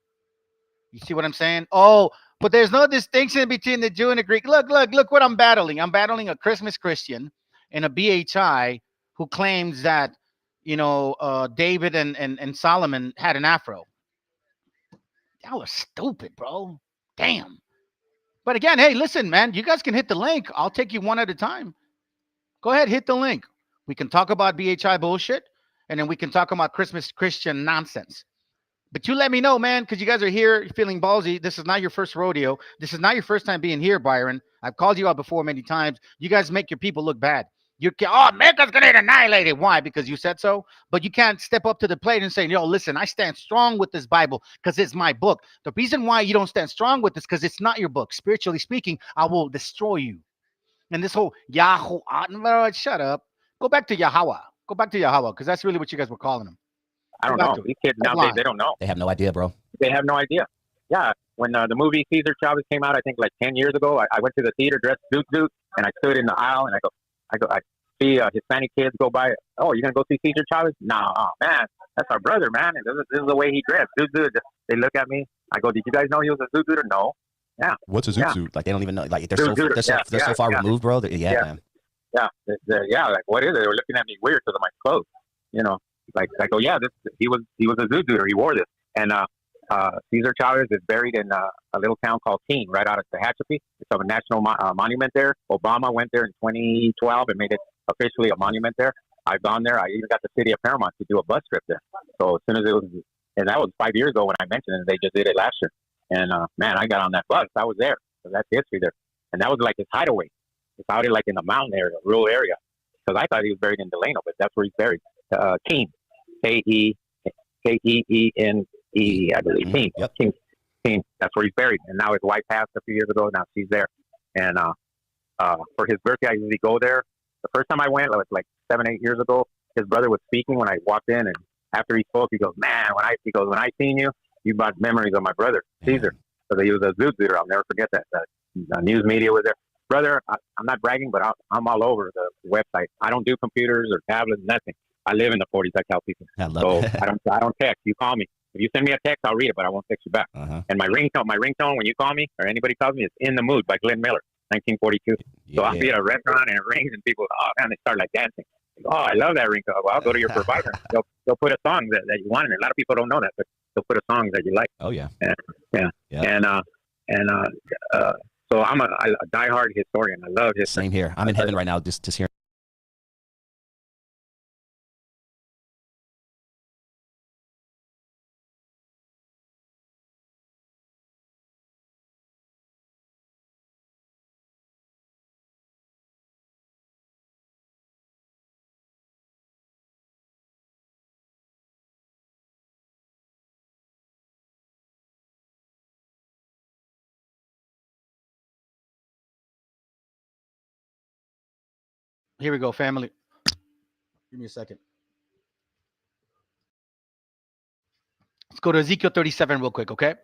You see what I'm saying? Oh, but there's no distinction between the Jew and the Greek. Look what I'm battling. I'm battling a Christmas Christian and a BHI who claims that, David and Solomon had an afro. That was stupid, bro. Damn. But again, hey, listen, man, you guys can hit the link. I'll take you one at a time. Go ahead, hit the link. We can talk about BHI bullshit, and then we can talk about Christmas Christian nonsense. But you let me know, man, because you guys are here feeling ballsy. This is not your first rodeo. This is not your first time being here, Byron. I've called you out before many times. You guys make your people look bad. America's going to get annihilated. Why? Because you said so? But you can't step up to the plate and say, yo, listen, I stand strong with this Bible because it's my book. The reason why you don't stand strong with this because it's not your book. Spiritually speaking, I will destroy you. And this whole Yahoo, shut up. Go back to Yahweh. Go back to Yahweh because that's really what you guys were calling him. I don't know. These kids nowadays, they don't know. They have no idea, bro. They have no idea. Yeah. When the movie Cesar Chavez came out, I think like 10 years ago, I went to the theater dressed zoot, and I stood in the aisle, and I see Hispanic kids go by. Oh, you're going to go see Cesar Chavez? No, man. That's our brother, man. And this is the way he dressed. Zoot. They look at me. I go, did you guys know he was a zoot or no? Yeah. What's a zoot? Like, they don't even know. Like, they're so far removed, bro. Man. Yeah. Like, what is it? They were looking at me weird because of my clothes, Like I go, yeah, he was a zoot, he wore this. And Cesar Chavez is buried in a little town called Keene, right out of Tehachapi. It's a national monument there. Obama went there in 2012 and made it officially a monument there. I've gone there. I even got the city of Paramount to do a bus trip there. So as soon as it was, and that was 5 years ago when I mentioned it, and they just did it last year. And man, I got on that bus. I was there. So that's history there. And that was like his hideaway. It's out in like in the mountain area, rural area. Because I thought he was buried in Delano, but that's where he's buried. Keene. K-E-E-N-E, I believe. Keene. Yep. Keene. That's where he's buried. And now his wife passed a few years ago. Now she's there. And for his birthday, I usually go there. The first time I went, it was like 7-8 years ago. His brother was speaking when I walked in, and after he spoke, he goes, "Man, when I seen you, you brought memories of my brother, Caesar." So he was a zoot. I'll never forget that. The news media was there. Brother, I'm not bragging, but I'm all over the website. I don't do computers or tablets, nothing. I live in the 40s. I tell people. So I don't text. You call me. If you send me a text, I'll read it, but I won't text you back. And my ringtone when you call me or anybody calls me, is "In the Mood" by Glenn Miller, 1942. So I'll be at a restaurant and it rings and people, oh man, they start like dancing. Oh, I love that ringtone. Well, I'll go to your provider. They'll put a song that you want in it. A lot of people don't know that, but they'll put a song that you like. Oh yeah. So I'm a diehard historian. I love history. Same here. I'm in heaven right now, just hearing. Here we go, family. Give me a second. Let's go to Ezekiel 37 real quick, okay?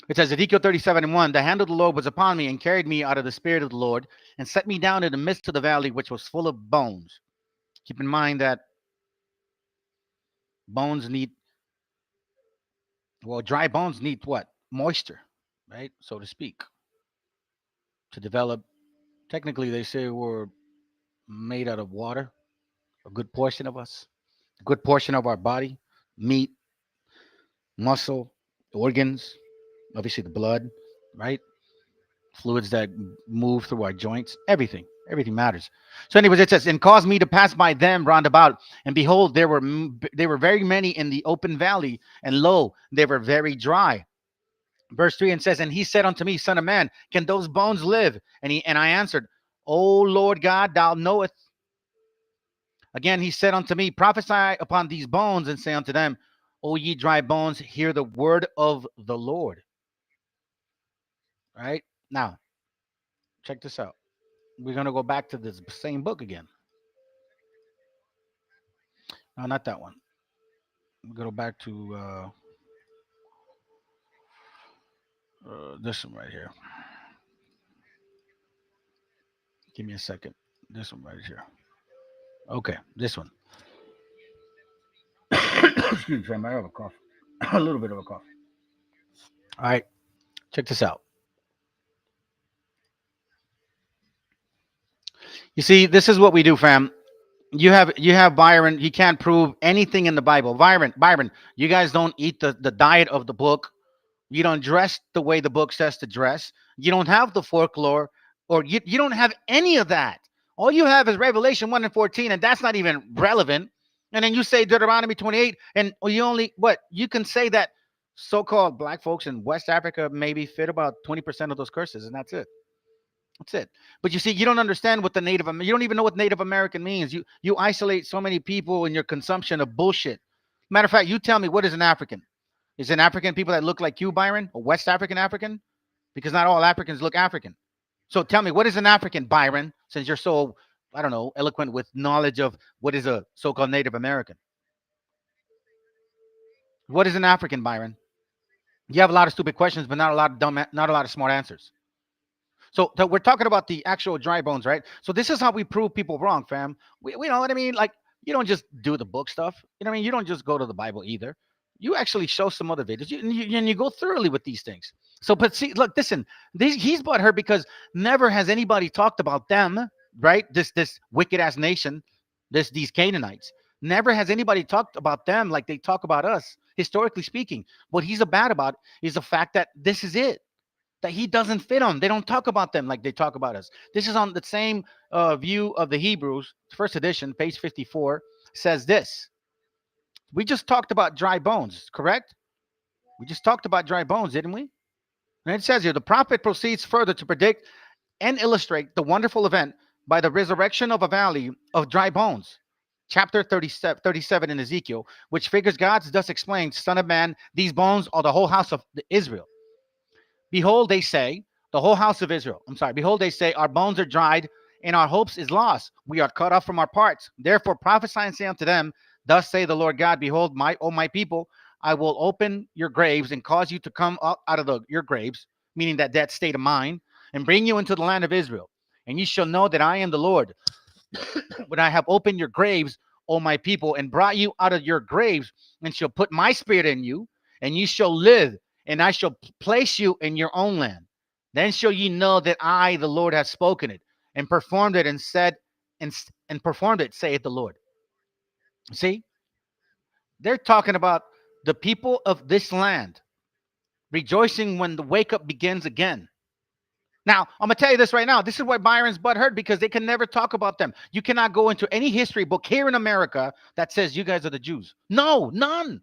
It says Ezekiel 37:1, the hand of the Lord was upon me and carried me out of the spirit of the Lord and set me down in the midst of the valley, which was full of bones. Keep in mind that bones need, well, dry bones need what? Moisture, right? So to speak, to develop. Technically, they say we're made out of water, a good portion of us, a good portion of our body, meat, muscle, organs, obviously the blood, right? Fluids that move through our joints, everything matters. So anyways, it says, and caused me to pass by them round about, and behold, there were very many in the open valley, and lo, they were very dry. Verse 3, and says, and he said unto me, son of man, can those bones live? And I answered, O Lord God, thou knowest. Again he said unto me, prophesy upon these bones, and say unto them, O ye dry bones, hear the word of the Lord. All right, now check this out. We're going to go back to this same book again. No, not that one. We're going to go back to this one right here. Give me a second. This one right here. Okay, this one. Excuse me, fam. I have a cough. A little bit of a cough. All right, check this out. You see, this is what we do, fam. You have Byron. He can't prove anything in the Bible. Byron, you guys don't eat the diet of the book. You don't dress the way the book says to dress. You don't have the folklore, or you don't have any of that. All you have is Revelation 1 and 14, and that's not even relevant. And then you say Deuteronomy 28, and you only, what? You can say that so-called black folks in West Africa maybe fit about 20% of those curses, and that's it. That's it. But you see, you don't understand what you don't even know what Native American means. You isolate so many people in your consumption of bullshit. Matter of fact, you tell me, what is an African? Is an African people that look like you, Byron, or West African? Because not all Africans look African. So tell me, what is an African, Byron, since you're so, I don't know, eloquent with knowledge of what is a so-called Native American? What is an African, Byron? You have a lot of stupid questions, but not a lot of smart answers. So we're talking about the actual dry bones, right? So this is how we prove people wrong, fam. We know what I mean? Like, you don't just do the book stuff. You know what I mean? You don't just go to the Bible either. You actually show some other videos. And you go thoroughly with these things. So, but see, look, listen, he's butthurt because never has anybody talked about them, right? This wicked ass nation, these Canaanites. Never has anybody talked about them like they talk about us, historically speaking. What he's bad about is the fact that this is it. That he doesn't fit on. They don't talk about them like they talk about us. This is on the same view of the Hebrews, first edition, page 54, says this. We just talked about dry bones, correct? We just talked about dry bones, didn't we? And it says here, the prophet proceeds further to predict and illustrate the wonderful event by the resurrection of a valley of dry bones. Chapter 37 in Ezekiel, which figures God thus explains, Son of man, these bones are the whole house of Israel. Behold, they say, the whole house of Israel. Behold, they say, our bones are dried, and our hopes is lost. We are cut off from our parts. Therefore prophesy and say unto them, thus say the Lord God, behold, my people, I will open your graves and cause you to come up out of your graves, meaning that state of mind, and bring you into the land of Israel. And you shall know that I am the Lord, when I have opened your graves, O my people, and brought you out of your graves, and shall put my spirit in you, and you shall live, and I shall place you in your own land. Then shall ye know that I, the Lord, have spoken it, and performed it, and said, and performed it, saith the Lord. See? They're talking about the people of this land rejoicing when the wake up begins again. Now, I'm going to tell you this right now. This is why Byron's butthurt, because they can never talk about them. You cannot go into any history book here in America that says you guys are the Jews. No, none.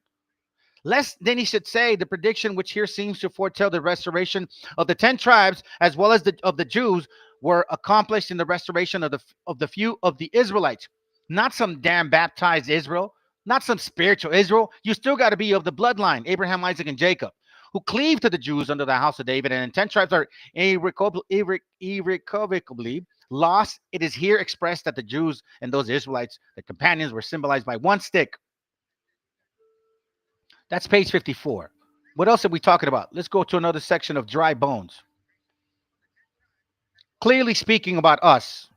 Lest then he should say the prediction which here seems to foretell the restoration of the 10 tribes as well as of the Jews were accomplished in the restoration of the few of the Israelites. Not some damn baptized Israel, not some spiritual Israel. You still got to be of the bloodline, Abraham, Isaac, and Jacob, who cleave to the Jews under the house of David. And 10 tribes are irrevocably lost. It is here expressed that the Jews and those Israelites, the companions, were symbolized by one stick. That's page 54. What else are we talking about? Let's go to another section of dry bones. Clearly speaking about us.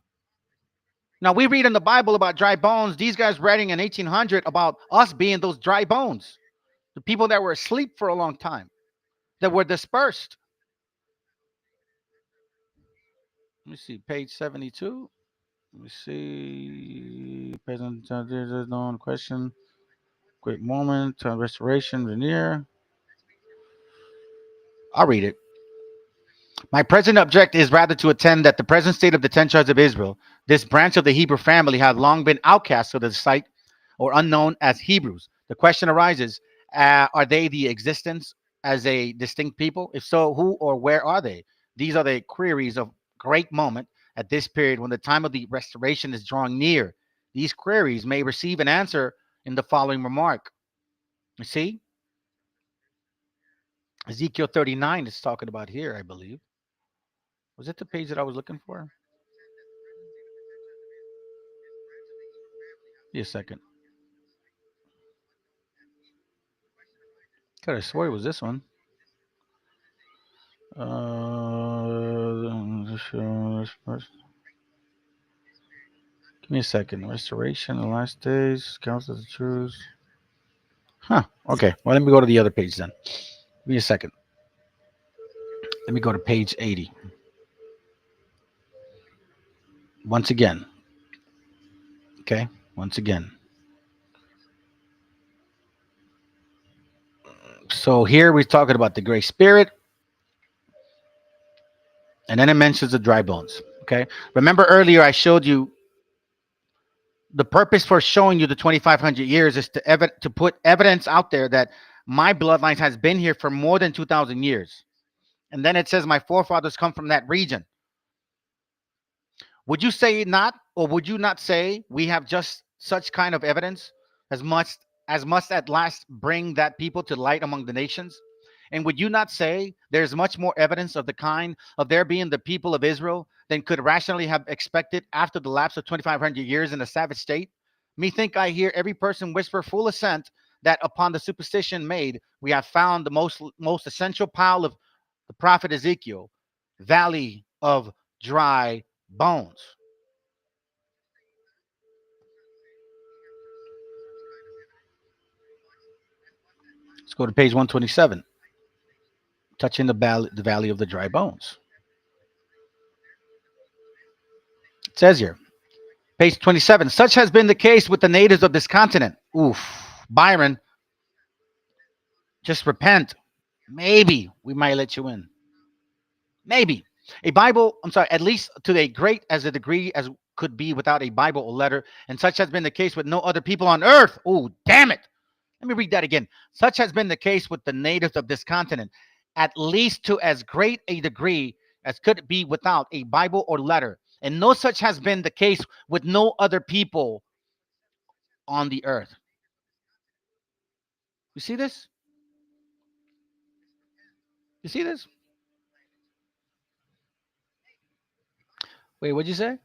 Now, we read in the Bible about dry bones. These guys writing in 1800 about us being those dry bones. The people that were asleep for a long time, that were dispersed. Let me see, page 72. Let me see. Present, there's no question. Great moment, restoration, veneer. I'll read it. My present object is rather to attend that the present state of the 10 tribes of Israel, this branch of the Hebrew family, have long been outcasts of the sight or unknown as Hebrews. The question arises, are they the existence as a distinct people? If so, who or where are they? These are the queries of great moment at this period when the time of the restoration is drawing near. These queries may receive an answer in the following remark. You see? Ezekiel 39 is talking about here, I believe. Was it the page that I was looking for? Give me a second. Could have swore it was this one. Give me a second. Restoration, the last days, council of the truth. Huh. Okay. Well, let me go to the other page then. Give me a second. Let me go to page 80. Once again. Okay. Once again. So here we're talking about the Great Spirit. And then it mentions the dry bones. Okay. Remember earlier I showed you the purpose for showing you the 2,500 years is to put evidence out there that my bloodline has been here for more than 2,000 years. And then it says my forefathers come from that region. Would you say not, or would you not say we have just such kind of evidence as must at last bring that people to light among the nations? And would you not say there's much more evidence of the kind of there being the people of Israel than could rationally have expected after the lapse of 2,500 years in a savage state? Methink I hear every person whisper full assent that upon the superstition made, we have found the most essential pile of the prophet Ezekiel, valley of dry bones. Let's go to page 127. Touching the valley of the dry bones. It says here, page 27, such has been the case with the natives of this continent. Oof, Byron, just repent. Maybe we might let you in. Maybe. A Bible, I'm sorry, at least to a great as a degree as could be without a Bible or letter, and such has been the case with no other people on earth. Oh, damn it. Let me read that again. Such has been the case with the natives of this continent, at least to as great a degree as could be without a Bible or letter. And no such has been the case with no other people on the earth. You see this? You see this? Wait, what'd you say?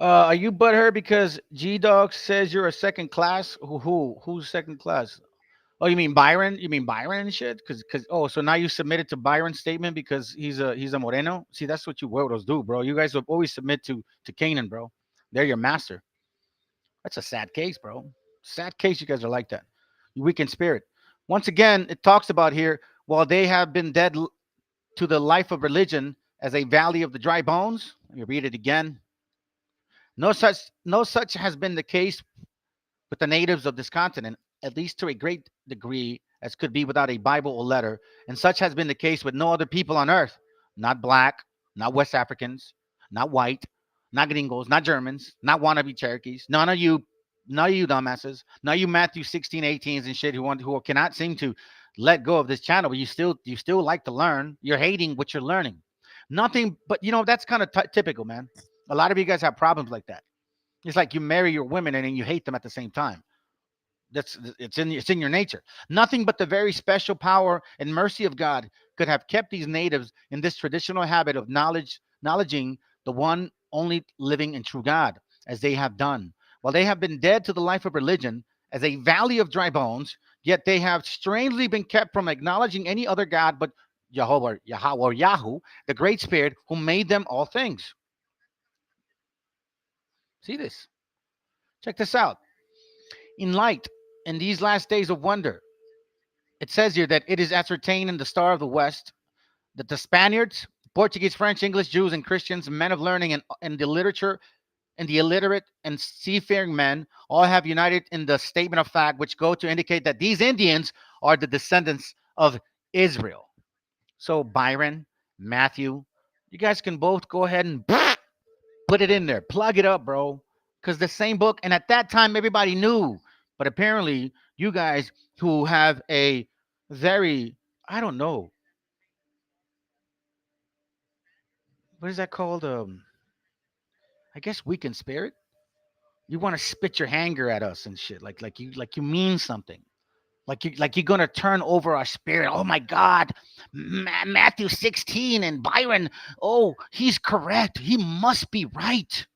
Are you butthurt because G-Dog says you're a second class? Who's second class? Oh, you mean Byron? You mean Byron and shit? So now you submitted to Byron's statement because he's a Moreno? See, that's what you weirdos do, bro. You guys will always submit to Canaan, bro. They're your master. That's a sad case, bro. Sad case you guys are like that. You weak in spirit. Once again, it talks about here, while they have been dead to the life of religion as a valley of the dry bones. Let me read it again. No such has been the case with the natives of this continent, at least to a great degree as could be without a Bible or letter, and such has been the case with no other people on earth, not black, not West Africans, not white, not gringos, not Germans, not wannabe Cherokees, none of you dumbasses, none of you Matthew 16, 18s and shit who cannot seem to let go of this channel, but you still like to learn. You're hating what you're learning. Nothing, but that's kind of typical, man. A lot of you guys have problems like that. It's like you marry your women and then you hate them at the same time. It's in your nature. Nothing but the very special power and mercy of God could have kept these natives in this traditional habit of acknowledging the one only living and true God, as they have done. While they have been dead to the life of religion, as a valley of dry bones, yet they have strangely been kept from acknowledging any other God but Jehovah, Yahweh, or Yahoo, the great spirit who made them all things. See this? Check this out. In light, in these last days of wonder, it says here that it is ascertained in the Star of the West that the Spaniards, Portuguese, French, English, Jews, and Christians, men of learning and the literature, and the illiterate and seafaring men all have united in the statement of fact, which go to indicate that these Indians are the descendants of Israel. So Byron, Matthew, you guys can both go ahead and put it in there, plug it up, bro, because the same book. And at that time, everybody knew, but apparently, you guys who have a very, I don't know, what is that called? I guess weakened spirit. You want to spit your hanger at us and shit, like you mean something, like you're gonna turn over our spirit. Oh my God, Matthew 16 and Byron. Oh, he's correct. He must be right.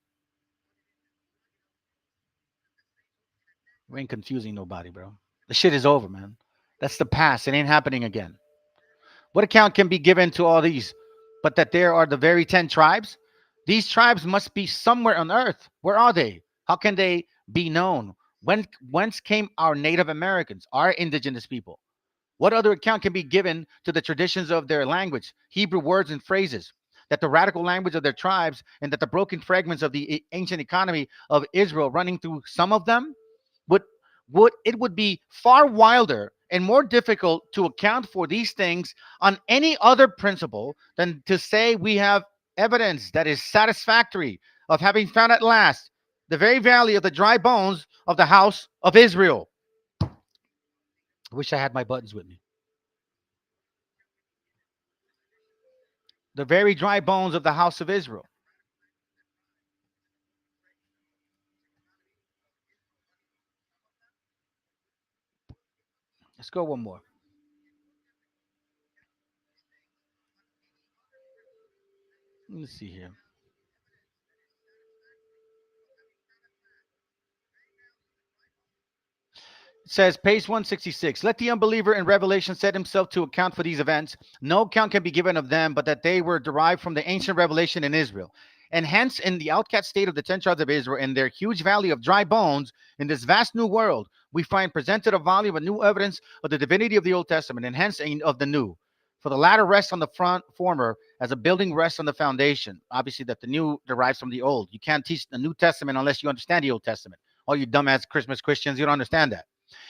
We ain't confusing nobody, bro. The shit is over, man. That's the past. It ain't happening again. What account can be given to all these, but that there are the very 10 tribes? These tribes must be somewhere on earth. Where are they? How can they be known? Whence came our Native Americans, our indigenous people? What other account can be given to the traditions of their language, Hebrew words and phrases, that the radical language of their tribes, and that the broken fragments of the ancient economy of Israel running through some of them? Would be far wilder and more difficult to account for these things on any other principle than to say we have evidence that is satisfactory of having found at last the very valley of the dry bones of the house of Israel. I wish I had my buttons with me. The very dry bones of the house of Israel. Let's go one more. Let's see here. It says, page 166, let the unbeliever in Revelation set himself to account for these events. No account can be given of them, but that they were derived from the ancient revelation in Israel. And hence, in the outcast state of the 10 tribes of Israel, in their huge valley of dry bones, in this vast new world, we find presented a volume of new evidence of the divinity of the Old Testament, and hence of the new. For the latter rests on the front, former, as a building rests on the foundation. Obviously, that the new derives from the old. You can't teach the New Testament unless you understand the Old Testament. All you dumbass Christmas Christians, you don't understand that.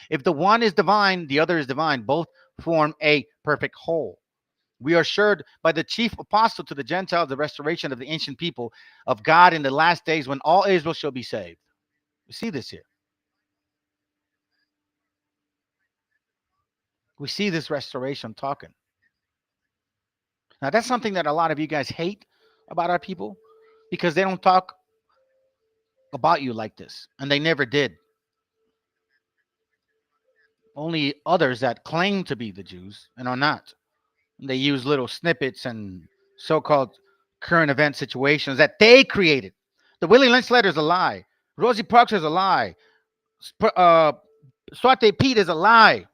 If the one is divine, the other is divine. Both form a perfect whole. We are assured by the chief apostle to the Gentiles the restoration of the ancient people of God in the last days when all Israel shall be saved. We see this here. We see this restoration talking. Now, that's something that a lot of you guys hate about our people because they don't talk about you like this, and they never did. Only others that claim to be the Jews and are not. They use little snippets and so-called current event situations that they created. The Willie Lynch letter is a lie. Rosie Parks is a lie. Swate Pete is a lie.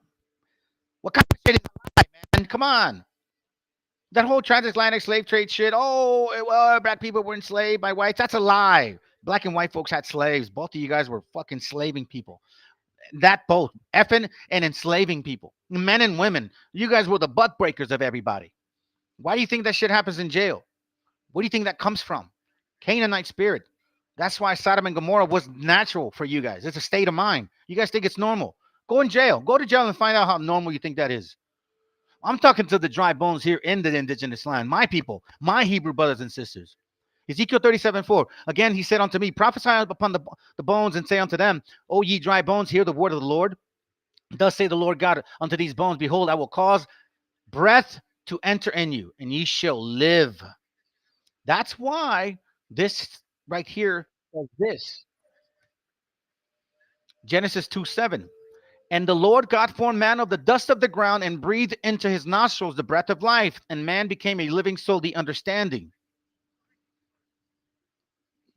What kind of shit is a lie, man? Come on. That whole transatlantic slave trade shit. Oh, well, black people were enslaved by whites. That's a lie. Black and white folks had slaves. Both of you guys were fucking slaving people. That both effing and enslaving people, men and women. You guys were the butt breakers of everybody. Why do you think that shit happens in jail? What do you think that comes from? Canaanite spirit. That's why Sodom and Gomorrah was natural for you guys. It's a state of mind. You guys think it's normal. Go in jail. Go to jail and find out how normal you think that is. I'm talking to the dry bones here in the indigenous land. My people, my Hebrew brothers and sisters. Ezekiel 37:4. Again, he said unto me, prophesy upon the bones and say unto them, O ye dry bones, hear the word of the Lord. Thus say the Lord God unto these bones, behold, I will cause breath to enter in you, and ye shall live. That's why this right here says this. Genesis 2:7. And the Lord God formed man of the dust of the ground and breathed into his nostrils the breath of life, and man became a living soul, the understanding.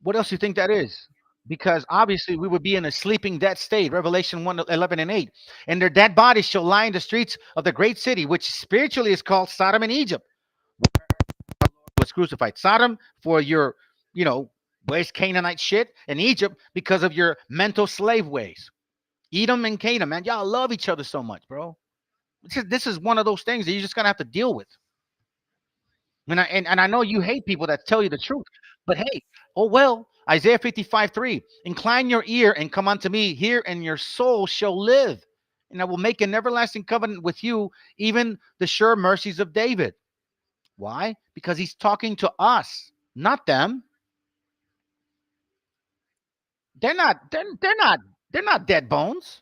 What else do you think that is? because obviously we would be in a sleeping dead state. Revelation 1:11 and 8. And their dead bodies shall lie in the streets of the great city, which spiritually is called Sodom and Egypt, was crucified. Sodom for your, West Canaanite shit, and Egypt because of your mental slave ways. Edom and Canaan, man, y'all love each other so much, bro. This is one of those things that you're just gonna have to deal with. And I know you hate people that tell you the truth, but hey, oh well. Isaiah 55:3. Incline your ear and come unto me, hear, and your soul shall live. And I will make an everlasting covenant with you, even the sure mercies of David. Why? Because he's talking to us, not them. They're not dead bones.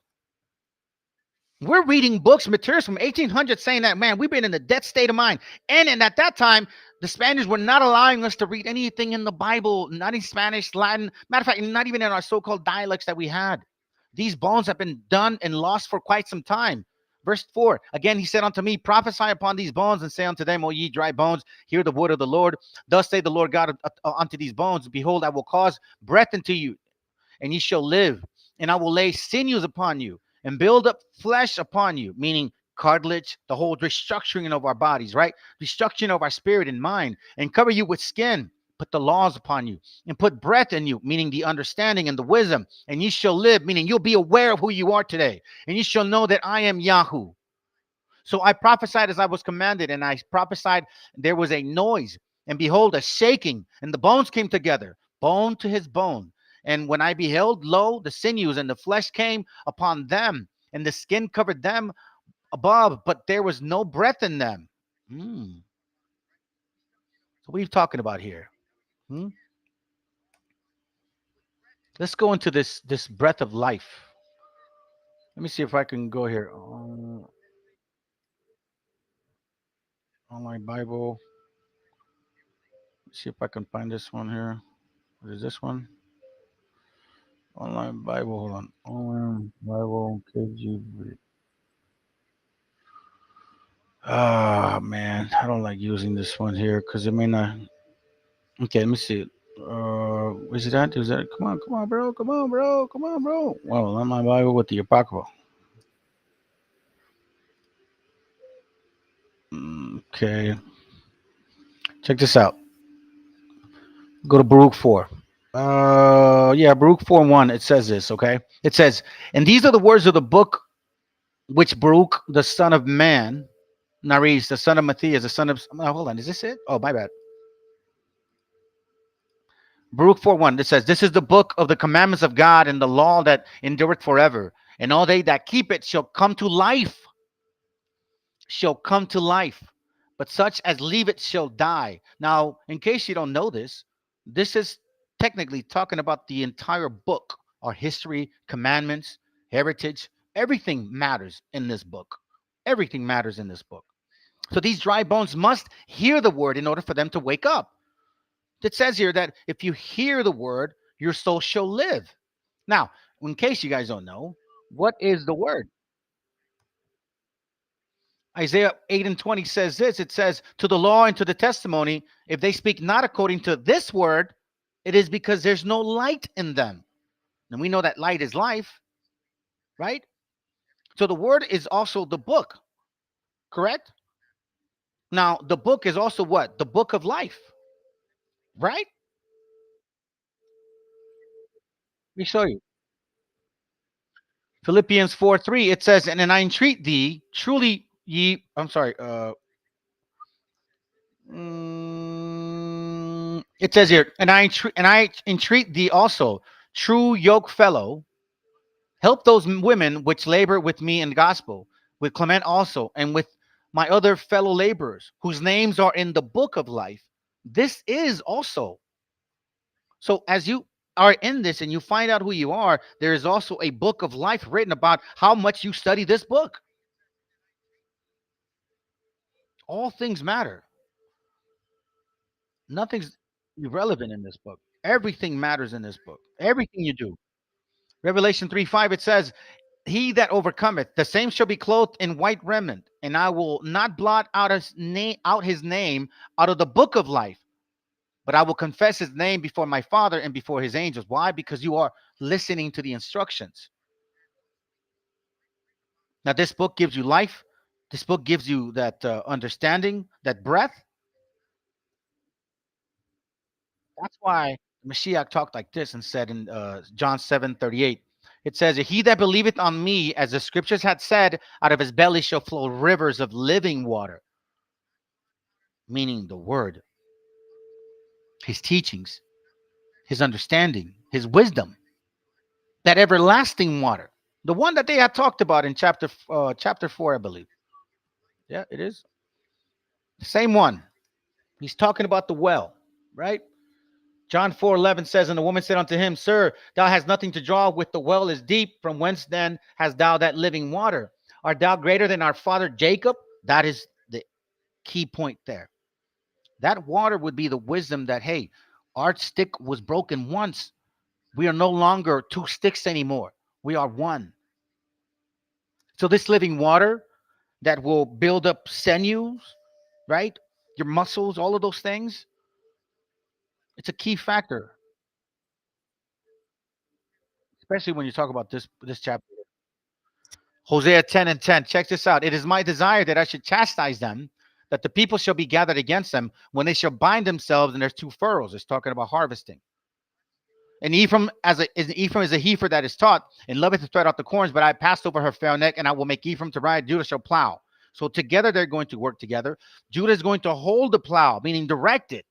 We're reading books, materials from 1800 saying that, man, we've been in a dead state of mind. And at that time, the Spaniards were not allowing us to read anything in the Bible, not in Spanish, Latin. Matter of fact, not even in our so-called dialects that we had. These bones have been done and lost for quite some time. Verse 4, again, he said unto me, prophesy upon these bones and say unto them, O ye dry bones, hear the word of the Lord. Thus say the Lord God unto these bones, behold, I will cause breath into you, and ye shall live. And I will lay sinews upon you and build up flesh upon you, meaning cartilage, the whole restructuring of our bodies, right? Restructuring of our spirit and mind, and cover you with skin, put the laws upon you, and put breath in you, meaning the understanding and the wisdom, and ye shall live, meaning you'll be aware of who you are today, and ye shall know that I am Yahoo. So I prophesied as I was commanded, and I prophesied there was a noise, and behold, a shaking, and the bones came together, bone to his bone. And when I beheld, lo, the sinews and the flesh came upon them, and the skin covered them above, but there was no breath in them. So what are you talking about here? Let's go into this breath of life. Let me see if I can go here. Online Bible. Let's see if I can find this one here. What is this one? Online Bible. Hold on. Online Bible KJV. Ah, man, I don't like using this one here because it may not. Okay, let me see. Is it that? Is that? Come on, bro. Come on, bro. Well, online Bible with the Apocrypha. Okay. Check this out. Go to Baruch 4. Yeah, Baruch 4:1. It says this, okay? It says, and these are the words of the book which Baruch, the son of man, Naris, the son of Matthias, the son of. Oh, hold on. Is this it? Oh, my bad. Baruch 4:1. It says, this is the book of the commandments of God and the law that endureth forever. And all they that keep it shall come to life. Shall come to life. But such as leave it shall die. Now, in case you don't know this, this is technically talking about the entire book. Our history, commandments, heritage, everything matters in this book. Everything matters in this book. So these dry bones must hear the word in order for them to wake up. It says here that if you hear the word, your soul shall live. Now, in case you guys don't know, what is the word? Isaiah 8:20 says this. It says, to the law and to the testimony, if they speak not according to this word, it is because there's no light in them. And we know that light is life, right? So the word is also the book, correct? Now, the book is also what? The book of life, right? Let me show you. Philippians 4:3, it says, and I entreat thee, truly ye, I'm sorry, it says here, and I entreat thee also, true yoke fellow, help those women which labor with me in the gospel, with Clement also, and with my other fellow laborers, whose names are in the book of life. This is also. So as you are in this and you find out who you are, there is also a book of life written about how much you study this book. All things matter. Nothing's irrelevant in this book. Everything matters in this book. Everything you do. Revelation 3:5, it says, he that overcometh, the same shall be clothed in white raiment, and I will not blot out his name out of the book of life, but I will confess his name before my Father and before his angels. Why? Because you are listening to the instructions. Now, this book gives you life. This book gives you that understanding, that breath. That's why Meshiach talked like this and said in John 7:38. It says, he that believeth on me, as the scriptures had said, out of his belly shall flow rivers of living water. Meaning the word, his teachings, his understanding, his wisdom, that everlasting water. The one that they had talked about in chapter 4, I believe. Yeah, it is. The same one. He's talking about the well, right? John 4:11 says, and the woman said unto him, Sir, thou hast nothing to draw with, the well is deep. From whence then hast thou that living water? Art thou greater than our father Jacob? That is the key point there. That water would be the wisdom that, hey, our stick was broken once. We are no longer two sticks anymore. We are one. So this living water that will build up sinews, right? Your muscles, all of those things. It's a key factor, especially when you talk about this chapter. Hosea 10:10. Check this out. It is my desire that I should chastise them, that the people shall be gathered against them when they shall bind themselves in their two furrows. It's talking about harvesting. And Ephraim is a heifer that is taught, and loveth to tread out the corns, but I passed over her fair neck, and I will make Ephraim to ride, Judah shall plow. So together they're going to work together. Judah is going to hold the plow, meaning direct it.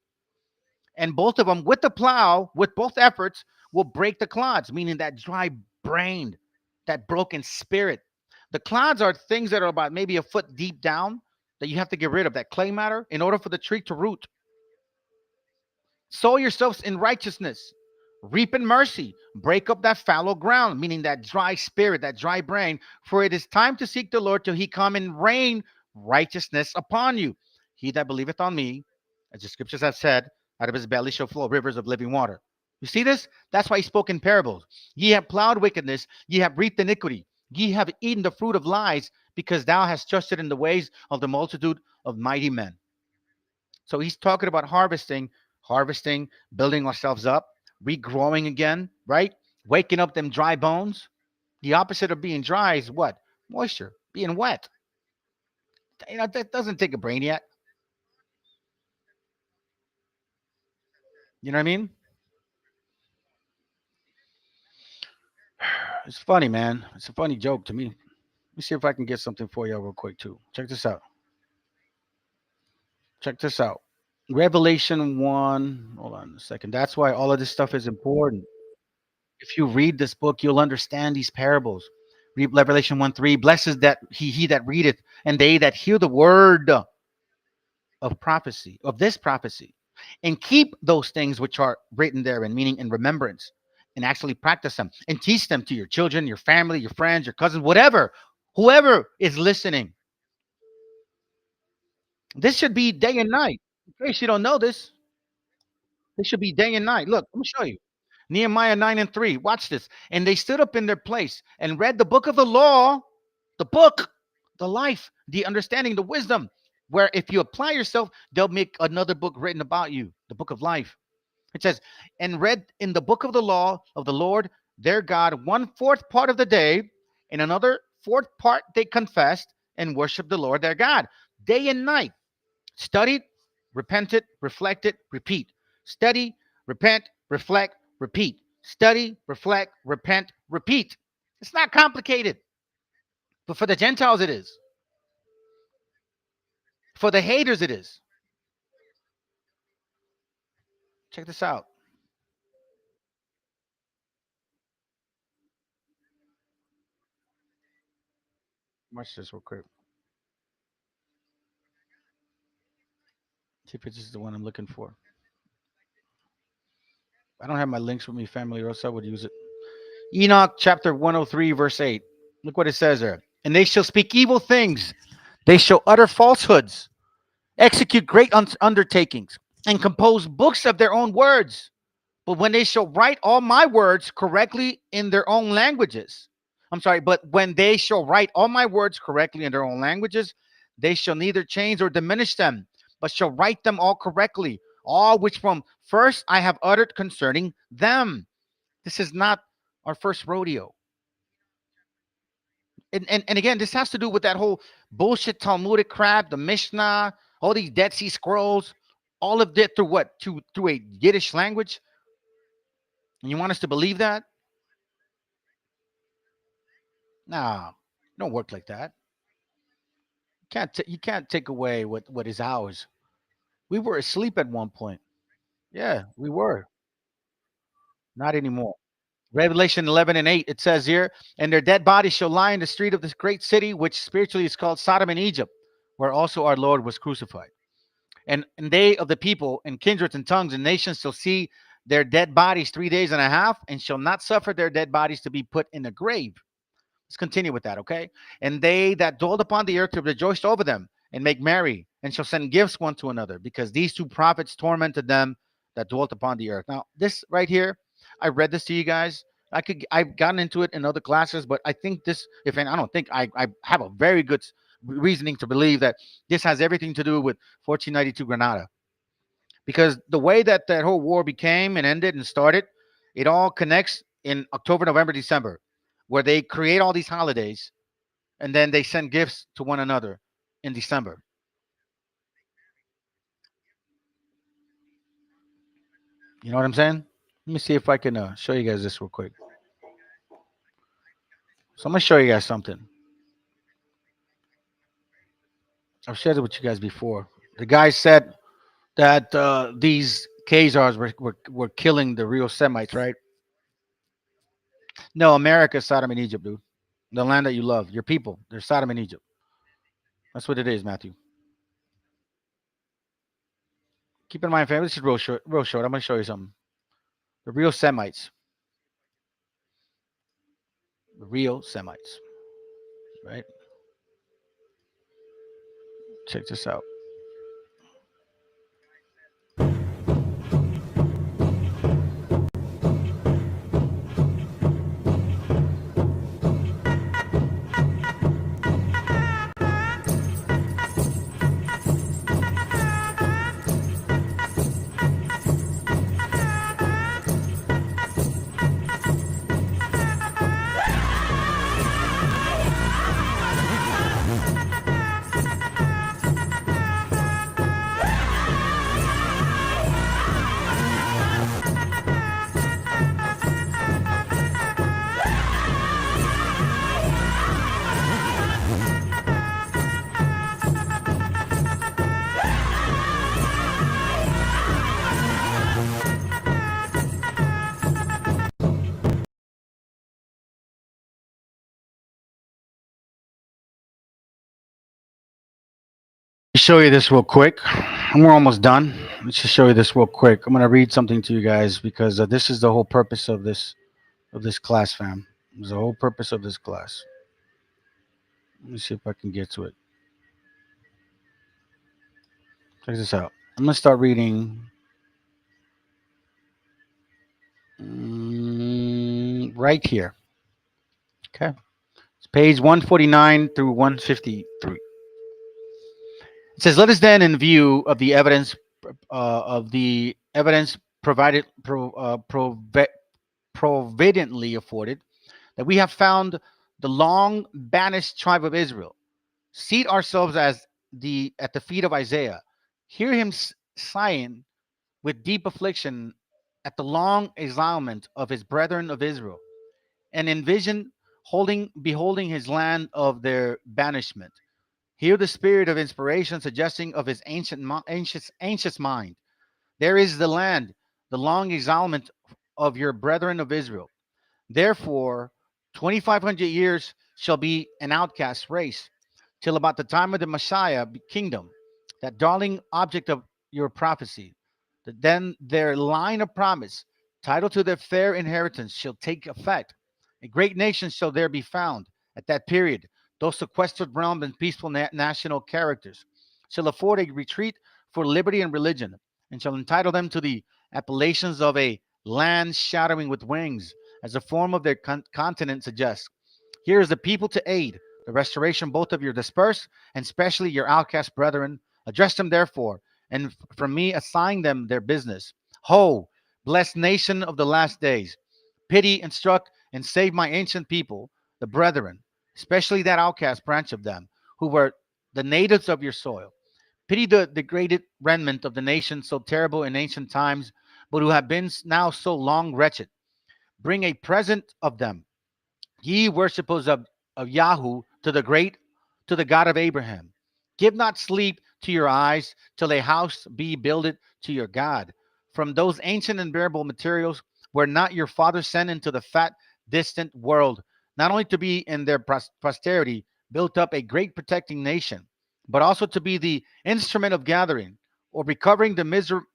And both of them with the plow, with both efforts, will break the clods, meaning that dry brain, that broken spirit. The clods are things that are about maybe a foot deep down that you have to get rid of, that clay matter, in order for the tree to root. Sow yourselves in righteousness. Reap in mercy. Break up that fallow ground, meaning that dry spirit, that dry brain. For it is time to seek the Lord till he come and rain righteousness upon you. He that believeth on me, as the scriptures have said, out of his belly shall flow rivers of living water. You see this? That's why he spoke in parables. Ye have plowed wickedness, ye have reaped iniquity, ye have eaten the fruit of lies, because thou hast trusted in the ways of the multitude of mighty men. So he's talking about harvesting, building ourselves up, regrowing again, right? Waking up them dry bones. The opposite of being dry is what? Moisture, being wet. You know, that doesn't take a brain yet. You know what I mean? It's funny, man. It's a funny joke to me. Let me see if I can get something for you real quick, too. Check this out. Check this out. Revelation 1. Hold on a second. That's why all of this stuff is important. If you read this book, you'll understand these parables. Read Revelation 1:3. Blessed is that he that readeth, and they that hear the word of prophecy, of this prophecy, and keep those things which are written therein, meaning in remembrance, and actually practice them and teach them to your children, your family, your friends, your cousins, whatever, whoever is listening. This should be day and night. In case you don't know this, this should be day and night. Look, let me show you. Nehemiah 9:3. Watch this. And they stood up in their place and read the book of the law, the book, the life, the understanding, the wisdom, where if you apply yourself, they'll make another book written about you, the book of life. It says, and read in the book of the law of the Lord their God 1/4 part of the day, and another 4th part they confessed and worshiped the Lord their God day and night. Studied, repented, reflected, repeat. Study, repent, reflect, repeat. Study, reflect, repent, repeat. It's not complicated. But for the Gentiles, it is. For the haters, it is. Check this out. Watch this real quick. See if this is the one I'm looking for. I don't have my links with me, family, or else I would use it. Enoch chapter 103, verse 8. Look what it says there. And they shall speak evil things. They shall utter falsehoods, execute great undertakings, and compose books of their own words. But when they shall write all my words correctly in their own languages, but when they shall write all my words correctly in their own languages, they shall neither change or diminish them, but shall write them all correctly. all which from first I have uttered concerning them. This is not our first rodeo. And again, this has to do with that whole bullshit Talmudic crap, the Mishnah, all these Dead Sea Scrolls, all of it through what? Through a Yiddish language? And you want us to believe that? No, it don't work like that. You can't take away what is ours. We were asleep at one point. Yeah, we were. Not anymore. Revelation 11 and 8, it says here, and their dead bodies shall lie in the street of this great city, which spiritually is called Sodom and Egypt, where also our Lord was crucified. And they of the people and kindreds and tongues and nations shall see their dead bodies 3 days and a half, and shall not suffer their dead bodies to be put in a grave. Let's continue with that, okay? And they that dwell upon the earth to rejoice over them and make merry, and shall send gifts one to another, because these two prophets tormented them that dwelt upon the earth. Now, this right here, I read this to you guys. I've gotten into it in other classes, but I think this, I don't think I have a very good reasoning to believe that this has everything to do with 1492 Granada, because the way that that whole war became and ended and started, it all connects in October, November, December, where they create all these holidays and then they send gifts to one another in December. You know what I'm saying? Let me see if I can show you guys this real quick. So I'm going to show you guys something. I've shared it with you guys before. The guy said that these Khazars were killing the real Semites, right? No, America, Sodom and Egypt, dude. The land that you love, your people, they're Sodom and Egypt. That's what it is, Matthew. Keep in mind, family, this is real short. Real short. I'm going to show you something. The real Semites. The real Semites. Right? Check this out. Show you this real quick. We're almost done. Let's just show you this real quick. I'm going to read something to you guys because this is the whole purpose of this class, fam. This is the whole purpose of this class. Let me see if I can get to it. Check this out. I'm going to start reading right here. Okay. It's page 149 through 153. It says, "Let us then, in view of the evidence provided providently afforded, that we have found the long banished tribe of Israel, seat ourselves at the feet of Isaiah, hear him sighing with deep affliction at the long exilement of his brethren of Israel, and in vision beholding his land of their banishment. Hear the spirit of inspiration suggesting of his anxious mind. There is the land, the long exilement of your brethren of Israel. Therefore, 2,500 years shall be an outcast race, till about the time of the Messiah kingdom, that darling object of your prophecy. That then their line of promise, title to their fair inheritance, shall take effect. A great nation shall there be found at that period. Those sequestered realms and peaceful national characters shall afford a retreat for liberty and religion, and shall entitle them to the appellations of a land shadowing with wings, as the form of their continent suggests. Here is the people to aid the restoration both of your dispersed and especially your outcast brethren. Address them, therefore, and from me assign them their business. Ho, blessed nation of the last days, pity, instruct, and save my ancient people, the brethren, especially that outcast branch of them, who were the natives of your soil. Pity the degraded remnant of the nation so terrible in ancient times, but who have been now so long wretched. Bring a present of them, ye worshippers of Yahoo, to the great, to the God of Abraham. Give not sleep to your eyes till a house be builded to your God. From those ancient and bearable materials were not your fathers sent into the fat, distant world, not only to be in their posterity built up a great protecting nation, but also to be the instrument of gathering or recovering the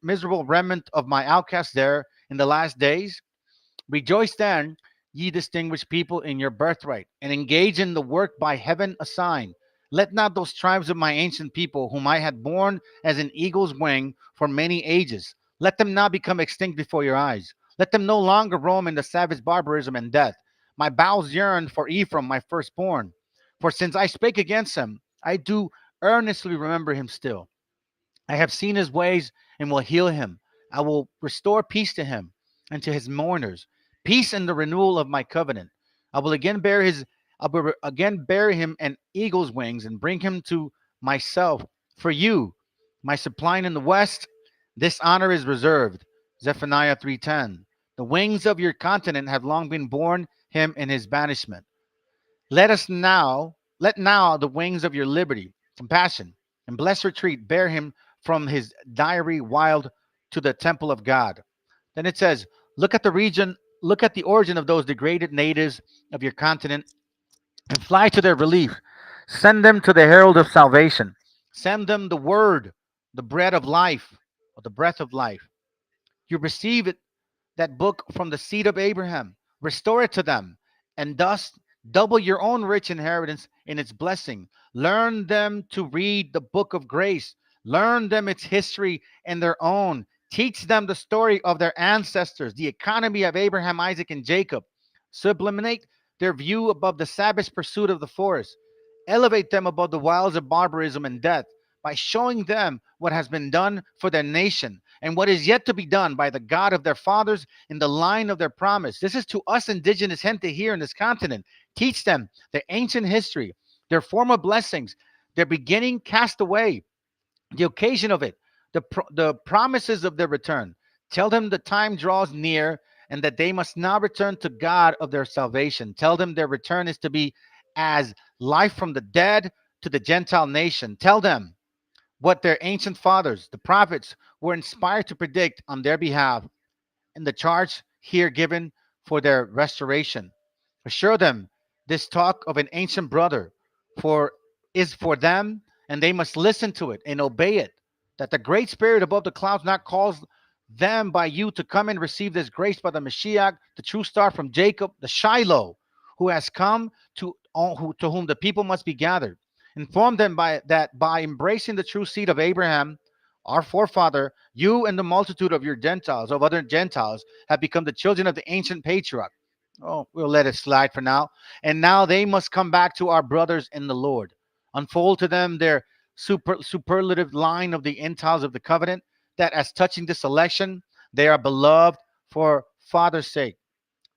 miserable remnant of my outcasts there in the last days? Rejoice then, ye distinguished people, in your birthright, and engage in the work by heaven assigned. Let not those tribes of my ancient people, whom I had borne as an eagle's wing for many ages, let them not become extinct before your eyes. Let them no longer roam in the savage barbarism and death. My bowels yearn for Ephraim, my firstborn. For since I spake against him, I do earnestly remember him still. I have seen his ways and will heal him. I will restore peace to him and to his mourners, peace and the renewal of my covenant. I will again bear him an eagle's wings and bring him to myself. For you, my supplying in the west, this honor is reserved. Zephaniah 3:10. The wings of your continent have long been borne him in his banishment. Let now the wings of your liberty, compassion, and blessed retreat bear him from his diary wild to the temple of God. Then it says, look at the origin of those degraded natives of your continent and fly to their relief. Send them to the herald of salvation. Send them the word, the bread of life, or the breath of life. You receive it, that book from the seed of Abraham. Restore it to them, and thus double your own rich inheritance in its blessing. Learn them to read the book of grace. Learn them its history and their own. Teach them the story of their ancestors, the economy of Abraham, Isaac, and Jacob. Sublimate their view above the savage pursuit of the forest. Elevate them above the wilds of barbarism and death by showing them what has been done for their nation and what is yet to be done by the God of their fathers in the line of their promise. This is to us indigenous gente here in this continent. Teach them their ancient history, their former blessings, their beginning cast away, the occasion of it, the promises of their return. Tell them the time draws near and that they must now return to God of their salvation. Tell them their return is to be as life from the dead to the Gentile nation. Tell them what their ancient fathers, the prophets, were inspired to predict on their behalf in the charge here given for their restoration. Assure them this talk of an ancient brother for is for them, and they must listen to it and obey it. That the great spirit above the clouds not calls them by you to come and receive this grace by the Meshiach, the true star from Jacob, the Shiloh, who has come to whom the people must be gathered. Inform them by embracing the true seed of Abraham, our forefather, you and the multitude of your Gentiles, of other Gentiles, have become the children of the ancient patriarch. Oh, we'll let it slide for now. And now they must come back to our brothers in the Lord. Unfold to them their superlative line of the entails of the covenant, that as touching this election, they are beloved for Father's sake,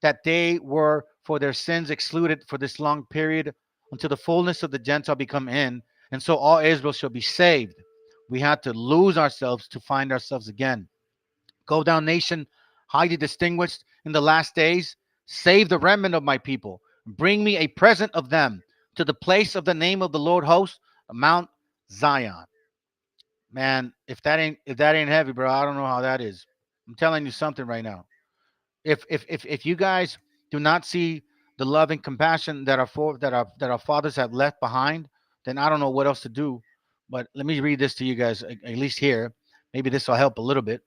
that they were for their sins excluded for this long period until the fullness of the Gentile become in, and so all Israel shall be saved. We had to lose ourselves to find ourselves again. Go down, nation, highly distinguished in the last days. Save the remnant of my people. Bring me a present of them to the place of the name of the Lord hosts, Mount Zion. Man, if that ain't heavy, bro, I don't know how that is. I'm telling you something right now. If you guys do not see the love and compassion that our fathers have left behind, then I don't know what else to do. But let me read this to you guys, at least here. Maybe this will help a little bit.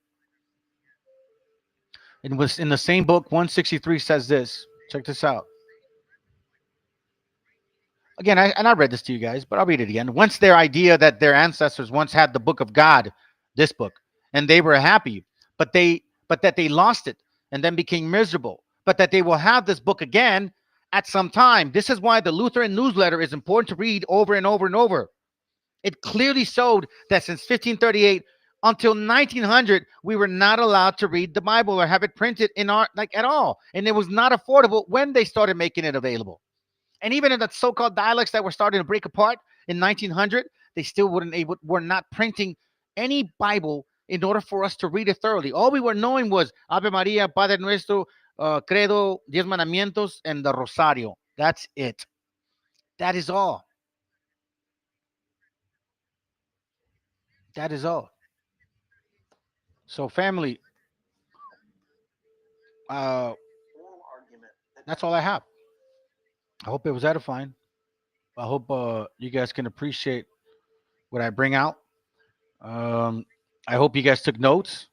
It was in the same book, 163 says this. Check this out. Again, I read this to you guys, but I'll read it again. Once their idea that their ancestors once had the book of God, this book, and they were happy, but that they lost it and then became miserable, but that they will have this book again at some time. This is why the Lutheran newsletter is important to read over and over and over. It clearly showed that since 1538, until 1900, we were not allowed to read the Bible or have it printed in our at all, and it was not affordable when they started making it available. And even in the so-called dialects that were starting to break apart in 1900, they still were not printing any Bible in order for us to read it thoroughly. All we were knowing was Ave Maria, Padre Nuestro, Credo, Diez Mandamientos, and the Rosario. That's it. That is all. That is all. So, family, that's all I have. I hope it was edifying. I hope you guys can appreciate what I bring out. I hope you guys took notes.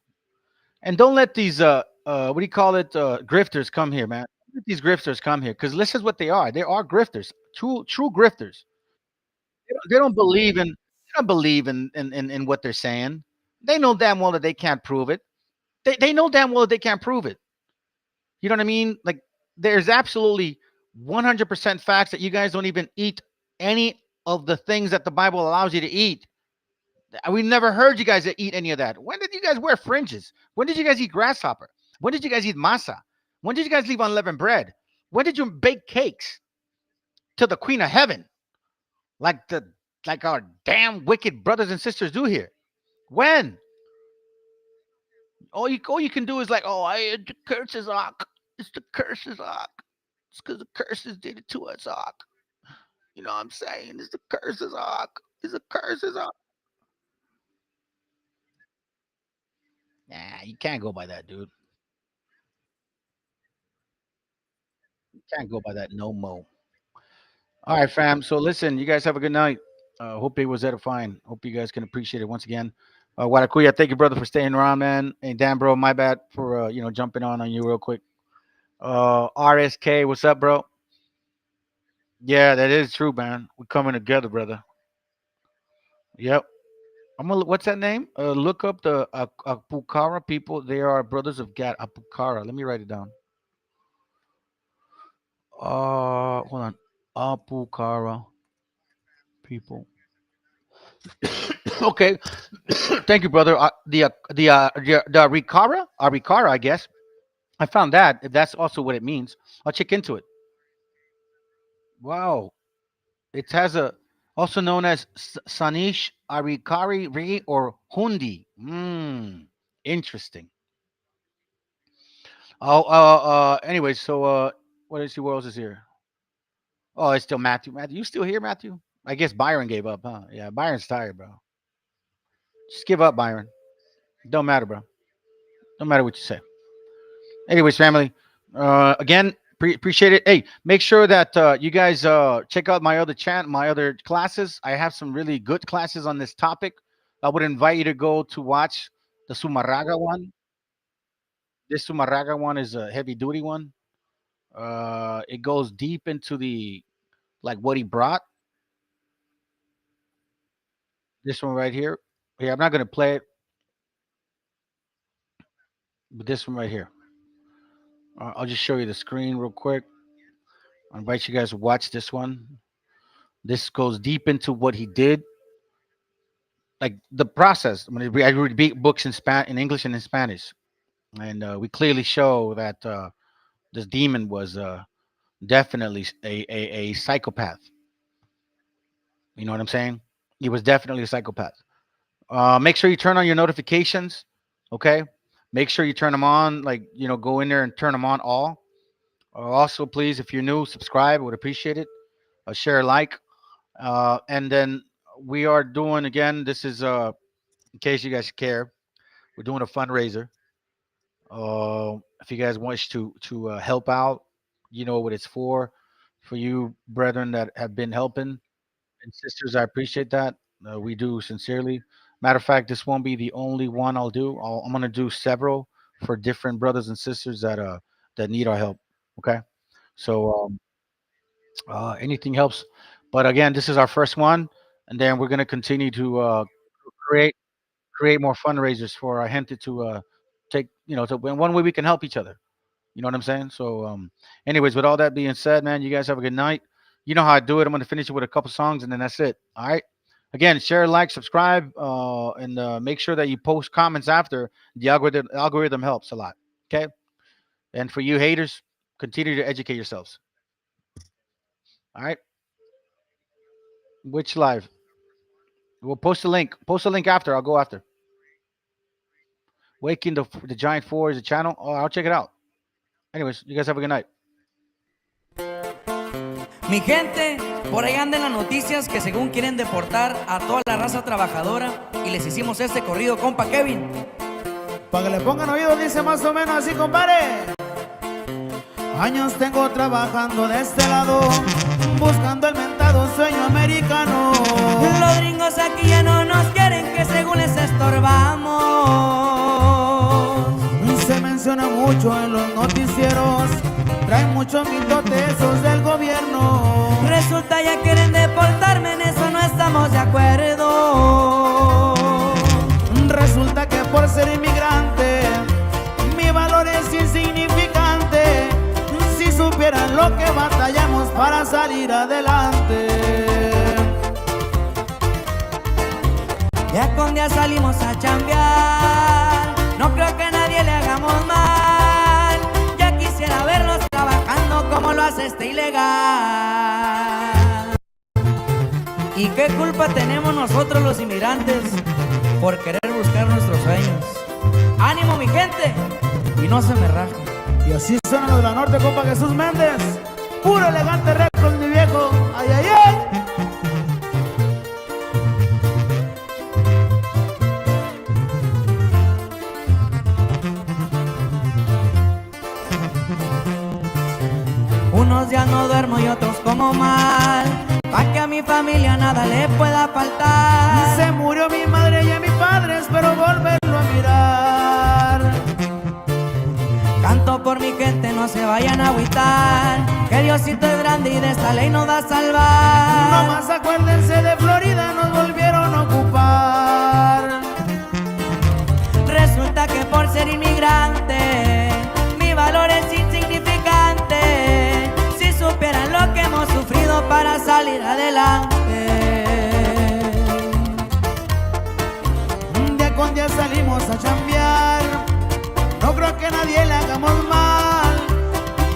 And don't let these what do you call it, grifters come here, man. Don't let these grifters come here, because this is what they are. They are grifters, true grifters. They don't believe in in what they're saying. They know damn well that they can't prove it. They know damn well that they can't prove it. You know what I mean? Like, there's absolutely 100% facts that you guys don't even eat any of the things that the Bible allows you to eat. We never heard you guys eat any of that. When did you guys wear fringes? When did you guys eat grasshopper? When did you guys eat masa? When did you guys leave unleavened bread? When did you bake cakes to the Queen of Heaven, like our damn wicked brothers and sisters do here? When? All you can do is like, oh, the curses, Ark. It's the curses, Ark. It's because the curses did it to us, Ark. You know what I'm saying? It's the curses, Ark. It's the curses, Ark. Nah, you can't go by that, dude. You can't go by that no mo. All right, fam. So listen, you guys have a good night. Hope it was edifying. Hope you guys can appreciate it once again. Wadakuya, thank you, brother, for staying around, man. And Dan, bro, my bad for jumping on you real quick. RSK, what's up, bro? Yeah, that is true, man. We're coming together, brother. Yep. What's that name? Look up the Apukara people. They are brothers of Gad. Apukara. Let me write it down. Hold on. Apukara people. Okay. Thank you, brother. The Rikara, I guess. I found that. If that's also what it means, I'll check into it. Wow. It has also known as Sanish Arikari Ri or Hundi. Interesting. Anyway, so what is who else is here? Oh, it's still Matthew. Matthew, you still here, Matthew? I guess Byron gave up, huh? Yeah, Byron's tired, bro. Just give up, Byron. Don't matter, bro. Don't matter what you say. Anyways, family. Again, appreciate it. Hey, make sure that you guys check out my other classes. I have some really good classes on this topic. I would invite you to go to watch the Sumarraga one. This Sumarraga one is a heavy duty one. It goes deep into the what he brought. This one right here. Here, I'm not gonna play it, but this one right here. I'll just show you the screen real quick. I invite you guys to watch this one. This goes deep into what he did, like the process. I mean, I read books in English and in Spanish, and we clearly show that this demon was definitely a psychopath. You know what I'm saying? He was definitely a psychopath. Make sure you turn on your notifications. Okay. Make sure you turn them on. Go in there and turn them on all. Also, please, if you're new, subscribe. I would appreciate it. Share, like. And then we are doing, again, this is in case you guys care, we're doing a fundraiser. If you guys wish to help out, you know what it's for you brethren that have been helping, and sisters, I appreciate that. We do sincerely. Matter of fact, this won't be the only one I'll do. I'm gonna do several for different brothers and sisters that need our help. Okay, so anything helps. But again, this is our first one, and then we're gonna continue to create more fundraisers for our gente to take, so in one way we can help each other. You know what I'm saying? So, anyways, with all that being said, man, you guys have a good night. You know how I do it. I'm going to finish it with a couple songs, and then that's it. All right. Again, share, like, subscribe, and make sure that you post comments after. The algorithm helps a lot. Okay. And for you haters, continue to educate yourselves. All right. Which live? We'll post a link. Post a link after. I'll go after. Waking the Giant 4 is a channel. Oh, I'll check it out. Anyways, you guys have a good night. Mi gente, por ahí andan las noticias que según quieren deportar a toda la raza trabajadora y les hicimos este corrido, compa Kevin. Para que le pongan oído, dice más o menos así, compadre. Años tengo trabajando de este lado, buscando el mentado sueño americano. Los gringos aquí ya no nos quieren, que según les estorbamos. Se menciona mucho en los noticieros, traen muchos mitotesos del gobierno. Resulta ya quieren deportarme, en eso no estamos de acuerdo. Resulta que por ser inmigrante, mi valor es insignificante. Si supieran lo que batallamos para salir adelante. Ya con día salimos a chambear, no creo que nadie le hagamos mal. Ya quisiera verlos trabajando como lo hace este ilegal. ¿Y qué culpa tenemos nosotros los inmigrantes por querer buscar nuestros sueños? ¡Ánimo, mi gente! Y no se me rajen. Y así suena lo de la norte, compa Jesús Méndez. Puro elegante récord, mi viejo. ¡Ay, ay, ay! Unos días no duermo y otros como mal, pa' que a mi familia nada le pueda faltar. Se murió mi madre y a mi padre, espero volverlo a mirar. Canto por mi gente, no se vayan a agüitar, que Diosito es grande y de esta ley nos va a salvar. No más acuérdense de Florida, nos volvieron a ocupar. Resulta que por ser inmigrante, mi valor es insignificante. Si supieran lo que hemos sufrido para salir adelante. Día con día salimos a chambear, no creo que nadie le hagamos mal.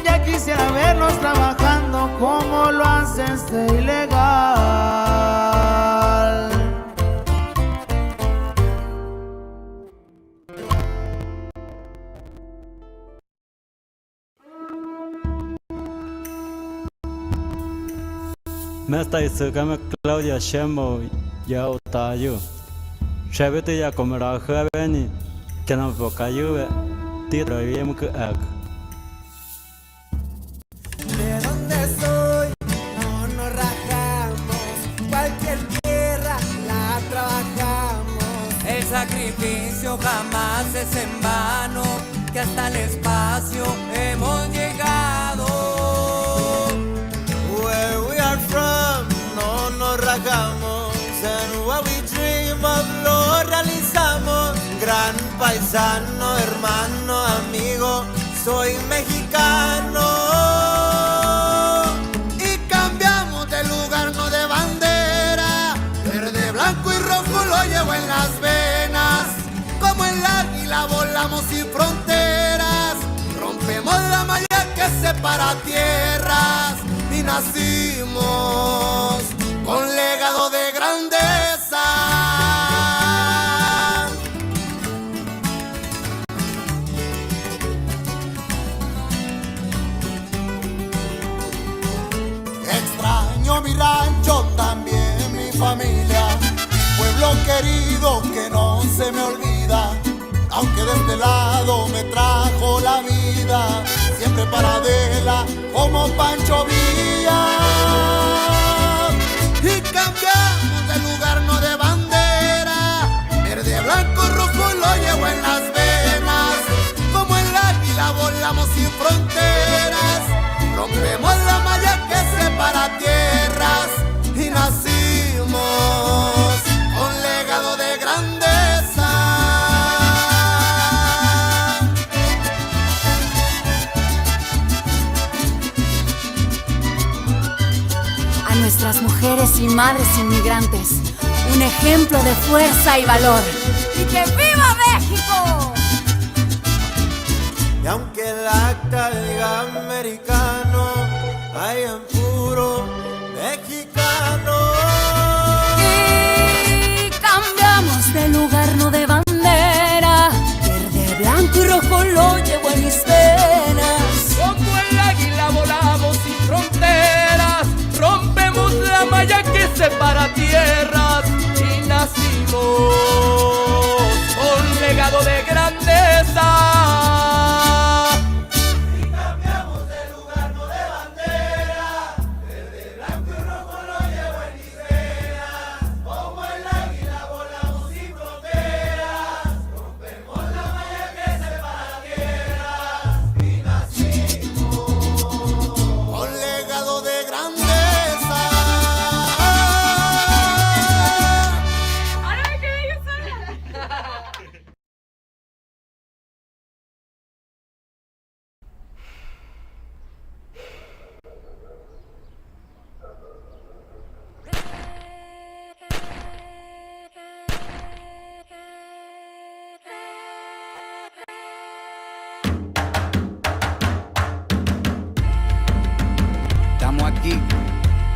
Ya quisiera verlos trabajando como lo hace este ilegal. Mesta isukame Claudia Shemo ya utayu. Shabete ya komera javeni kana pokayu tiro yem ku ak. De donde soy, no nos rajamos, cualquier tierra la trabajamos. El sacrificio jamás es en vano, que hasta el espacio hemos llegado. Where we are from, no nos rajamos, and what we dream of lo realizamos. Gran paisano, hermano, amigo, soy mexicano. Y cambiamos de lugar, no de bandera. Verde, blanco y rojo lo llevo en las venas. Como el águila volamos sin fronteras. Rompemos la malla que separa tierras. Y nacimos con legado de grandeza. Extraño mi rancho, también mi familia, pueblo querido que no se me olvida, aunque de este lado me trajo la vida, siempre paradela como Pancho Villa. Y cambiamos de lugar, no de bandera, verde, blanco, rojo lo llevo en las venas, como el águila volamos sin fronteras, rompemos la malla que separa tierras y nacimos con legado de grandeza. A nuestras mujeres y madres inmigrantes, un ejemplo de fuerza y valor. ¡Y que viva México! Y aunque el acta diga americano, hay en puro mexicano. Y cambiamos de lugar, no de bandera. Verde, blanco y rojo lo llevo en mis venas. Como el águila volamos sin fronteras, rompemos la malla que separa tierras y nacimos con legado de grandeza.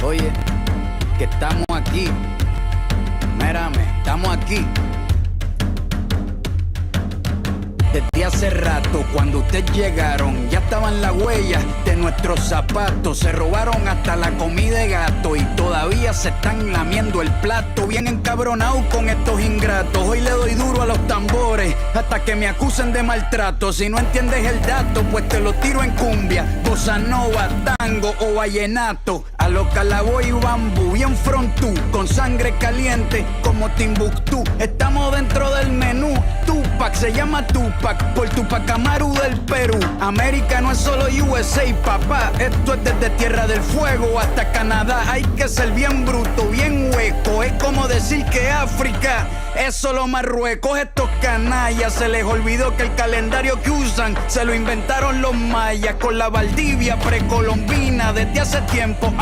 Oye, que estamos aquí. Mírame, estamos aquí. Desde hace rato, cuando ustedes llegaron, ya estaban las huellas de nuestros zapatos. Se robaron hasta la comida de gato y todavía se están lamiendo el plato. Bien encabronados con estos ingratos. Hoy le doy duro a los tambores hasta que me acusen de maltrato. Si no entiendes el dato, pues te lo tiro en cumbia, bossa nova, tango o vallenato. A lo calaboy y bambú, bien frontú, con sangre caliente como Timbuktu. Estamos dentro del menú. Tupac se llama Tupac por Tupac Amaru del Perú. América no es solo USA, papá. Esto es desde Tierra del Fuego hasta Canadá. Hay que ser bien bruto, bien hueco. Es como decir que África es solo Marruecos. Estos canallas se les olvidó que el calendario que usan se lo inventaron los mayas con la Valdivia precolombina. Desde hace tiempo,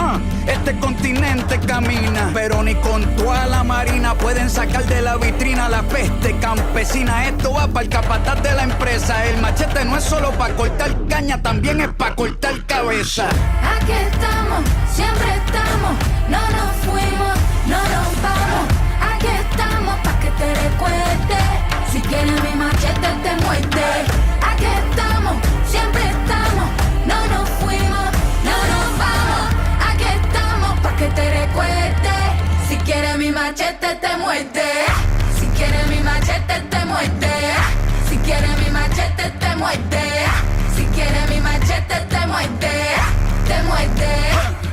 este continente camina, pero ni con toda la marina pueden sacar de la vitrina la peste campesina. Esto va para el capataz de la empresa. El machete no es solo para cortar caña, también es para cortar cabeza. Aquí estamos, siempre estamos, no nos fuimos, no nos vamos. Aquí estamos pa' que te recuerdes. Si quieres mi machete te muerde. Aquí estamos, siempre estamos, no nos fuimos, no nos vamos. Aquí estamos pa' que te recuerdes. Si quieres mi machete te muerde. Si quieres mi machete te muerde. Si quieres mi machete te muerde. Si quieres mi machete te muerde. Te muerde,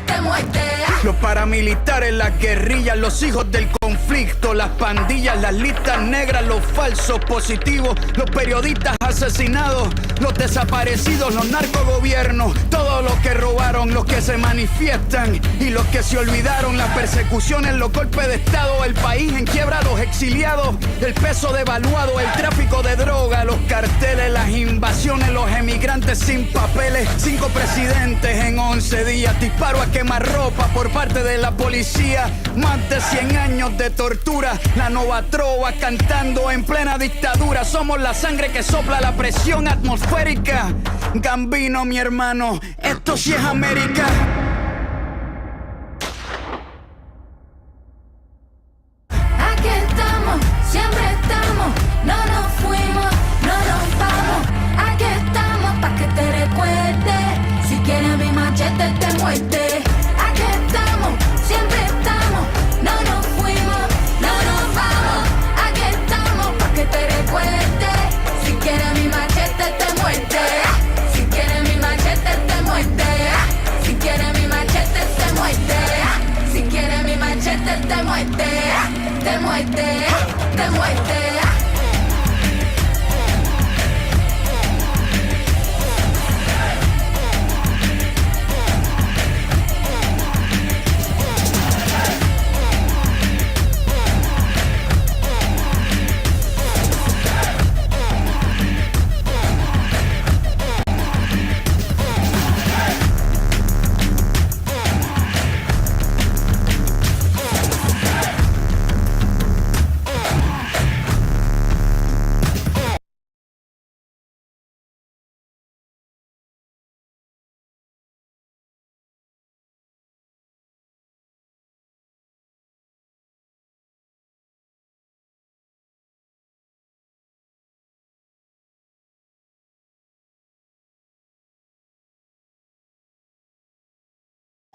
te muerde. Los paramilitares, las guerrillas, los hijos del conflicto, las pandillas, las listas negras, los falsos positivos, los periodistas asesinados, los desaparecidos, los narcogobiernos, todos los que robaron, los que se manifiestan y los que se olvidaron, las persecuciones, los golpes de estado, el país en quiebra, los exiliados, el peso devaluado, el tráfico de droga, los carteles, las invasiones, los emigrantes sin papeles, 5 presidentes en 11 días, disparo a quemarropa por parte de la policía, más de 100 años de tortura, la nova trova cantando en plena dictadura. Somos la sangre que sopla la presión atmosférica. Gambino, mi hermano, esto sí es América. Aquí estamos, siempre estamos, no nos fuimos, no nos vamos. Aquí estamos pa' que te recuerdes. Si quieres mi machete te muerde. Aquí estamos, siempre estamos, no nos fuimos, no nos vamos. Aquí estamos pa' que te recuerdes. Si quieres mi machete te muerde. Si quieres mi machete te muerde. Si quieres mi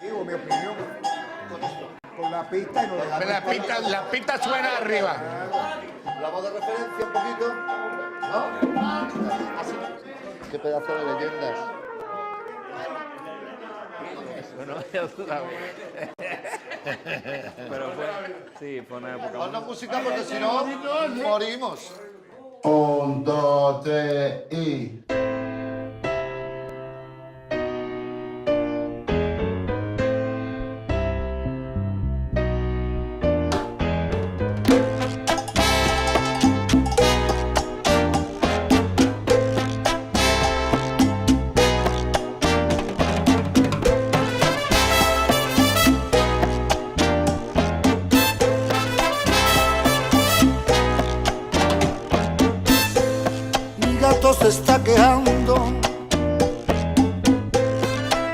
Digo mi opinión con la pista y no le damos. La pista suena arriba. La voz de referencia un poquito. ¿No? Así. Qué pedazo de leyendas. Bueno, ya tú sabes. Pero fue una época. Pon la música porque si no morimos. 1, 2, 3 y. Se está quejando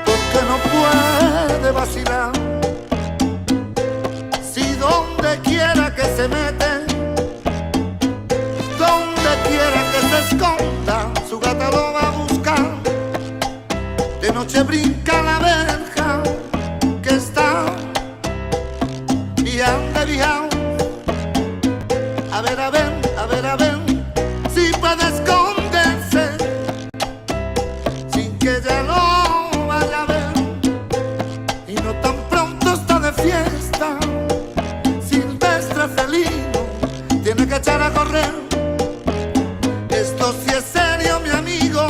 porque no puede vacilar. Si donde quiera que se mete, donde quiera que se esconda, su gata lo va a buscar. De noche brinca la verja que está bien de viajado. A ver, a ver, a ver, a ver si puede esconderse sin que ella lo vaya a ver. Y no tan pronto está de fiesta, silvestre felino, tiene que echar a correr. Esto sí es serio, mi amigo.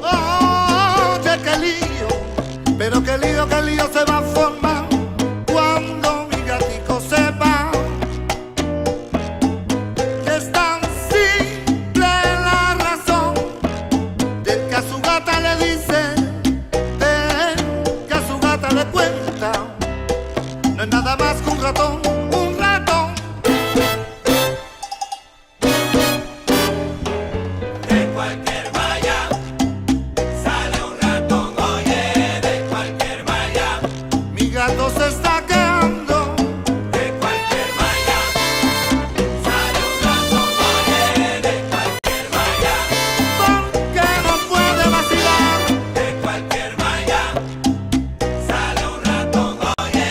Oye, qué lío, pero qué lío se va a formar cuando mi gatico se va. No es nada más que un ratón, un ratón. De cualquier malla sale un ratón, oye, de cualquier malla. Mi gato se está quedando. De cualquier malla sale un ratón, oye, de cualquier malla. Porque no puede vacilar. De cualquier malla sale un ratón, oye.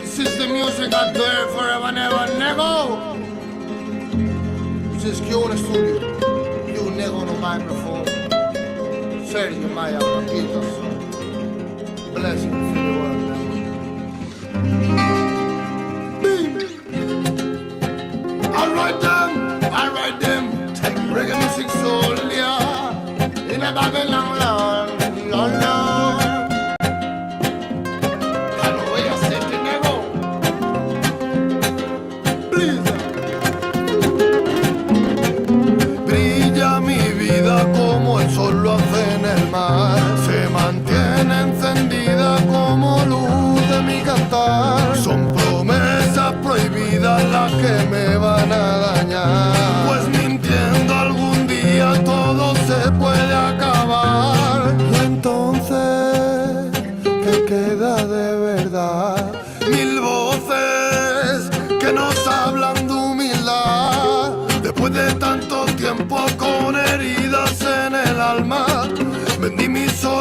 This is the music I do it forever and ever, nego. This is Q Studio. You nego no microphone. Sergio Maya, Paquito, son. Blessing for the world, I write them. Take reggae music soul, yeah. In a Babylon, Lord, Lord, Lord. Como el sol lo hace en el mar, se mantiene encendida como luz de mi cantar. Son promesas prohibidas las que me van a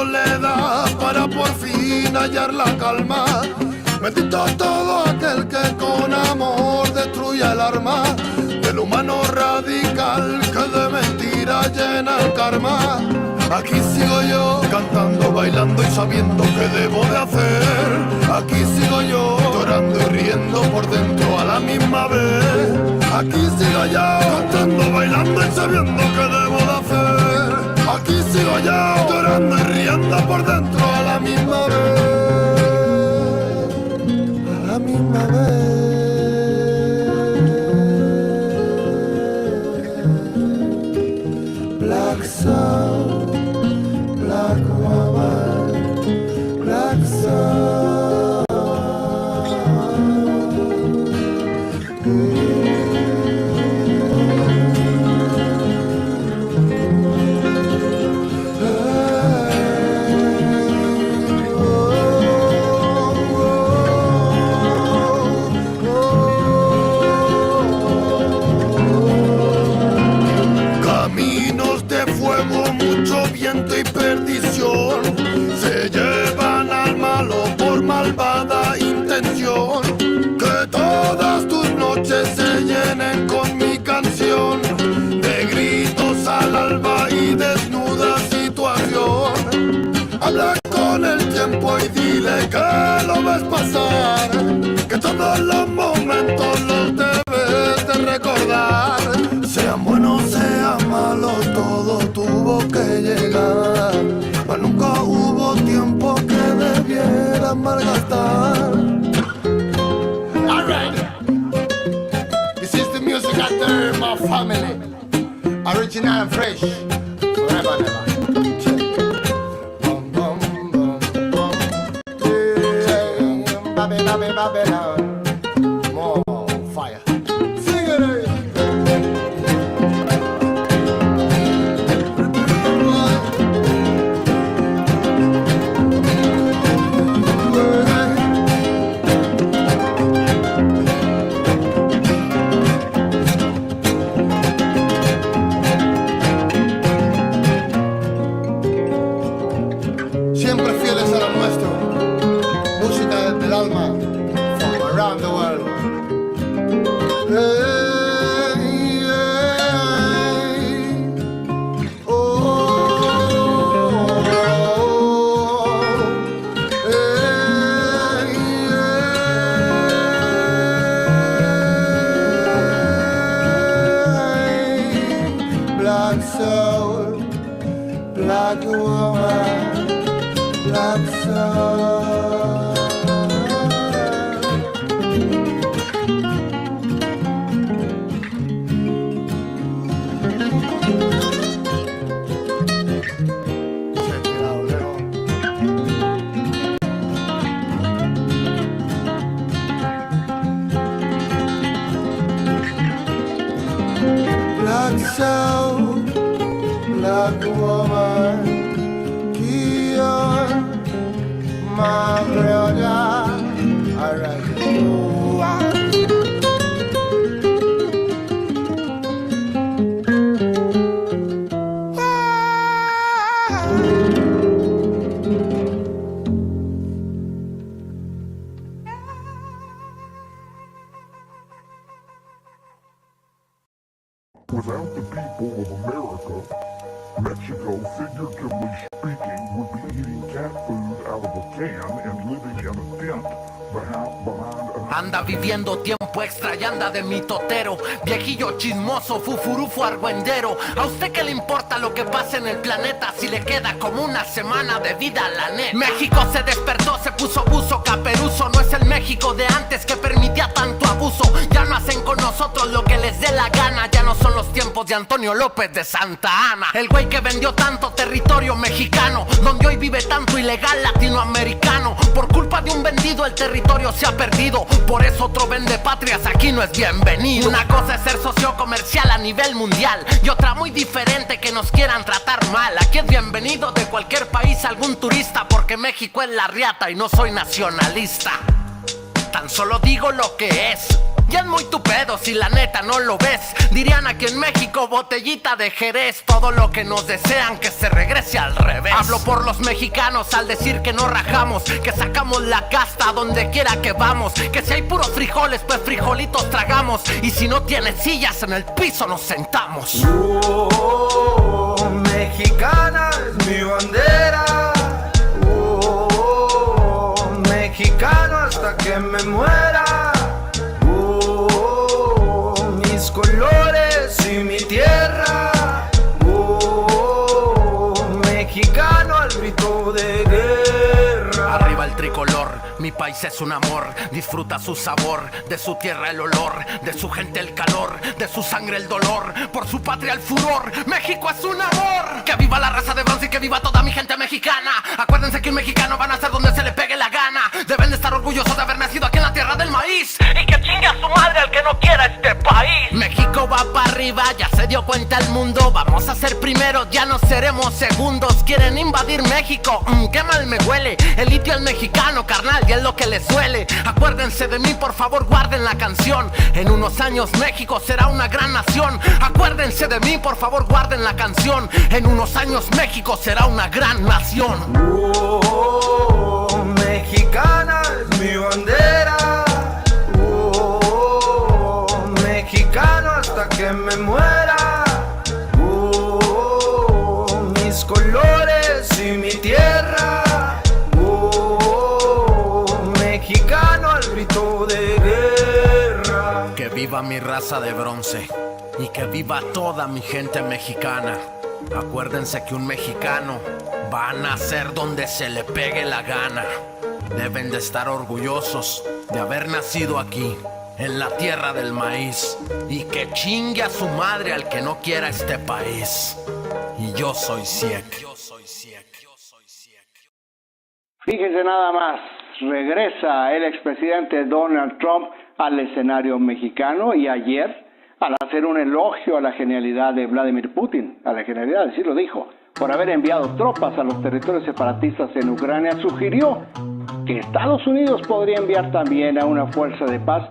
soledad para por fin hallar la calma. Bendito todo aquel que con amor destruye el arma del humano radical que de mentira llena el karma. Aquí sigo yo cantando, bailando y sabiendo qué debo de hacer. Aquí sigo yo llorando y riendo por dentro a la misma vez. Aquí sigo yo cantando, bailando y sabiendo qué debo de hacer. Aquí sigo yo llorando y riendo por dentro a la misma vez. A la misma vez. Black sound, black woman, black sound. Caminos de fuego, mucho viento y perdición, se llevan al malo por malvada intención. Que todas tus noches se llenen con mi canción, de gritos al alba y desnuda situación. Habla con el tiempo y dile que lo ves pasar, que todos los momentos los debes de recordar. Sean buenos, sean malos, todo tuvo que llegar, mas nunca hubo tiempo que debiera malgastar. Alright, this is the music out there, my family. Original and fresh, forever and ever. Babylon, more fire. Sing it. Siempre fieles a lo nuestro. Música del alma, from around the world. Hey, hey, oh, hey, hey. Black soul, black woman, black soul. Black soul, black woman, cure my brother. Alright. Without the people of America, Mexico, figuratively speaking, would be eating cat food out of a can and living in a tent behind a... Anda viviendo tiempo extra y anda de mitotero, viejillo chismoso, fufurufo argüendero. ¿A usted qué le importa lo que pasa en el planeta si le queda como una semana de vida a la neta? México se despertó, se puso buzo, caperuzo. No es el México de antes que permitía tanto abuso. Ya no hacen con nosotros lo que les dé la gana. Ya no son los tiempos de Antonio López de Santa Ana, el güey que vendió tanto territorio mexicano, donde hoy vive tanto ilegal latinoamericano. Por culpa de un vendido el territorio se ha perdido, por eso otro vende patrias aquí no es bienvenido. Una cosa es ser socio comercial a nivel mundial y otra muy diferente que nos quieran tratar mal. Aquí es bienvenido de cualquier país algún turista, porque México es la riata y no soy nacionalista. tan solo digo lo que es. Ya es muy tu pedo si la neta no lo ves. Dirían aquí en México botellita de Jerez. Todo lo que nos desean que se regrese al revés. Hablo por los mexicanos al decir que no rajamos, que sacamos la casta donde quiera que vamos, que si hay puros frijoles pues frijolitos tragamos, y si no tienes sillas en el piso nos sentamos. Mexicana es mi bandera. Mexicano hasta que me muera. Mis colores y mi tierra. Mexicano al grito de guerra. Arriba el tricolor, mi país es un amor. Disfruta su sabor, de su tierra el olor, de su gente el calor, de su sangre el dolor, por su patria el furor. México es un amor. Que viva la raza de bronce y que viva toda mi gente mexicana. Acuérdense que un mexicano va a nacer donde se le pegue la gana. Deben de estar orgullosos de haber nacido aquí en la tierra del maíz. Y que chingue a su madre el que no quiera este país. México va para arriba, ya se dio cuenta el mundo. Vamos a ser primeros, ya no seremos segundos. Quieren invadir México, qué mal me huele. El litio es mexicano, carnal, y es lo que les duele. Acuérdense de mí, por favor, guarden la canción. En unos años México será una gran nación. Acuérdense de mí, por favor, guarden la canción. En unos años México será una gran nación. Mexicana es mi bandera. Mexicano hasta que me muera. Mis colores y mi tierra. Mexicano al grito de guerra. Que viva mi raza de bronce y que viva toda mi gente mexicana. Acuérdense que un mexicano va a nacer donde se le pegue la gana. Deben de estar orgullosos de haber nacido aquí, en la tierra del maíz. Y que chingue a su madre al que no quiera este país. Y yo soy Siek. Fíjense nada más, regresa el expresidente Donald Trump al escenario mexicano, y ayer, al hacer un elogio a la genialidad de Vladimir Putin, a la genialidad, así lo dijo, por haber enviado tropas a los territorios separatistas en Ucrania, sugirió que Estados Unidos podría enviar también a una fuerza de paz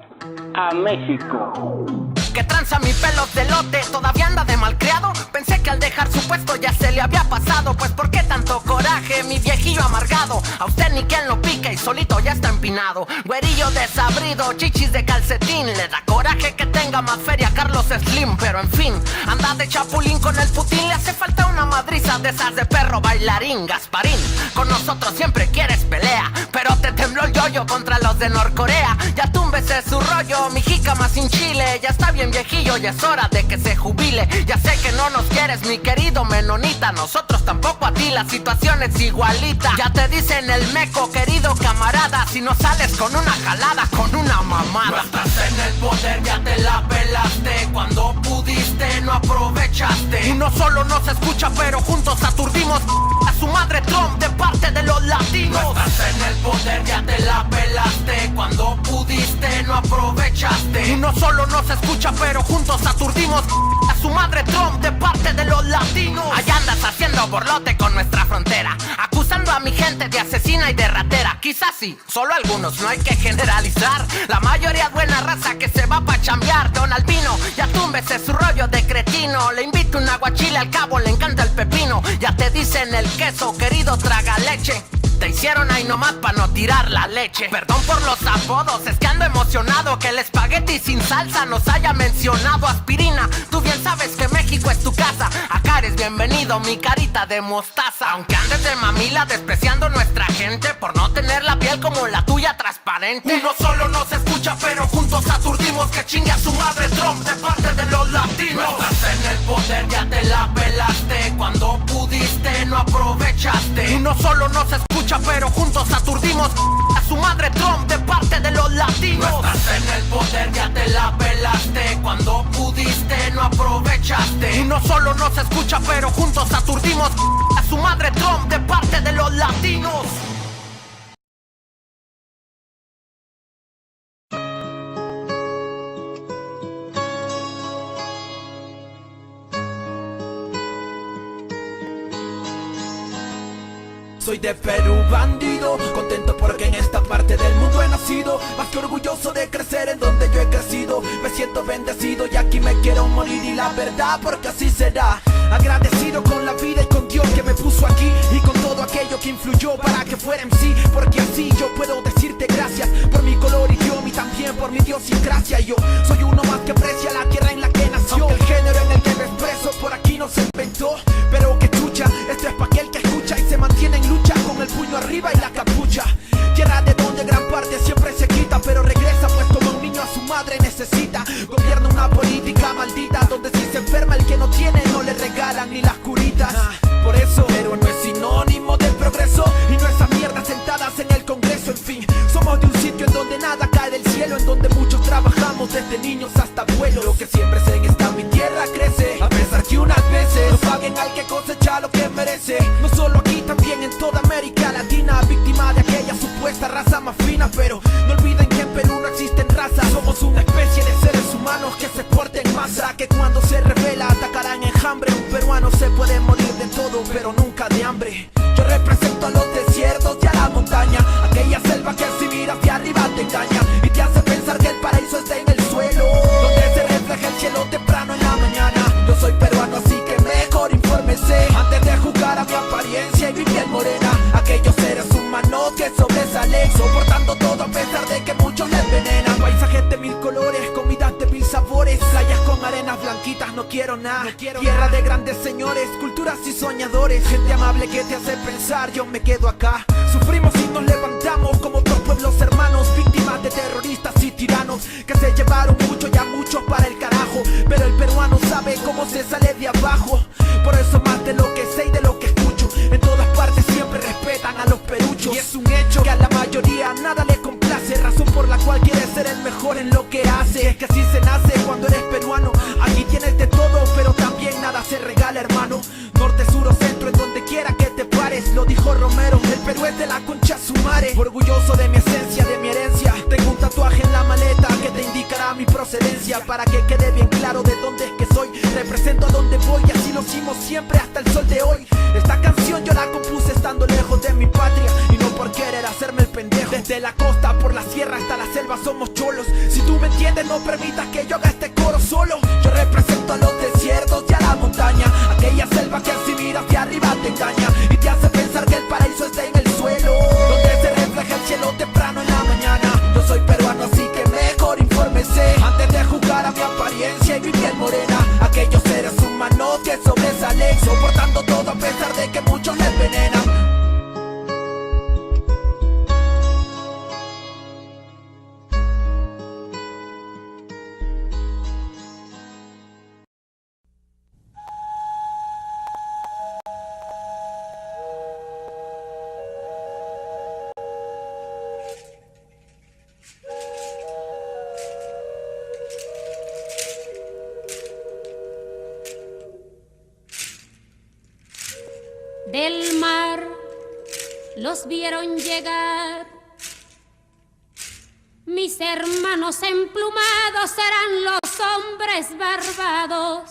a México. Que tranza mi pelo de lote, todavía anda de malcriado. Pensé que al dejar su puesto ya se le había pasado. Pues ¿por qué tanto coraje, mi viejillo amargado? A usted ni quien lo pica y solito ya está empinado. Güerillo desabrido, chichis de calcetín. Le da coraje que tenga más feria Carlos Slim. Pero en fin, anda de chapulín con el Putin. Le hace falta una madriza de esas de perro bailarín. Gasparín, con nosotros siempre quieres pelea, pero te tembló el yoyo contra los de Norcorea. Ya túmbese su rollo, mi jícama sin chile. Ya está bien viejillo, ya es hora de que se jubile. Ya sé que no nos quieres, mi querido menonita. Nosotros tampoco a ti, la situación es igualita. Ya te dicen el meco, querido camarada, si no sales con una jalada, con una mamada. No estás en el poder, ya te la pelaste. Cuando pudiste, no aprovechaste. Uno solo no se escucha, pero juntos aturdimos a su madre Trump de parte de los latinos. No estás en el poder, ya te la pelaste. Cuando pudiste, no aprovechaste. Uno solo no se escucha, pero juntos aturdimos a su madre Trump de parte de los latinos. Allá andas haciendo borlote con nuestra frontera, acusando a mi gente de asesina y de ratera. Quizás sí, solo algunos, no hay que generalizar. La mayoría es buena raza que se va pa' chambear. Don Albino, ya túmbese su rollo de cretino. Le invito un aguachile, al cabo le encanta el pepino. Ya te dicen el queso, querido traga leche. Te hicieron ahí nomás pa' no tirar la leche. Perdón por los apodos, es que ando emocionado que el espagueti sin salsa nos haya mencionado. Aspirina, tú bien sabes que México es tu casa. Acá eres bienvenido, mi carita de mostaza. Aunque andes de mamila despreciando nuestra gente por no tener la piel como la tuya transparente. Uno solo no se escucha, pero juntos aturdimos. Que chingue a su madre Trump de parte de los latinos. No estás en el poder, ya te la pelaste. Cuando pudiste, no aprovechaste. Uno solo no se escucha, pero juntos aturdimos a su madre Trump de parte de los latinos. No estás en el poder, ya te la pelaste. Cuando pudiste, no aprovechaste. Uno solo no se escucha, pero juntos aturdimos a su madre Trump de parte de los latinos. Soy soy de Perú, bandido, contento porque en esta parte del mundo he nacido, más que orgulloso de crecer en donde yo he crecido. Me siento bendecido y aquí me quiero morir, y la verdad porque así será. Agradecido con la vida y con Dios que me puso aquí, y con todo aquello que influyó para que fuera MC, porque así yo puedo decirte gracias por mi color, idioma y también por mi idiosincrasia. Yo soy uno más que aprecia la tierra en la que nació, aunque el género en el que me expreso por aquí no se inventó, pero que chucha, esto es pa' aquel que escucha y se mantiene en lucha con el puño arriba y la capucha. Tierra de donde gran parte siempre se quita, pero regresa pues como un niño a su madre necesita. Gobierna una política maldita donde si se enferma el que no tiene no le regalan ni las curitas. Por eso, pero no es sinónimo de progreso, y no esas mierdas sentadas en el Congreso. En fin, somos de un sitio en donde nada cae del cielo, en donde muchos trabajamos desde niños hasta abuelos. Lo que siempre sé en esta mi tierra crece, a pesar que unas veces no paguen al que cosecha lo que merece. No solo aquí, también en toda América Latina, víctima de aquella supuesta raza más fina. Pero no olviden que en Perú no existen razas, somos una especie de seres humanos que se porten en masa, que cuando se revela atacarán enjambre. Un peruano se puede morir de todo, pero nunca de hambre. Yo represento a los desiertos y a la montaña, aquella selva que si miras de arriba te engaña y te hace pensar que el paraíso está en el suelo, donde se refleja el cielo temprano en la mañana. Yo soy peruano, así que mejor infórmese antes de juzgar a mi apariencia y mi piel morena. Aquellos seres humanos que sobresalen, soportando todo a pesar de que muchos les envenenan. Paisajes de mil colores, comidas de mil sabores, playas con arenas blanquitas, no quiero nada. Tierra de grandes señores, culturas y soñadores, gente amable que te hace pensar, yo me quedo acá. Sufrimos y nos levantamos como otros pueblos hermanos, víctimas de terroristas y tiranos que se llevaron mucho y a muchos para el carajo, pero el peruano sabe cómo se sale de abajo. Por eso más de lo que sé y de lo que escucho, en todas partes siempre respetan a los peruchos, y es un hecho que a la mayoría nada le complace, razón por la cual quiere ser el mejor en lo que hace. Es que así se nace cuando eres peruano, aquí tienes de todo, pero también nada se regala, hermano. Norte, sur o centro, en donde quiera que te pares, lo dijo Romero, el Perú es de la concha su madre. Orgulloso de mi esencia, de mi herencia, tengo un tatuaje en la maleta que te indicará mi procedencia, para que quede bien claro de dónde es que soy. Represento a donde voy y así lo hicimos siempre hasta el sol de hoy. Esta canción yo la compuse estando lejos de mi patria, y no por querer hacerme el pendejo. Desde la costa, por la sierra hasta la selva somos cholos. Si tú me entiendes, no permitas que yo haga este coro solo. Yo represento a los desiertos y a la montaña, aquella selva que si miras de arriba te engaña y te hace pensar que el paraíso está en el suelo, donde se refleja el cielo temprano en la mañana. Yo soy peruano, así que mejor infórmese antes de juzgar a mi apariencia y mi piel morena. Aquellos seres humanos que sobresalen, soportando todo a pesar de que muchos les envenenan. Del mar los vieron llegar, mis hermanos emplumados eran los hombres barbados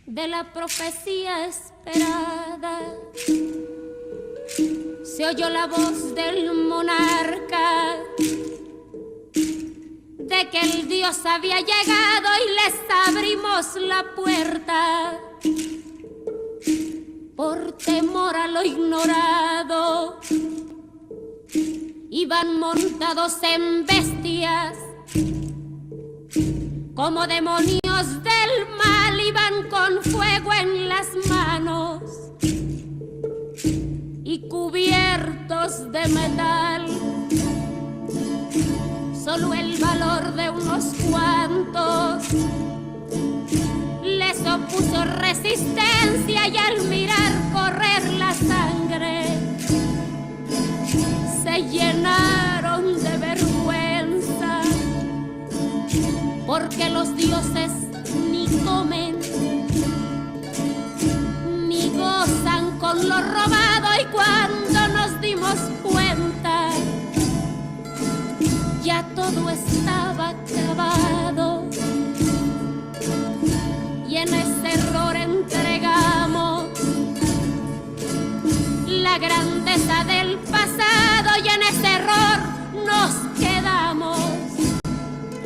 de la profecía esperada. Se oyó la voz del monarca de que el Dios había llegado y les abrimos la puerta. Por temor a lo ignorado, iban montados en bestias, como demonios del mal, iban con fuego en las manos y cubiertos de metal. Solo el valor de unos cuantos les opuso resistencia, y al mirar correr la sangre se llenaron de vergüenza, porque los dioses ni comen ni gozan con lo robado. Y cuando nos dimos cuenta, ya todo estaba acabado, y en ese error entregamos la grandeza del pasado y en ese error nos quedamos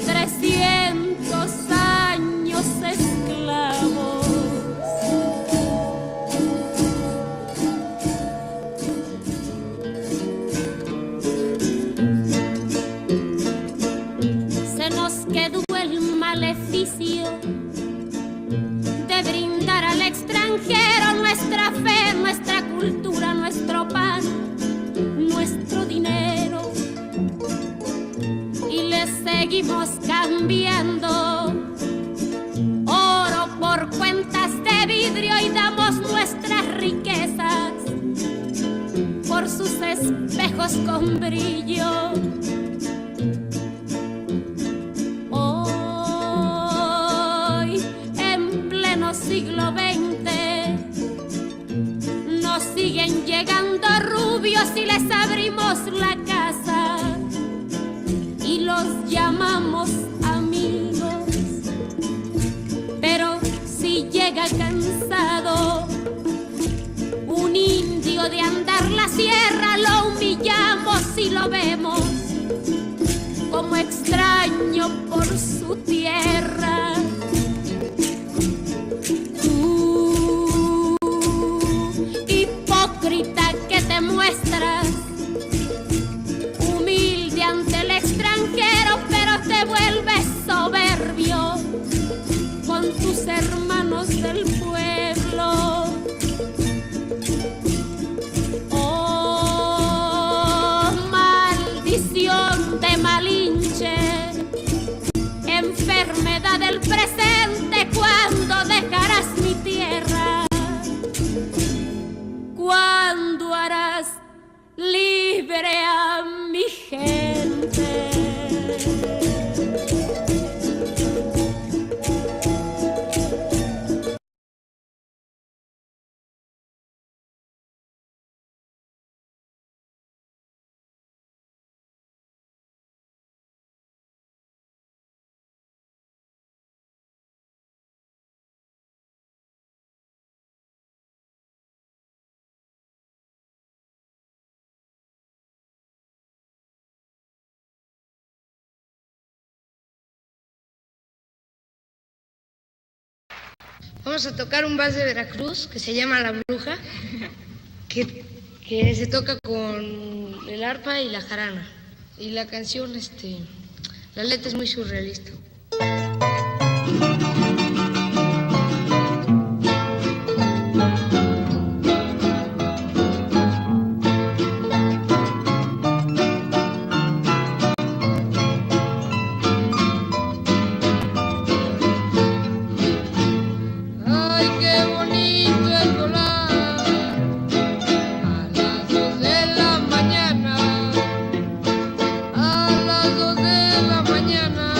300 años esclavos. Se nos quedó el maleficio de brindar al extranjero nuestra fe, nuestra cultura, nuestro pan, nuestro dinero. Y le seguimos cambiando oro por cuentas de vidrio y damos nuestras riquezas por sus espejos con brillo. Hoy, en pleno siglo XX, nos siguen llegando rubios y les abrimos la casa y los llamamos amigos. Pero si llega cansado un indio de andar la sierra, lo humillamos y lo vemos como extraño por su tierra. Hipócrita que te muestras humilde ante el extranjero, pero te vuelves soberbio con tus hermanos del pueblo. Oh, maldición de Malinche, enfermedad del presente, ¿cuándo dejarás mi tierra? ¿Cuándo harás libre a mi gente? Vamos a tocar un vals de Veracruz que se llama La Bruja, que se toca con el arpa y la jarana. Y la canción, la letra es muy surrealista. A las 2 de la mañana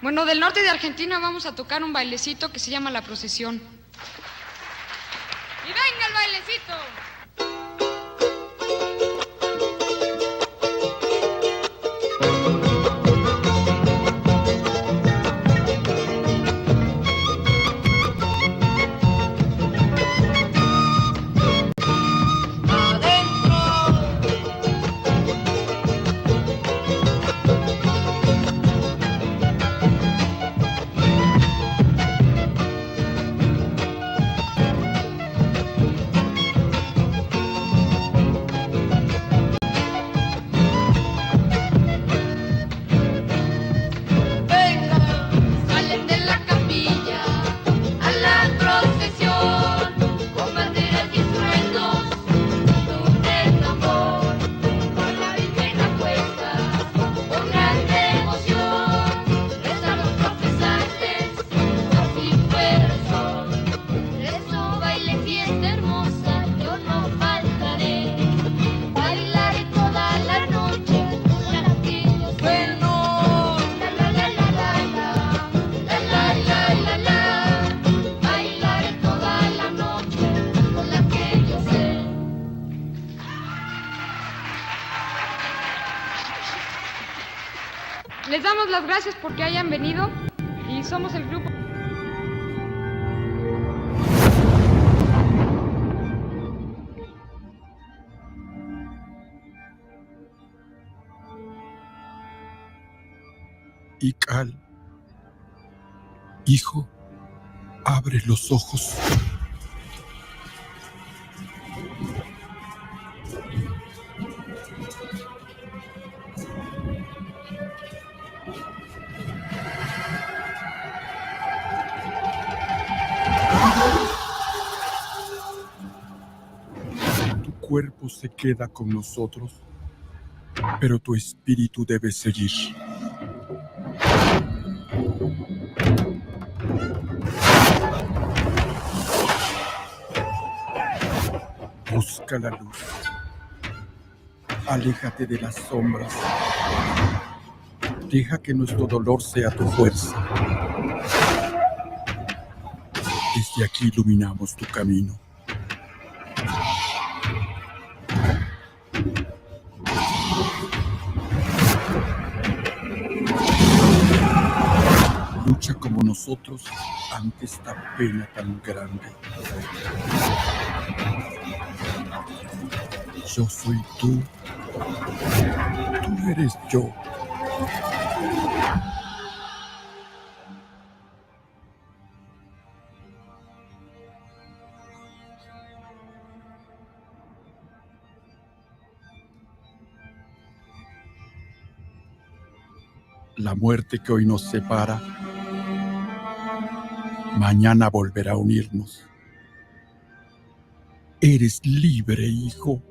Bueno, del norte de Argentina vamos a tocar un bailecito que se llama La Procesión. ¡Y venga el bailecito! Salen de la capilla a la procesión con banderas y estruendos, de tambor, con la Virgen a cuestas, con gran emoción. Rezan los profesantes, así fue el sol. Rezo, baile, fiesta hermosa, yo no faltaré. Bailaré toda la noche con aquellos buenos. Bailaré toda la noche con la que yo sé. Les damos las gracias porque hayan venido y somos el grupo. Ical, hijo, abre los ojos. Tu cuerpo se queda con nosotros, pero tu espíritu debe seguir. Busca la luz. Aléjate de las sombras. Deja que nuestro dolor sea tu fuerza. Desde aquí iluminamos tu camino. Lucha como nosotros ante esta pena tan grande. Yo soy tú. Tú eres yo. La muerte que hoy nos separa, mañana volverá a unirnos. Eres libre, hijo.